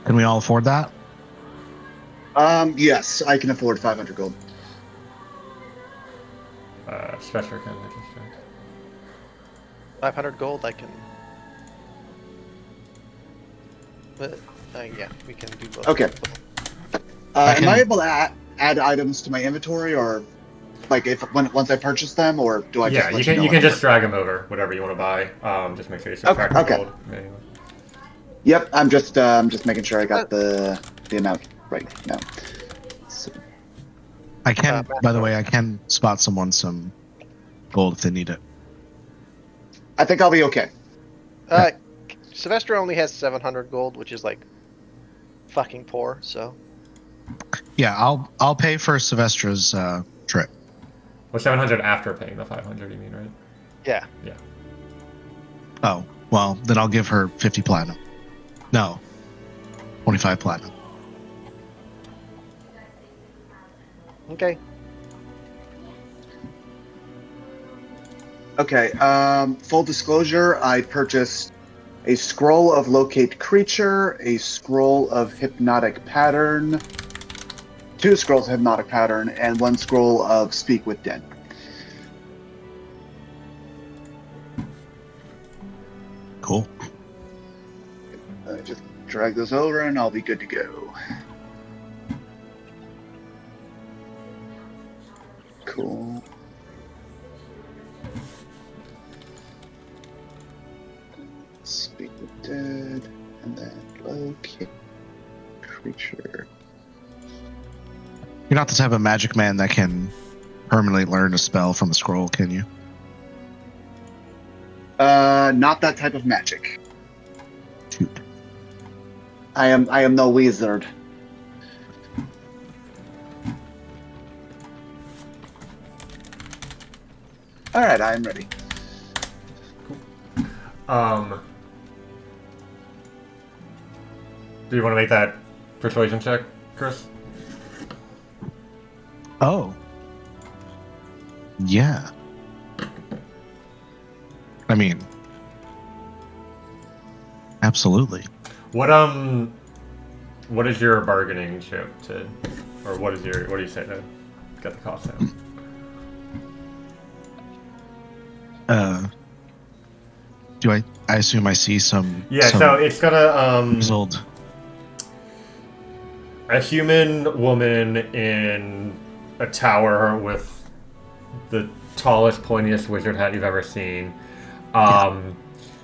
Can we all afford that? Yes, I can afford 500 gold. Stretcher can make a check. 500 gold, I can. But yeah, we can do both. Okay. Am I able to add items to my inventory, or like once I purchase them, or do I? Yeah, just you can just drag them over, whatever you want to buy. Just make sure you subtract the Okay. gold. Manually. Yep, I'm just making sure I got the amount right now. So, I can, by the way, I can spot someone some gold if they need it. I think I'll be okay. Sylvester only has 700 gold, which is like fucking poor. So Yeah, I'll pay for Sylvestra's trip. Well, 700 after paying the 500, you mean, right? yeah. Yeah. Oh, well, then I'll give her 50 platinum. No, 25 platinum. Okay. Okay. Full disclosure: I purchased a scroll of locate creature, a scroll of hypnotic pattern, 2 scrolls of hypnotic pattern, and 1 scroll of speak with dead. Cool. Just drag those over, and I'll be good to go. Cool. Speak with dead, and then locate creature. You're not the type of magic man that can permanently learn a spell from a scroll, can you? Not that type of magic. Shoot. I am no wizard. All right, I am ready. Do you want to make that persuasion check, Chris? Oh. Yeah. I mean, absolutely. What is your bargaining chip to, or what do you say to get the cost down? Do I assume I see some... Yeah, some so it's gonna, result. a human woman in a tower with the tallest, pointiest wizard hat you've ever seen.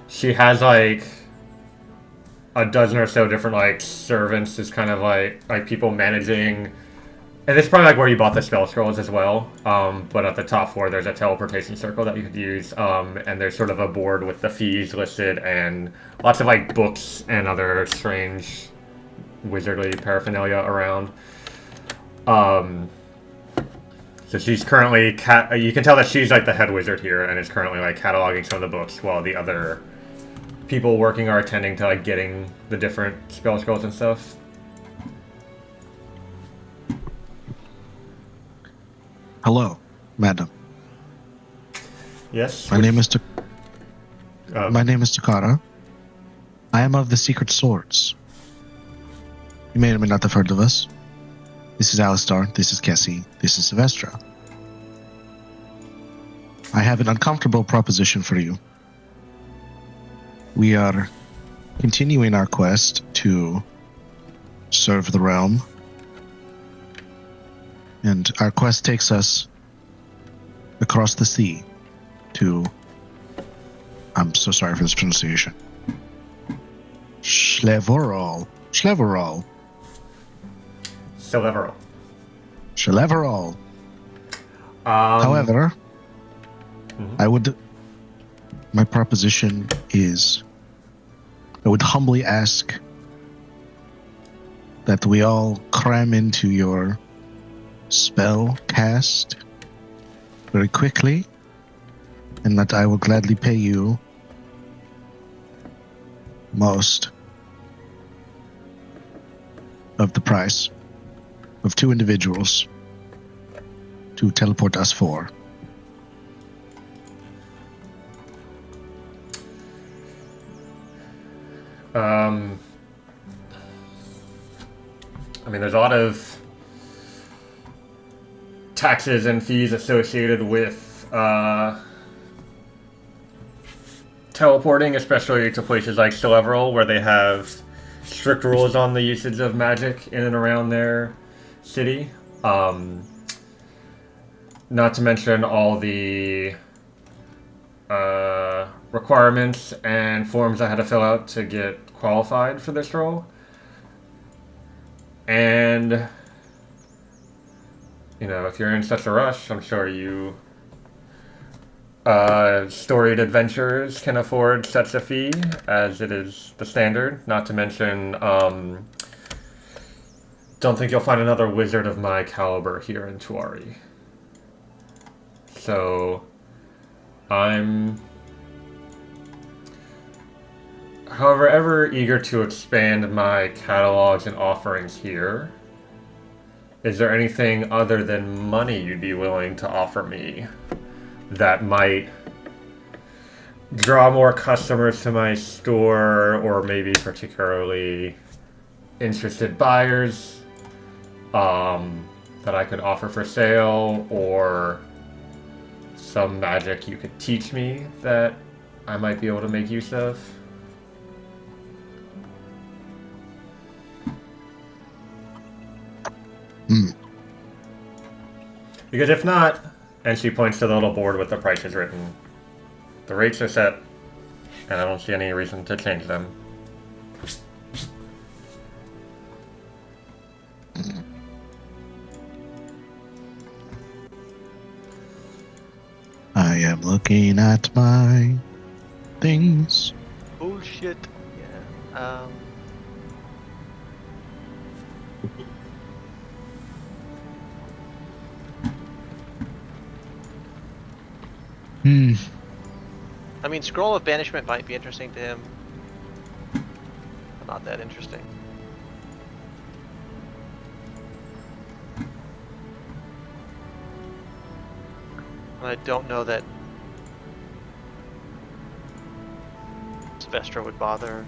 She has like a dozen or so different like servants, is kind of like people managing. And this is probably like where you bought the spell scrolls as well. But at the top floor, there's a teleportation circle that you could use, and there's sort of a board with the fees listed and lots of like books and other strange wizardly paraphernalia around. So she's currently you can tell that she's like the head wizard here, and is currently like cataloging some of the books while the other people working are attending to like getting the different spell scrolls and stuff. Hello, madam. Yes. My name is Eochora. I am of the Secret Swords. You may or may not have heard of us. This is Alistar, this is Kessie, this is Sylvestra. I have an uncomfortable proposition for you. We are continuing our quest to serve the realm. And our quest takes us across the sea to... I'm so sorry for this pronunciation. Schlevorol. Schlevorol. However, my proposition is, I would humbly ask that we all cram into your spell cast very quickly, and that I will gladly pay you most of the price of 2 individuals to teleport us 4. I mean, there's a lot of taxes and fees associated with teleporting, especially to places like Celeveral, where they have strict rules on the usage of magic in and around their city. Not to mention all the requirements and forms I had to fill out to get qualified for this role. And, you know, if you're in such a rush, I'm sure you storied adventurers can afford such a fee, as it is the standard. Not to mention, don't think you'll find another wizard of my caliber here in Tuari. So, I'm, however, ever eager to expand my catalogs and offerings here. Is there anything other than money you'd be willing to offer me that might draw more customers to my store, or maybe particularly interested buyers that I could offer for sale, or some magic you could teach me that I might be able to make use of? Because if not, and she points to the little board with the prices written, the rates are set, and I don't see any reason to change them. I am looking at my things. Bullshit. Yeah. I mean, Scroll of Banishment might be interesting to him, but not that interesting. And I don't know that Sylvestra would bother.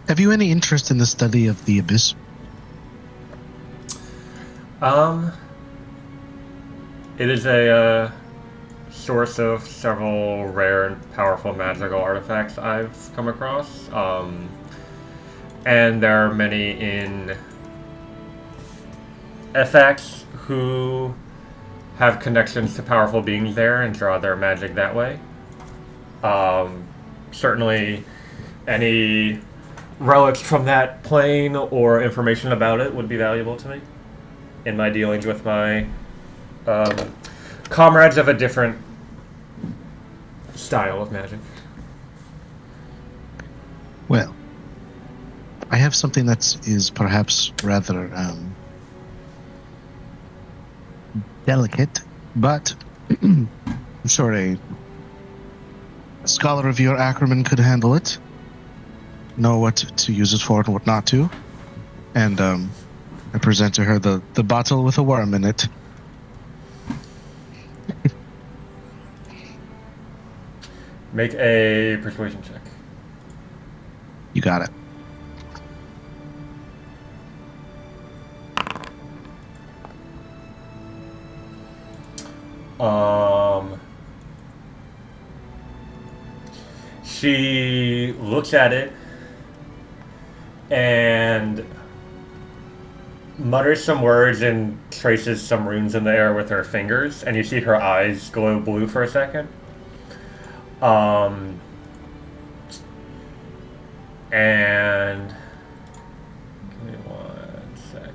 Have you any interest in the study of the Abyss? It is a source of several rare and powerful magical artifacts I've come across. And there are many in FX who have connections to powerful beings there and draw their magic that way. Certainly, any relics from that plane or information about it would be valuable to me in my dealings with my comrades of a different style of magic. Well, I have something that is perhaps rather delicate, but I'm sure a scholar of your acronym could handle it. Know what to use it for and what not to. And I present to her the bottle with a worm in it. Make a persuasion check. You got it. She looks at it and mutters some words and traces some runes in the air with her fingers, and you see her eyes glow blue for a second. And give me one sec.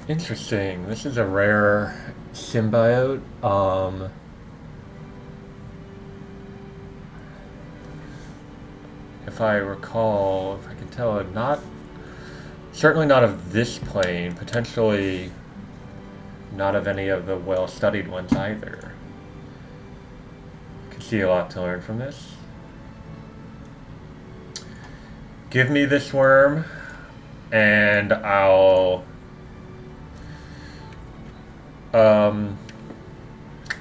Interesting. This is a rare symbiote. If I recall, if I can tell, certainly not of this plane, potentially not of any of the well-studied ones either. Could see a lot to learn from this. Give me this worm, and I'll...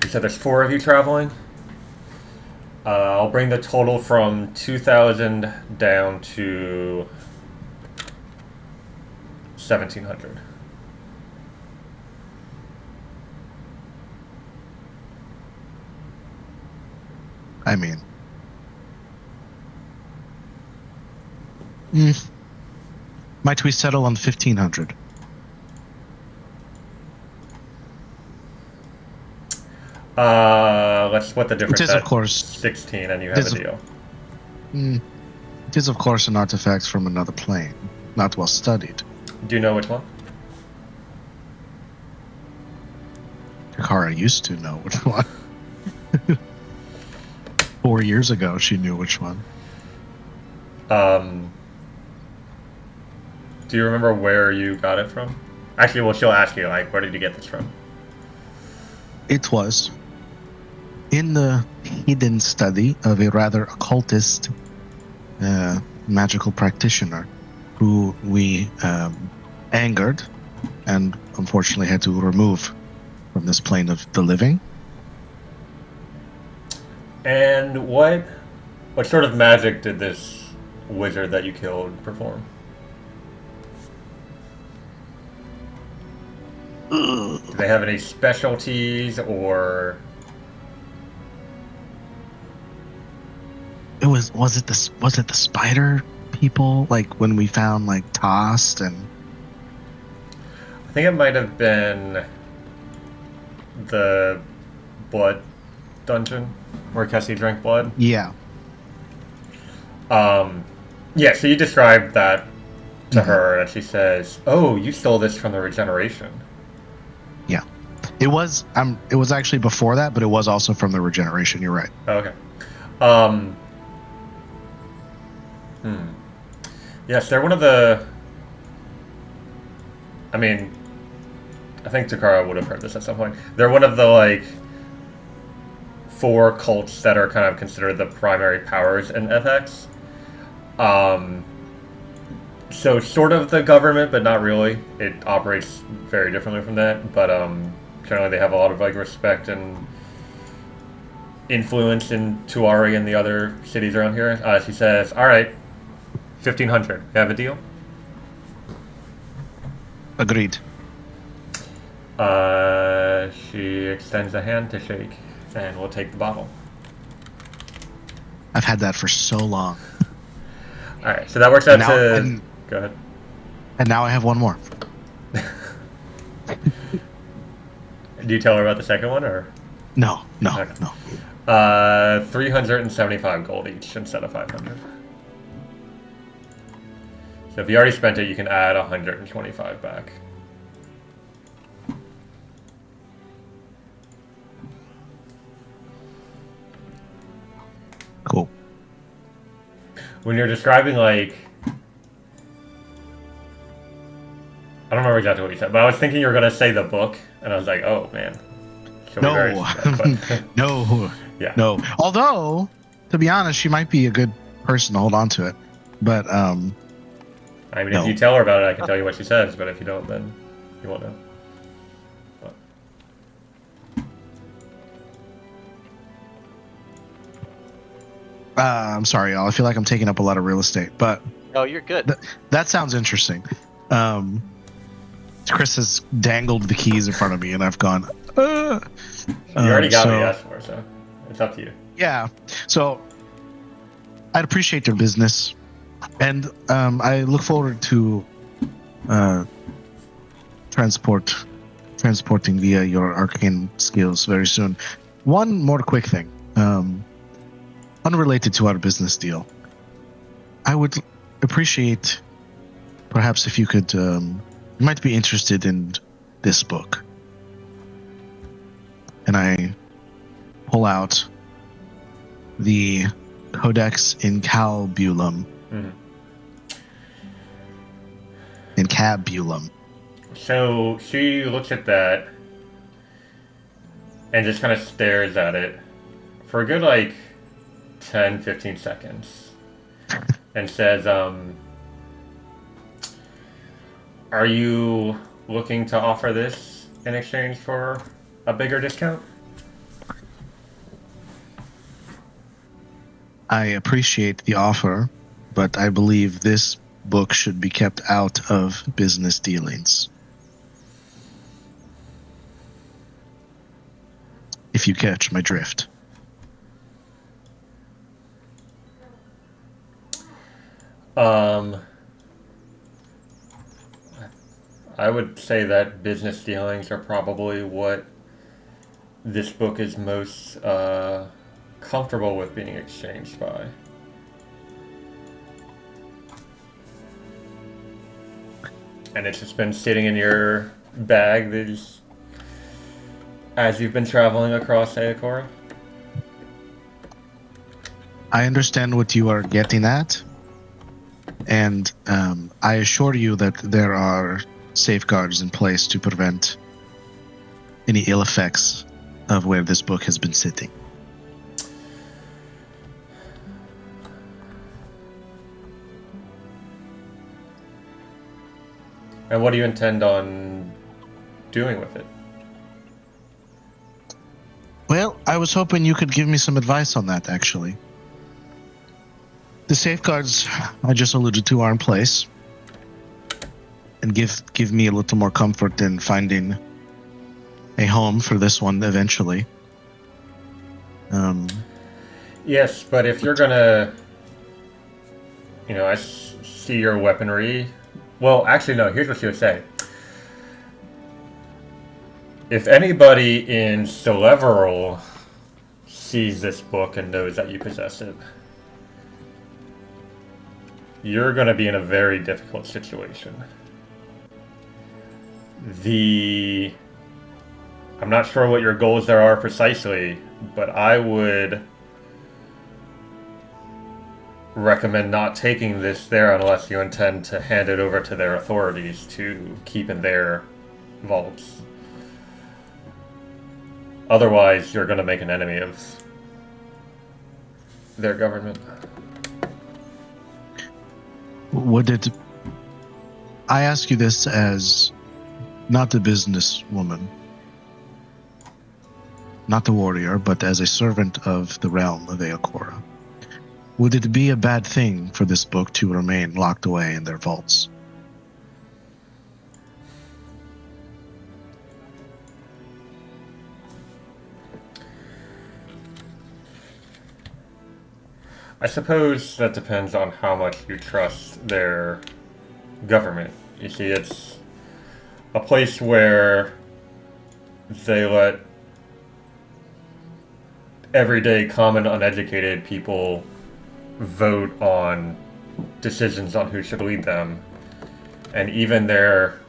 you said there's 4 of you traveling? I'll bring the total from 2,000 down to 1,700. I mean, might we settle on 1,500? Let's split the difference. It is, of course, 16, and you have a deal. It is, of course, an artifact from another plane, not well studied. Do you know which one? Eochora used to know which one. 4 years ago, she knew which one. Do you remember where you got it from? Actually, well, she'll ask you, like, where did you get this from? It was in the hidden study of a rather occultist magical practitioner who we angered and unfortunately had to remove from this plane of the living. And what sort of magic did this wizard that you killed perform? Do they have any specialties, or... Was it the spider people, like when we found like tossed? And I think it might have been the blood dungeon where Kessie drank blood. Yeah. Yeah, so you described that to her, and she says, "Oh, you stole this from the regeneration." Yeah. It was actually before that, but it was also from the regeneration, you're right. Okay. Yes, they're one of the... I mean, I think Takara would have heard this at some point. They're one of the, like, 4 cults that are kind of considered the primary powers in FX. So sort of the government, but not really. It operates very differently from that. But generally, they have a lot of like respect and influence in Tuari and the other cities around here. She says, "All right, 1,500. You have a deal?" Agreed. She extends a hand to shake, and we'll take the bottle. I've had that for so long. All right, so that works out to. Go ahead. And now I have one more. Do you tell her about the second one, or? No. Okay. No. 375 gold each instead of 500. So if you already spent it, you can add 125 back. Cool. When you're describing, like... I don't remember exactly what you said, but I was thinking you were going to say the book, and I was like, oh, man. No. No. Yeah. No. Although, to be honest, she might be a good person to hold on to it. But, I mean, no. if you tell her about it, I can tell you what she says, but if you don't, then you won't know. I'm sorry, y'all. I feel like I'm taking up a lot of real estate, but Oh, you're good. that sounds interesting. Chris has dangled the keys in front of me, and I've gone. You already got what you asked for, so it's up to you. Yeah. So I'd appreciate your business, and I look forward to transporting via your arcane skills very soon. One more quick thing. Unrelated to our business deal, I would appreciate perhaps if you could, you might be interested in this book. And I pull out the Codex Incalbulum. Incabulum. So she looks at that and just kind of stares at it for a good, like, 10, 15 seconds and says, are you looking to offer this in exchange for a bigger discount? I appreciate the offer, but I believe this book should be kept out of business dealings. If you catch my drift. I would say that business dealings are probably what this book is most comfortable with being exchanged by. And it's just been sitting in your bag as you've been traveling across Eochora? I understand what you are getting at, and I assure you that there are safeguards in place to prevent any ill effects of where this book has been sitting. And what do you intend on doing with it? Well, I was hoping you could give me some advice on that, actually. The safeguards I just alluded to are in place, and give me a little more comfort in finding a home for this one eventually. Yes, but if you're gonna, I see your weaponry. Well, actually, no. Here's what she would say. If anybody in Celeveral sees this book and knows that you possess it, you're going to be in a very difficult situation. I'm not sure what your goals there are precisely, but I would recommend not taking this there unless you intend to hand it over to their authorities to keep in their vaults. Otherwise, you're going to make an enemy of their government. Would it? I ask you this as not the businesswoman, not the warrior, but as a servant of the realm of Eochora. Would it be a bad thing for this book to remain locked away in their vaults? I suppose that depends on how much you trust their government. You see, it's a place where they let everyday, common, uneducated people vote on decisions on who should lead them. And even their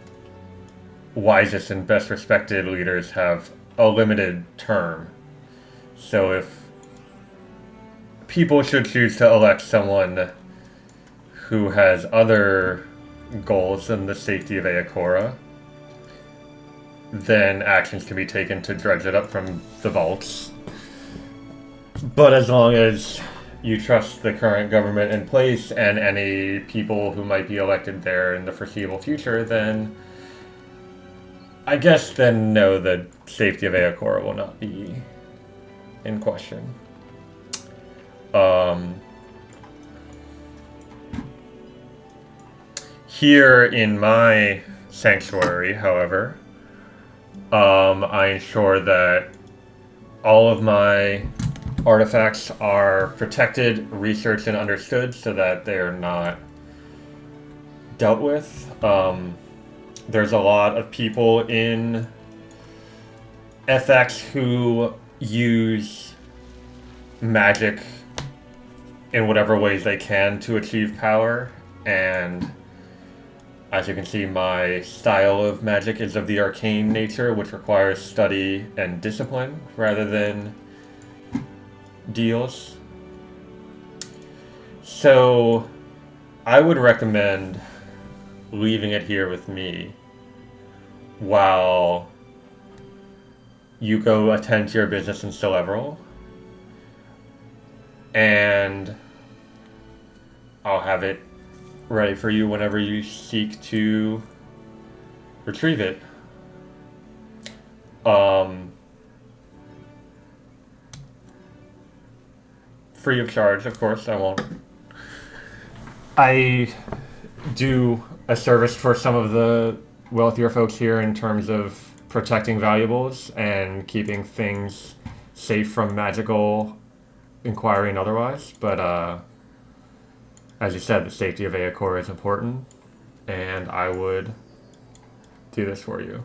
wisest and best respected leaders have a limited term. So if people should choose to elect someone who has other goals than the safety of Eochora, then actions can be taken to dredge it up from the vaults. But as long as you trust the current government in place and any people who might be elected there in the foreseeable future, then I guess then no, the safety of Eochora will not be in question. Here in my sanctuary, however, I ensure that all of my artifacts are protected, researched, and understood so that they're not dealt with. There's a lot of people in FX who use magic in whatever ways they can to achieve power, and as you can see, my style of magic is of the arcane nature, which requires study and discipline rather than deals. So I would recommend leaving it here with me while you go attend to your business in Celeveral, and I'll have it ready for you whenever you seek to retrieve it. Free of charge, of course. I do a service for some of the wealthier folks here in terms of protecting valuables and keeping things safe from magical inquiry and otherwise, but as you said, the safety of Eochora is important, and I would do this for you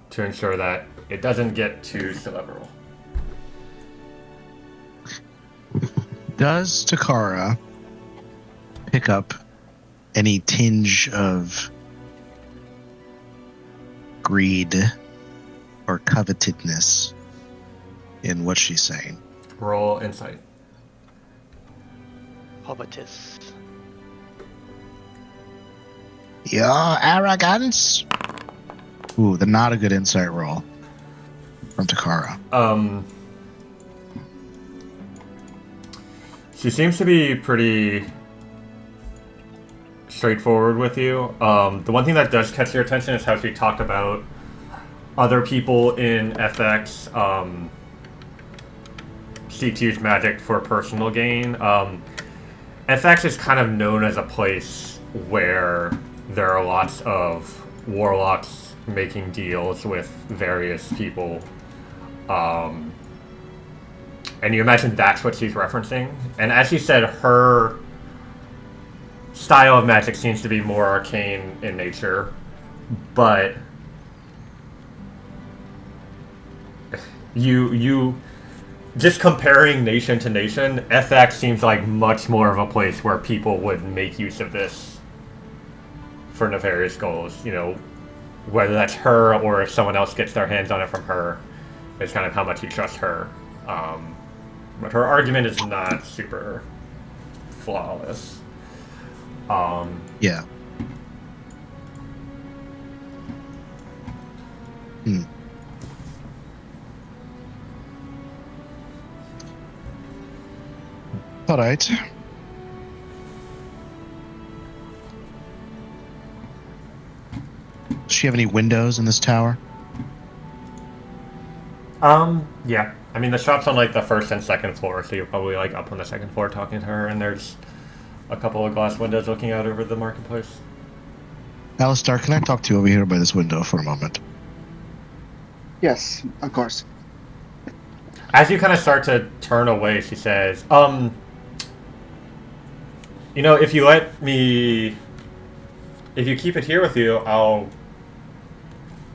to ensure that it doesn't get too cerebral. Does Takara pick up any tinge of greed or covetedness in what she's saying? Roll insight. Covetous. Your arrogance. Ooh, the not a good insight roll from Takara. She seems to be pretty straightforward with you. The one thing that does catch your attention is how she talked about other people in FX seek to use magic for personal gain. FX is kind of known as a place where there are lots of warlocks making deals with various people. And you imagine that's what she's referencing. And as she said, her style of magic seems to be more arcane in nature. But you just comparing nation to nation, FX seems like much more of a place where people would make use of this for nefarious goals. You know, whether that's her or if someone else gets their hands on it from her, is kind of how much you trust her. But her argument is not super flawless. Yeah. All right. she have any windows in this tower? Yeah. I mean, the shop's on like the first and second floor, so you're probably like up on the second floor talking to her, and there's a couple of glass windows looking out over the marketplace. Alistair, can I talk to you over here by this window for a moment? Yes, of course. As you kind of start to turn away, she says, you know, if you keep it here with you, I'll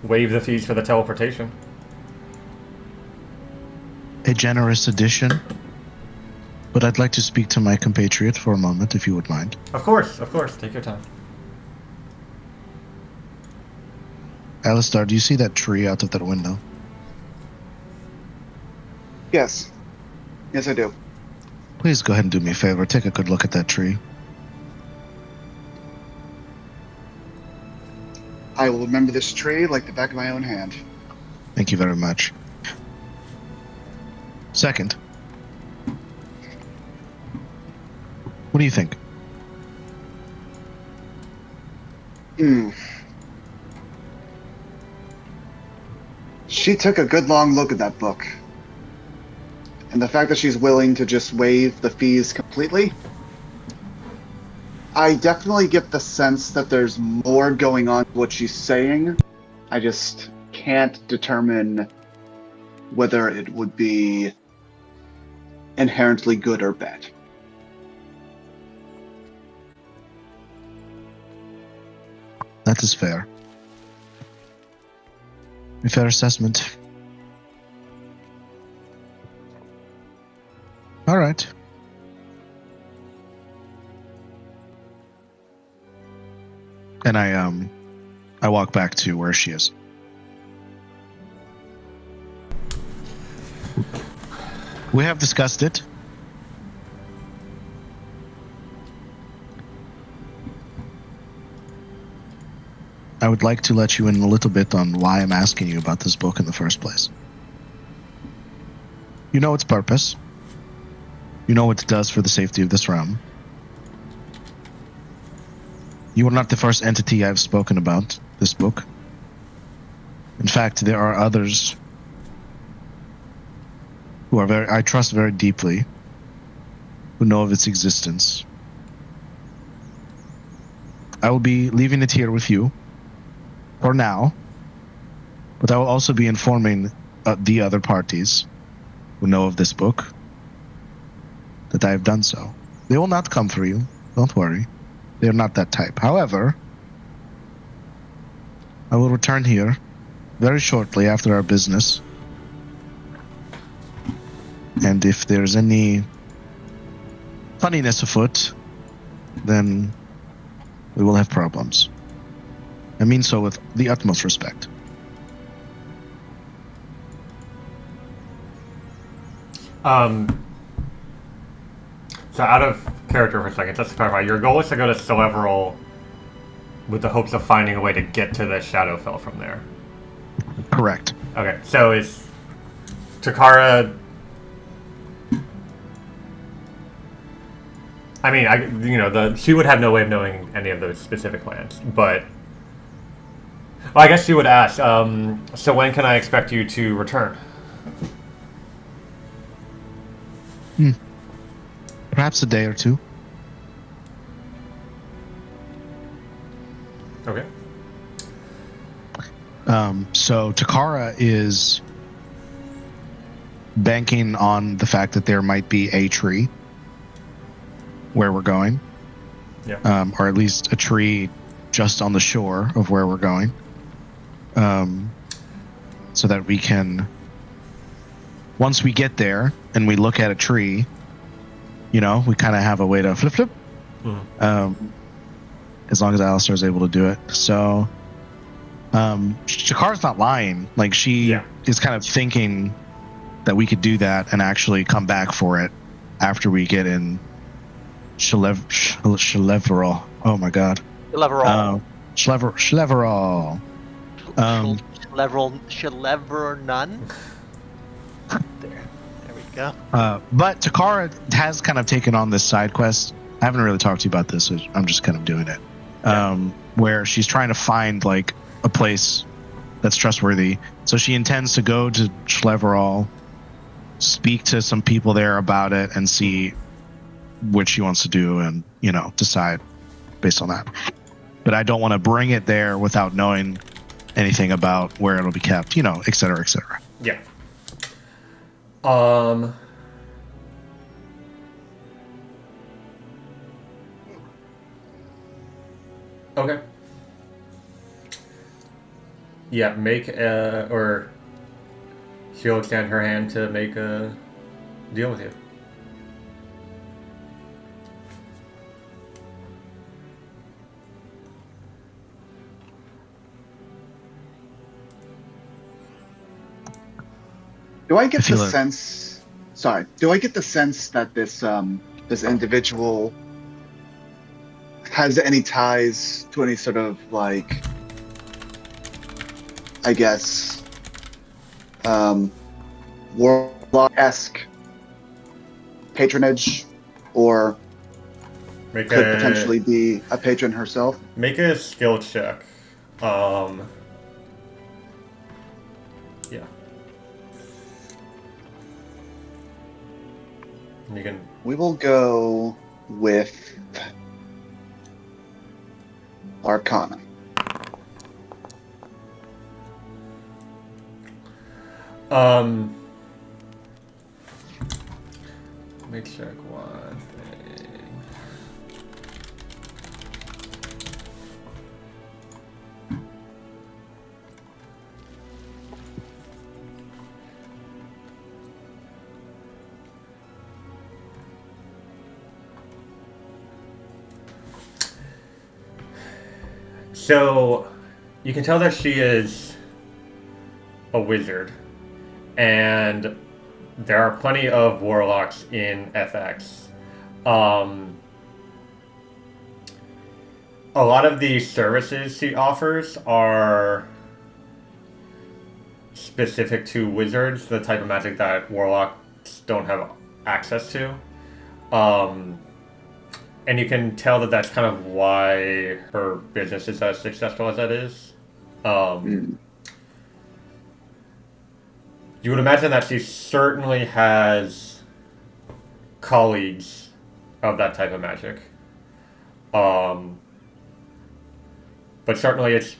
waive the fees for the teleportation. A generous addition. But I'd like to speak to my compatriot for a moment, if you would mind. Of course. Take your time. Alistair, do you see that tree out of that window? Yes. Yes, I do. Please go ahead and do me a favor. Take a good look at that tree. I will remember this tree like the back of my own hand. Thank you very much. Second, what do you think? She took a good long look at that book. And the fact that she's willing to just waive the fees completely, I definitely get the sense that there's more going on to what she's saying. I just can't determine whether it would be inherently good or bad. That is fair. A fair assessment. All right. And I walk back to where she is. We have discussed it. I would like to let you in a little bit on why I'm asking you about this book in the first place. You know its purpose. You know what it does for the safety of this realm. You are not the first entity I've spoken about this book. In fact, there are others who are I trust very deeply, who know of its existence. I will be leaving it here with you for now, but I will also be informing the other parties who know of this book that I have done so. They will not come for you, don't worry. They are not that type. However, I will return here very shortly after our business. And if there's any funniness afoot, then we will have problems. I mean so with the utmost respect. So out of character for a second, just to clarify, your goal is to go to Celeveral with the hopes of finding a way to get to the Shadowfell from there. Correct. Okay, so is Takara... I mean, she would have no way of knowing any of those specific plans, but... Well, I guess she would ask, so when can I expect you to return? Perhaps a day or two. Okay. So Takara is banking on the fact that there might be a tree where we're going. Yeah. Or at least a tree just on the shore of where we're going. So that we can, once we get there and we look at a tree, you know, we kind of have a way to flip. Mm-hmm. As long as Alistair is able to do it. So, Shakara's not lying. Like, she is kind of thinking that we could do that and actually come back for it after we get in Shaleverall. Oh my god. Shaleverall. Shaleverall. Shaleverall none? There we go. But Takara has kind of taken on this side quest. I haven't really talked to you about this, so I'm just kind of doing it. Where she's trying to find, like, a place that's trustworthy. So she intends to go to Schleverall, speak to some people there about it, and see what she wants to do, and decide based on that. But I don't want to bring it there without knowing anything about where it'll be kept, et cetera, et cetera. Yeah. Okay. Yeah, or she'll extend her hand to make a deal with you. Do I get the sense? Sorry. Do I get the sense that this individual has any ties to any sort of like, I guess, warlock-esque patronage, or could potentially be a patron herself? Make a skill check. Yeah. You can. We will go with Arcana. Let me check one thing. So, you can tell that she is a wizard, and there are plenty of warlocks in FX. A lot of the services she offers are specific to wizards, the type of magic that warlocks don't have access to. And you can tell that that's kind of why her business is as successful as that is. You would imagine that she certainly has colleagues of that type of magic. But certainly it's...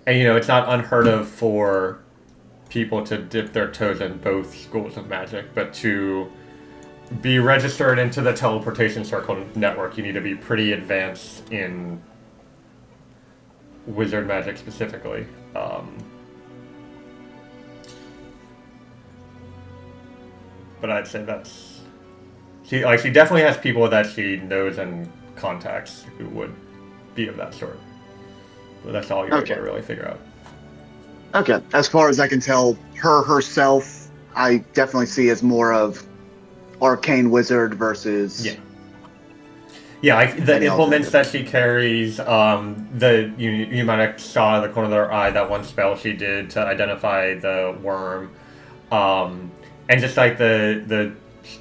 And, it's not unheard of for people to dip their toes in both schools of magic, but to be registered into the teleportation circle network, you need to be pretty advanced in wizard magic specifically. But I'd say that's... She definitely has people that she knows and contacts who would be of that sort. But that's all you're able to really figure out. Okay. As far as I can tell, herself, I definitely see as more of arcane wizard versus... Yeah, the implements that she carries, you might have saw the corner of her eye that one spell she did to identify the worm. And just like the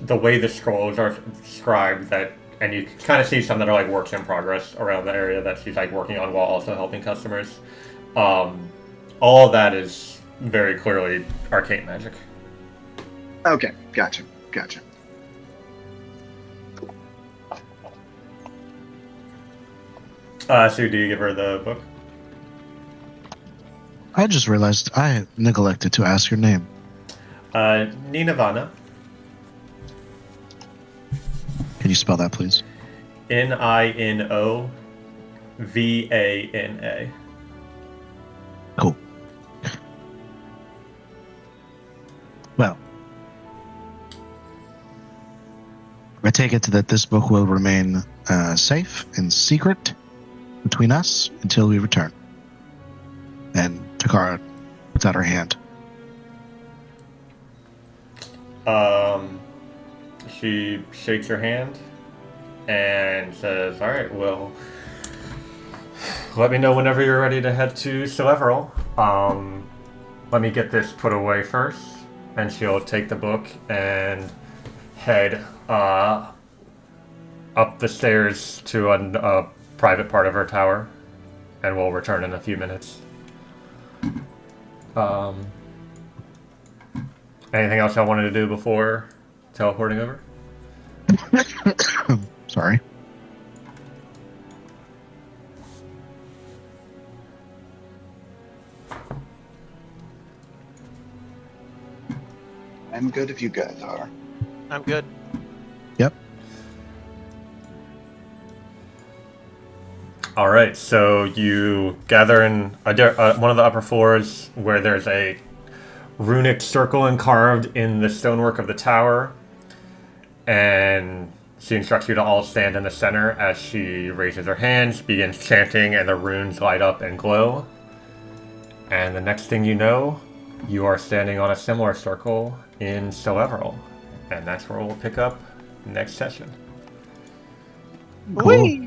way the scrolls are scribed, that, and you kind of see some that are like works in progress around the area that she's like working on while also helping customers. All of that is very clearly arcane magic. Okay, gotcha. Sue, do you give her the book? I just realized I neglected to ask your name. Ninavana. Can you spell that, please? Ninovana. Cool. Well, I take it that this book will remain safe and secret between us until we return. And Takara puts out her hand. She shakes her hand and says, "All right, well, let me know whenever you're ready to head to Celeveral. Let me get this put away first, and she'll take the book and head up the stairs to a private part of her tower, and we'll return in a few minutes. Anything else I wanted to do before teleporting over? Sorry. I'm good if you guys are. I'm good. Yep. All right, so you gather in one of the upper floors where there's a runic circle carved in the stonework of the tower, and she instructs you to all stand in the center as she raises her hands, begins chanting, and the runes light up and glow. And the next thing you know, you are standing on a similar circle in Soeveril, and that's where we'll pick up next session. Cool. Whee!